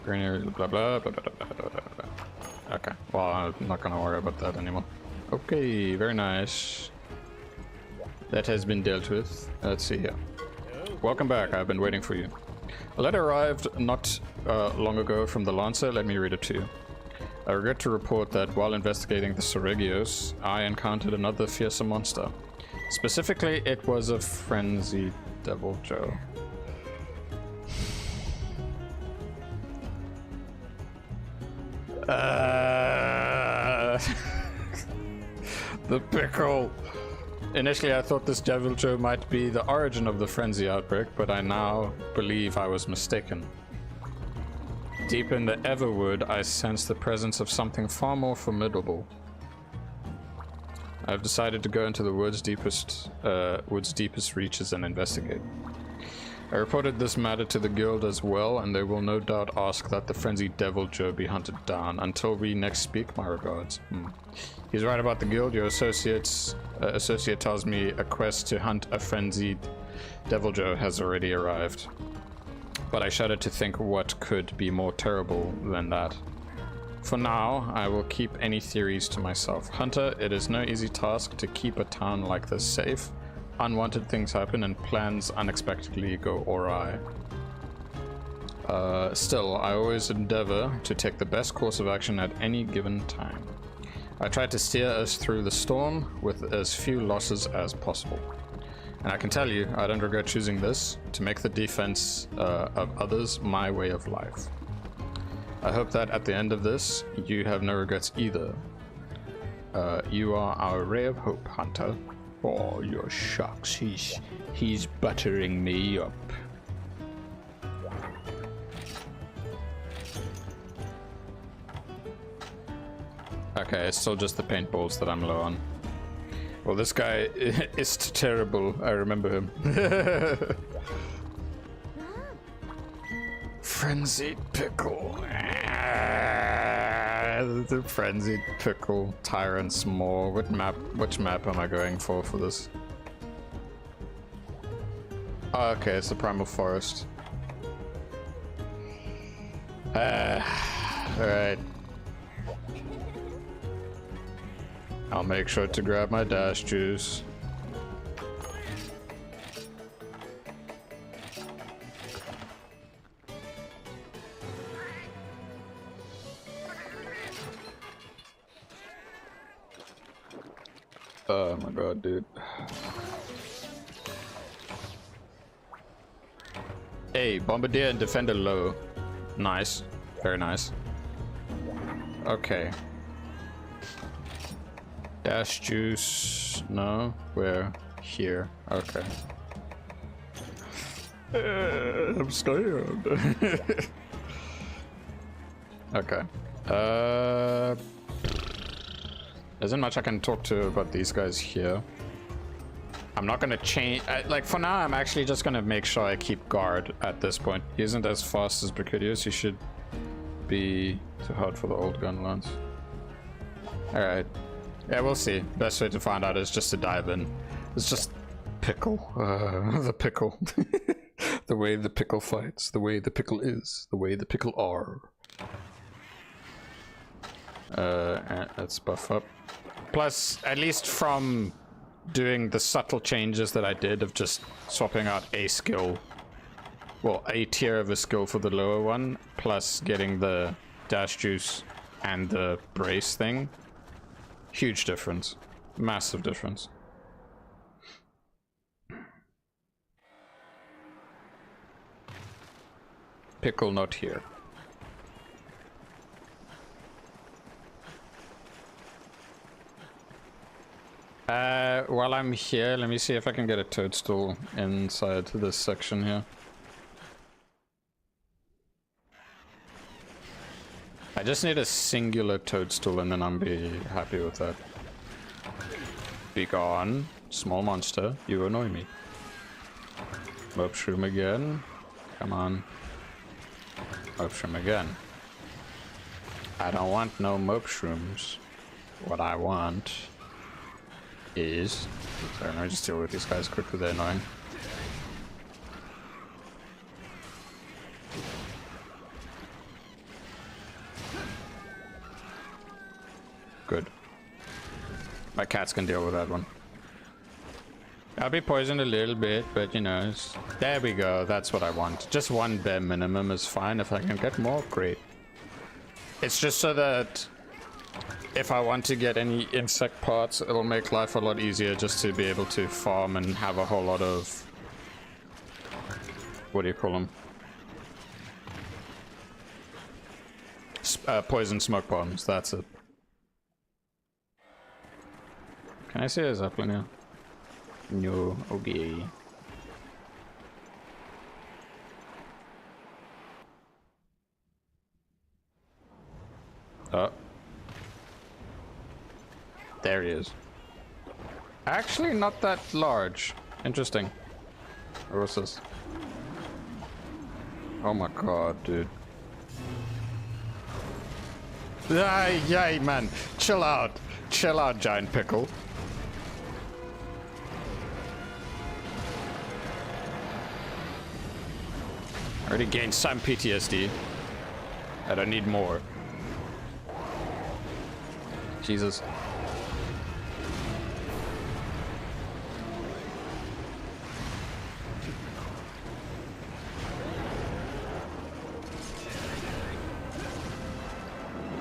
Blah, blah, blah, blah, blah, blah, blah. Okay, well, I'm not gonna worry about that anymore. Okay, very nice. That has been dealt with. Let's see here. Welcome back, I've been waiting for you. A letter arrived not long ago from the Lancer. Let me read it to you. I regret to report that while investigating the Seregios, I encountered another fearsome monster. Specifically, it was a frenzied devil Joe. The pickle. Initially, I thought this devil Joe might be the origin of the frenzy outbreak, but I now believe I was mistaken. Deep in the Everwood, I sense the presence of something far more formidable. I've decided to go into the wood's deepest reaches and investigate. I reported this matter to the guild as well, and they will no doubt ask that the frenzied devil Joe be hunted down. Until we next speak, my regards. He's right about the guild. Your associate tells me a quest to hunt a frenzied devil Joe has already arrived. But I shudder to think what could be more terrible than that. For now, I will keep any theories to myself. Hunter, it is no easy task to keep a town like this safe. Unwanted things happen and plans unexpectedly go awry. Still, I always endeavor to take the best course of action at any given time. I try to steer us through the storm with as few losses as possible. And I can tell you, I don't regret choosing this, to make the defense of others my way of life. I hope that at the end of this, you have no regrets either. You are our ray of hope, Hunter. Oh, your shucks, he's buttering me up. Okay, it's still just the paintballs that I'm low on. Well, this guy is terrible. I remember him. Frenzied pickle. The frenzied pickle. Tyrant's Maw. Which map am I going for this? Oh, okay, it's the Primal Forest. Alright. I'll make sure to grab my dash juice. Oh my god, dude. Hey, Bombardier and Defender low. Nice. Very nice. Okay. Dash juice. No. Where? Here. Okay. I'm scared. Okay. Isn't much I can talk to about these guys here. I'm not gonna change. Like for now, I'm actually just gonna make sure I keep guard at this point. He isn't as fast as Brachydius. He should be too hard for the old Gunlance. All right. Yeah, we'll see. Best way to find out is just to dive in. It's just pickle. The pickle. The way the pickle fights. The way the pickle is. The way the pickle are. Let's buff up. Plus, at least from doing the subtle changes that I did of just swapping out a skill, well, a tier of a skill for the lower one, plus getting the dash juice and the brace thing, huge difference. Massive difference. Pickle not here. While I'm here, let me see if I can get a toadstool inside this section here. I just need a singular toadstool and then I'll be happy with that. Be gone, small monster, you annoy me. Mope shroom again. Come on. Mope shroom again. I don't want no mope shrooms. What I want is... Sorry, let me just deal with these guys quickly, they're annoying. Good. My cats can deal with that one. I'll be poisoned a little bit, but you know, there we go, that's what I want. Just one bare minimum is fine. If I can get more, great. It's just so that if I want to get any insect parts, it'll make life a lot easier just to be able to farm and have a whole lot of... What do you call them? Poison smoke bombs, that's it. Can I see a Zeppelin here? No, okay. Oh. There he is. Actually, not that large. Interesting. Or what's this? Oh my god, dude. Yay, man. Chill out. Chill out, giant pickle. I already gained some PTSD. I don't need more. Jesus.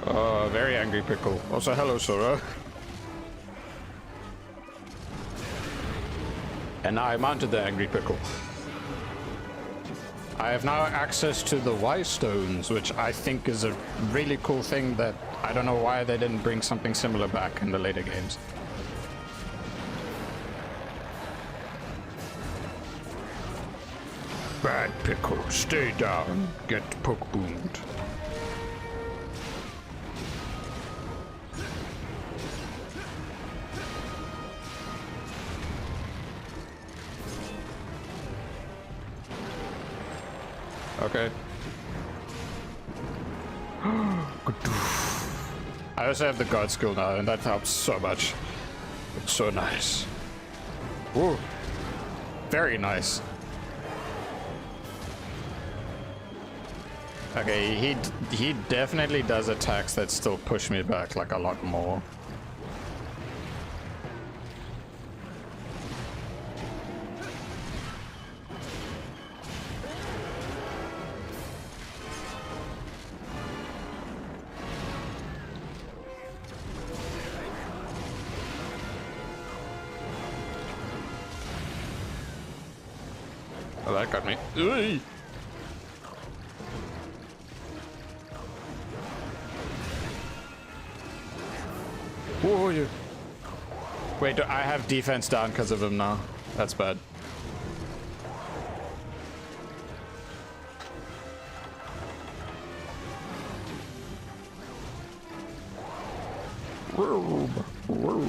Oh, very angry pickle. Also, hello, Sora. And I mounted the angry pickle. I have now access to the Y stones, which I think is a really cool thing that I don't know why they didn't bring something similar back in the later games. Bad pickle, stay down, get poke boomed. Okay. I also have the god skill now, and that helps so much. It's so nice. Ooh. Very nice. Okay, he definitely does attacks that still push me back like a lot more. Oh, that got me. Ooh. Whoa, you. Wait, I have defense down because of him now. That's bad. Whoa. Whoa.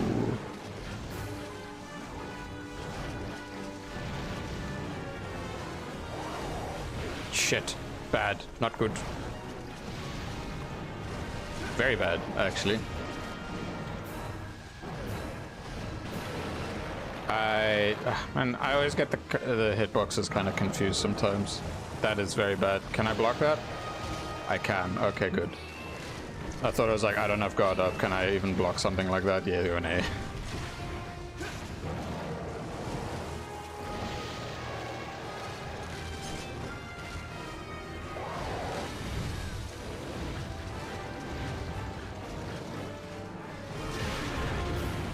Shit. Bad. Not good. Very bad, actually. Man, I always get the hitboxes kind of confused sometimes. That is very bad. Can I block that? I can. Okay, good. I thought I was like, I don't have guard up. Can I even block something like that? Yeah, you're an A.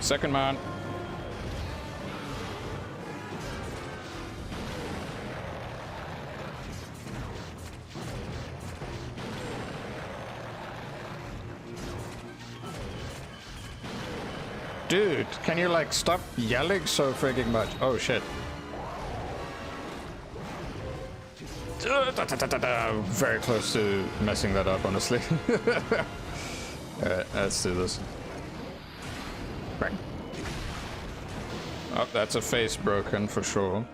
Second man. Dude, can you like stop yelling so freaking much? Oh shit. Very close to messing that up, honestly. Alright, let's do this. Bang. Oh, that's a face broken for sure.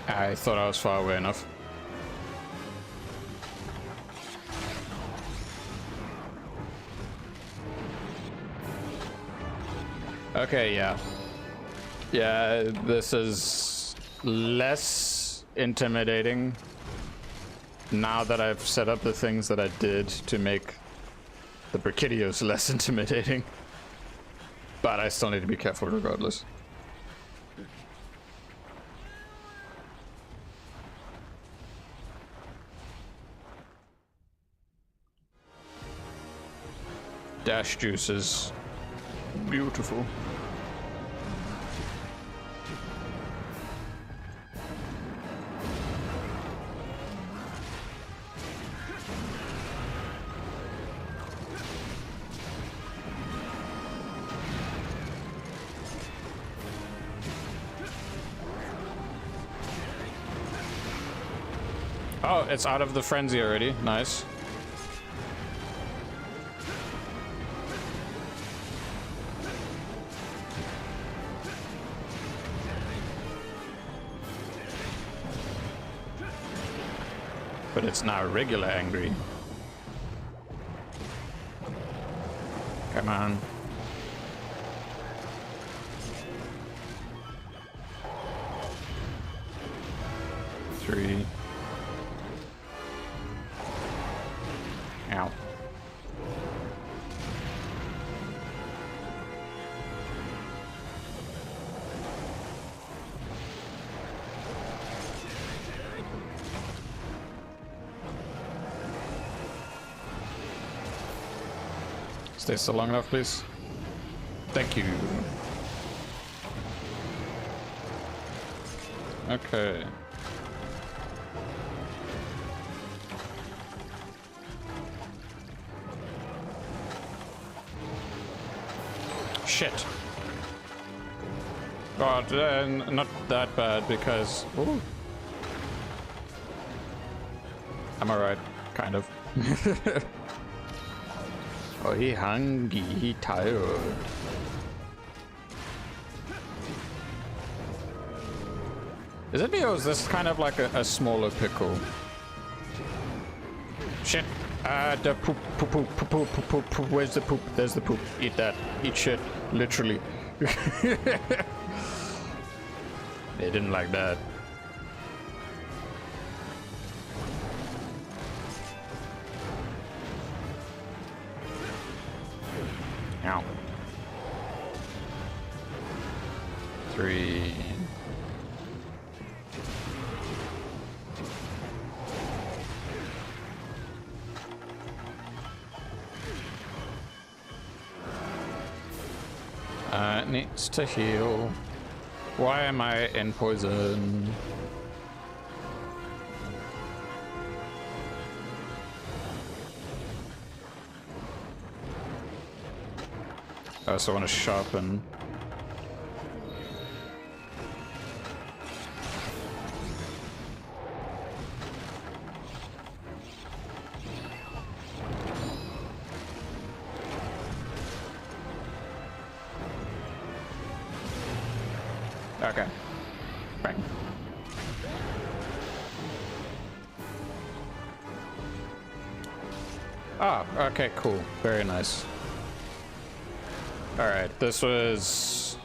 I thought I was far away enough. Okay, yeah. Yeah, this is less intimidating now that I've set up the things that I did to make the Brachydios less intimidating. But I still need to be careful regardless. Dash juices. Beautiful. Oh, it's out of the frenzy already. Nice. But it's now regular angry. Come on. Three. Ow. Stay still long enough, please. Thank you. Okay. Shit. God, not that bad because... Ooh. I'm alright, kind of. Oh, he hungry, he tired. Is it me or is this kind of like a smaller pickle? Shit. The poop, poop, poop, poop, poop, poop, poop, poop. Where's the poop? There's the poop. Eat that. Eat shit. Literally. They didn't like that. Ow. 3. Needs to heal. Why am I in poison? I also want to sharpen. Okay. Bang. Ah, okay, cool. Very nice. Alright, this was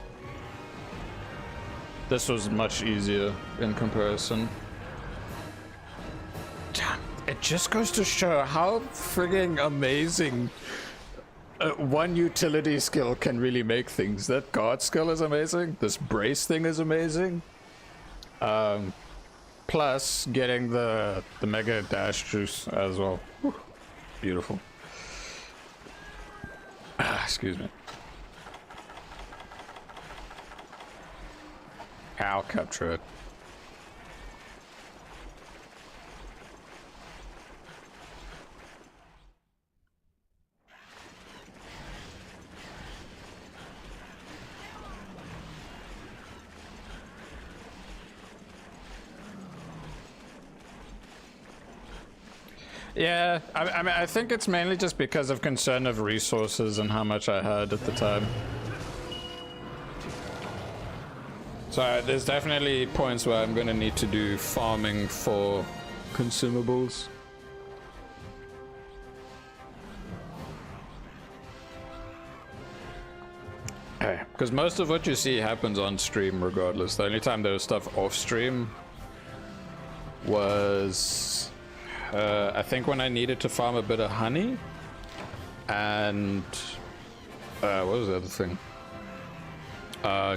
much easier in comparison. Damn, it just goes to show how frigging amazing one utility skill can really make things. That guard skill is amazing. This brace thing is amazing. Plus getting the mega dash juice as well. Whew. Beautiful. Excuse me. I'll capture it. Yeah, I mean, I think it's mainly just because of concern of resources and how much I had at the time. So there's definitely points where I'm gonna need to do farming for consumables. Because most of what you see happens on stream regardless. The only time there was stuff off stream was I think when I needed to farm a bit of honey and what was the other thing?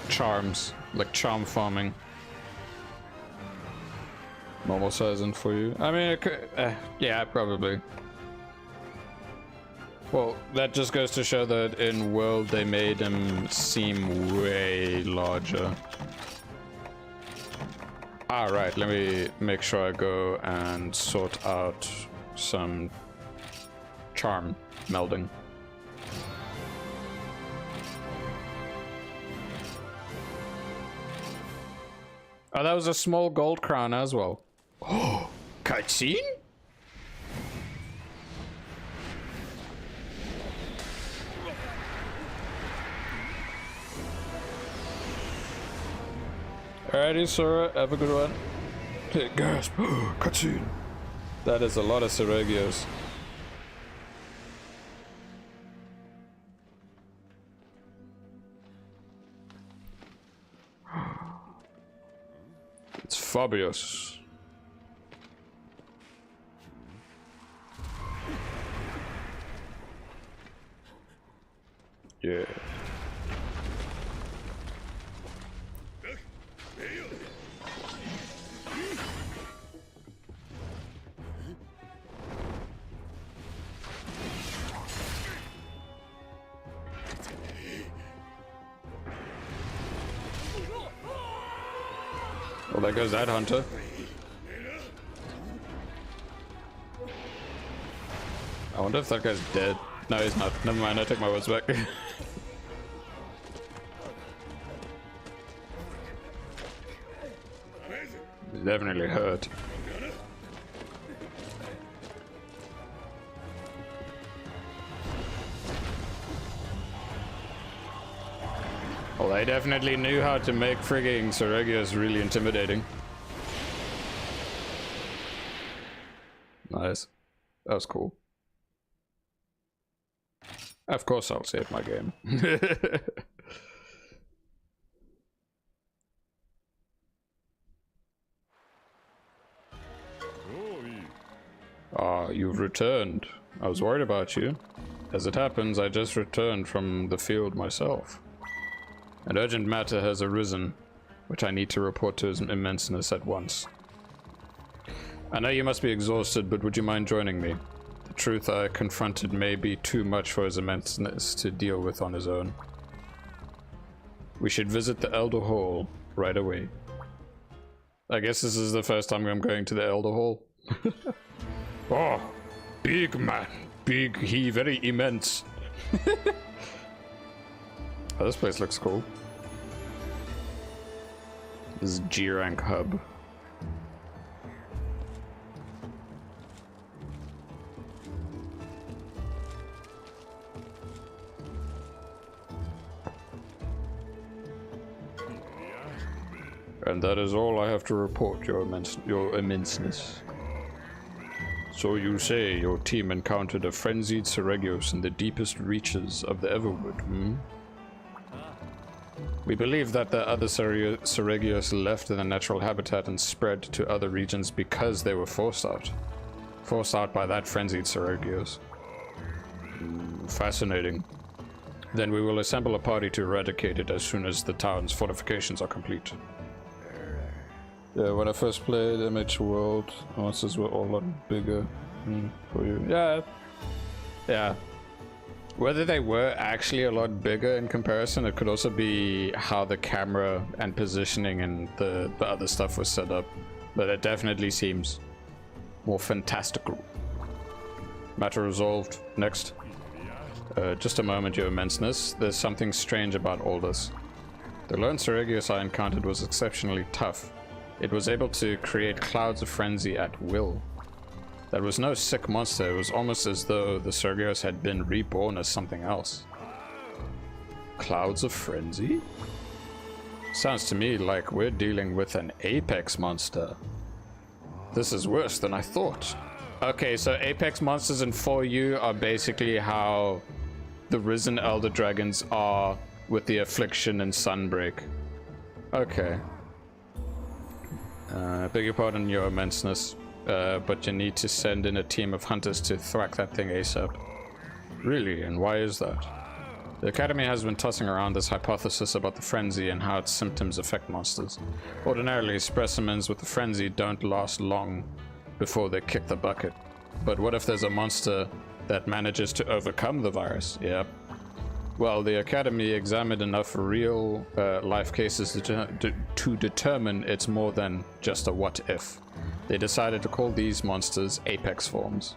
Charms, like charm farming. Normal size and for you. I mean, it could, yeah, probably. Well, that just goes to show that in World they made him seem way larger. Alright, let me make sure I go and sort out some charm melding. Oh, that was a small gold crown as well. Oh, cutscene? Alrighty, Sora, have a good one. Hey, gasp, cutscene. That is a lot of Seregios. It's Fabius. Yeah. Well, there goes that hunter. I wonder if that guy's dead. No, he's not. Never mind, I take my words back. He's definitely hurt. Well, they definitely knew how to make frigging Seregios really intimidating. Nice. That was cool. Of course I'll save my game. Ah, you've returned. I was worried about you. As it happens, I just returned from the field myself. An urgent matter has arisen, which I need to report to His Immenseness at once. I know you must be exhausted, but would you mind joining me? The truth I confronted may be too much for His Immenseness to deal with on his own. We should visit the Elder Hall right away. I guess this is the first time I'm going to the Elder Hall. Oh, big man. Big, he very immense. Oh, this place looks cool. This is G-Rank Hub. And that is all I have to report, your immenseness. So you say your team encountered a frenzied Seregios in the deepest reaches of the Everwood, hmm? We believe that the other Seregios left their natural habitat and spread to other regions because they were forced out. Forced out by that frenzied Seregios. Fascinating. Then we will assemble a party to eradicate it as soon as the town's fortifications are complete. Yeah, when I first played MH World, monsters were all a lot bigger for you. Yeah. Yeah. Whether they were actually a lot bigger in comparison, it could also be how the camera and positioning and the other stuff was set up. But it definitely seems more fantastical. Matter resolved. Next. Just a moment, your immenseness. There's something strange about all this. The lone Seregios I encountered was exceptionally tough. It was able to create clouds of frenzy at will. That was no sick monster, it was almost as though the Seregios had been reborn as something else. Clouds of frenzy? Sounds to me like we're dealing with an apex monster. This is worse than I thought. Okay, so apex monsters in 4U are basically how the risen elder dragons are with the affliction and sunbreak. Okay. Beg your pardon, your immenseness, but you need to send in a team of hunters to thwack that thing ASAP. Really, and why is that? The Academy has been tossing around this hypothesis about the frenzy and how its symptoms affect monsters. Ordinarily, specimens with the frenzy don't last long before they kick the bucket. But what if there's a monster that manages to overcome the virus? Yep. Well, the Academy examined enough real life cases to determine it's more than just a what if. They decided to call these monsters apex forms.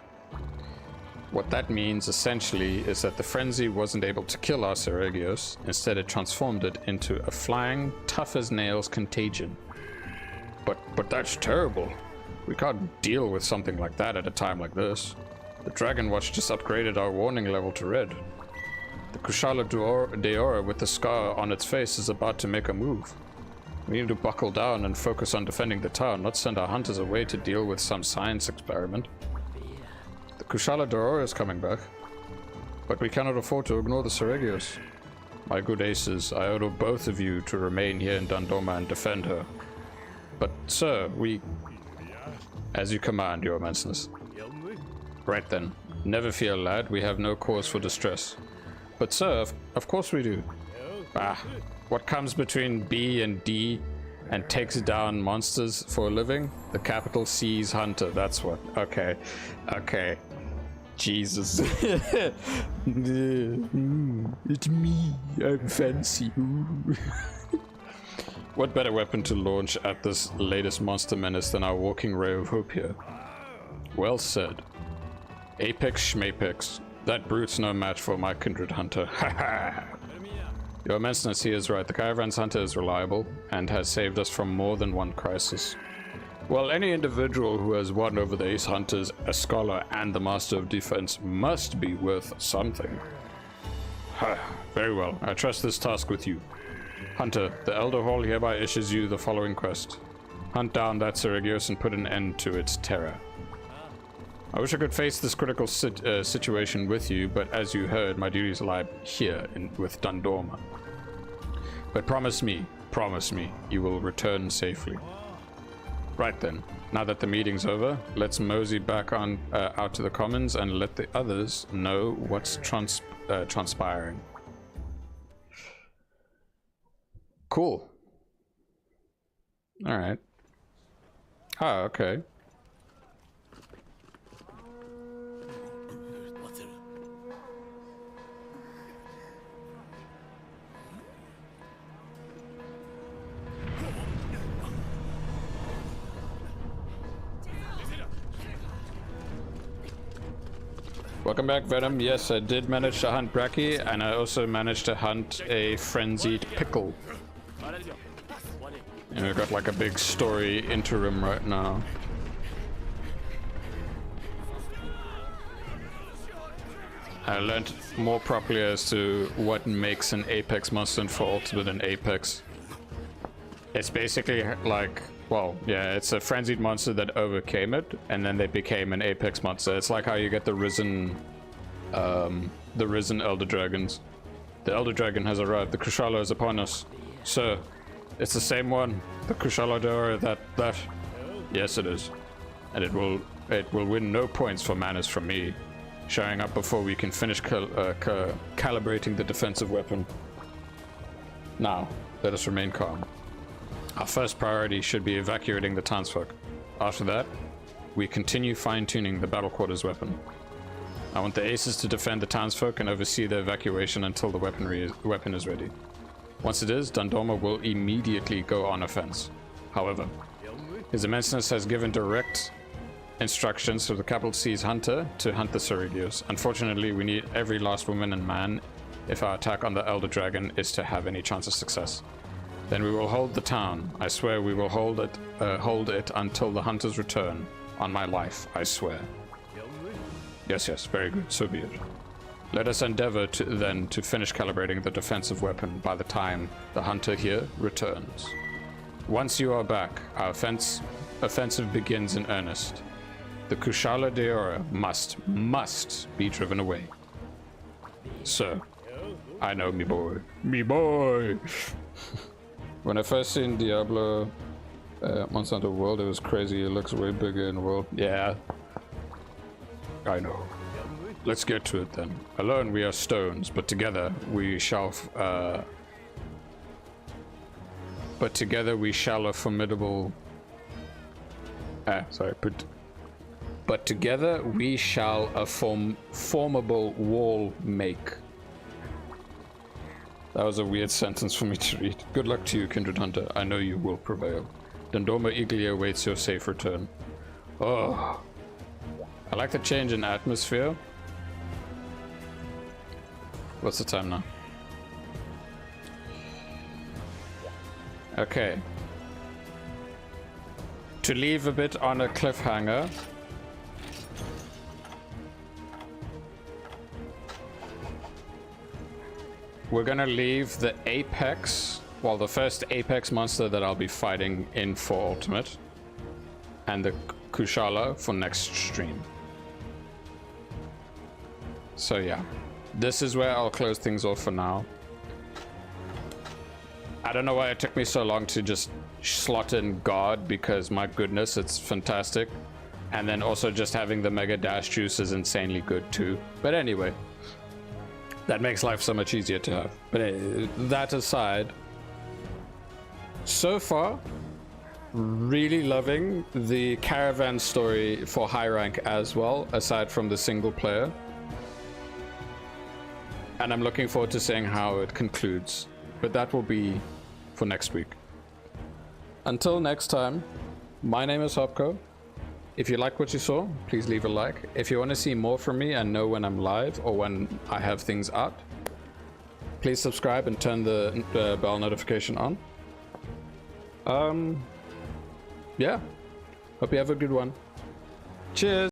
What that means essentially is that the frenzy wasn't able to kill our Seregios, instead it transformed it into a flying, tough as nails contagion. But that's terrible. We can't deal with something like that at a time like this. The Dragon Watch just upgraded our warning level to red. The Kushala Deora with the scar on its face is about to make a move. We need to buckle down and focus on defending the town, not send our hunters away to deal with some science experiment. The Kushala Deora is coming back, but we cannot afford to ignore the Seregios. My good aces, I order both of you to remain here in Dundoma and defend her. But, sir, we... As you command, your immenseness. Right then. Never fear, lad, we have no cause for distress. But sir, of course we do. Ah, what comes between B and D and takes down monsters for a living? The capital C's hunter, that's what. Okay. Okay. Jesus. It's me. I'm fancy. What better weapon to launch at this latest monster menace than our walking ray of hope here? Well said. Apex Schmapex. That brute's no match for my kindred hunter. Haha. Your immenseness, he is right. The Caravan's hunter is reliable and has saved us from more than one crisis. Well, any individual who has won over the ace hunters, a scholar, and the master of defense must be worth something. Very well. I trust this task with you. Hunter, the Elder Hall hereby issues you the following quest. Hunt down that Sergios and put an end to its terror. I wish I could face this critical situation with you, but as you heard, my duties lie here with Dundorma. But promise me, you will return safely. Right then, now that the meeting's over, let's mosey back on out to the commons and let the others know what's transpiring. Cool. All right. Oh, okay. Welcome back, Venom. Yes, I did manage to hunt Bracky, and I also managed to hunt a frenzied pickle. And we've got like a big story interim right now. I learned more properly as to what makes an Apex monster for Ultimate and Apex. It's basically like, well, yeah, it's a frenzied monster that overcame it, and then they became an Apex monster. It's like how you get the risen Elder Dragons. The Elder Dragon has arrived. The Kushala is upon us. Sir, it's the same one. The Kushala Dora, that. Yes, it is. And it will win no points for manners from me. Showing up before we can finish calibrating the defensive weapon. Now, let us remain calm. Our first priority should be evacuating the townsfolk. After that, we continue fine-tuning the battle quarters weapon. I want the aces to defend the townsfolk and oversee the evacuation until the weapon is ready. Once it is, Dundorma will immediately go on offense. However, His Immenseness has given direct instructions to the Capital C's hunter to hunt the Sergios. Unfortunately, we need every last woman and man if our attack on the Elder Dragon is to have any chance of success. Then we will hold the town. I swear we will hold it until the hunters return. On my life, I swear. Yes, very good. So be it. Let us endeavor to finish calibrating the defensive weapon by the time the hunter here returns. Once you are back, our offensive begins in earnest. The Kushala Deora must be driven away. Sir, I know me boy. Me boy! When I first seen Diablo Monsanto World, it was crazy. It looks way bigger in the world. Yeah. I know. Let's get to it then. Alone we are stones, but together we shall a formidable but together we shall a formidable wall make. That was a weird sentence for me to read. Good luck to you, Kindred Hunter. I know you will prevail. Dundorma eagerly awaits your safe return. Oh, I like the change in atmosphere. What's the time now? Okay. To leave a bit on a cliffhanger. We're gonna leave the Apex, well, the first Apex monster that I'll be fighting in for Ultimate, and the Kushala for next stream. So yeah, this is where I'll close things off for now. I don't know why it took me so long to just slot in God, because my goodness, it's fantastic. And then also just having the Mega Dash juice is insanely good too. But anyway, that makes life so much easier to have. But that aside, so far, really loving the Caravan story for high rank as well, aside from the single player. And I'm looking forward to seeing how it concludes. But that will be for next week. until next time, my name is Hopko. If you like what you saw, please leave a like. If you want to see more from me and know when I'm live or when I have things out, please subscribe and turn the bell notification on. Yeah, hope you have a good one. Cheers.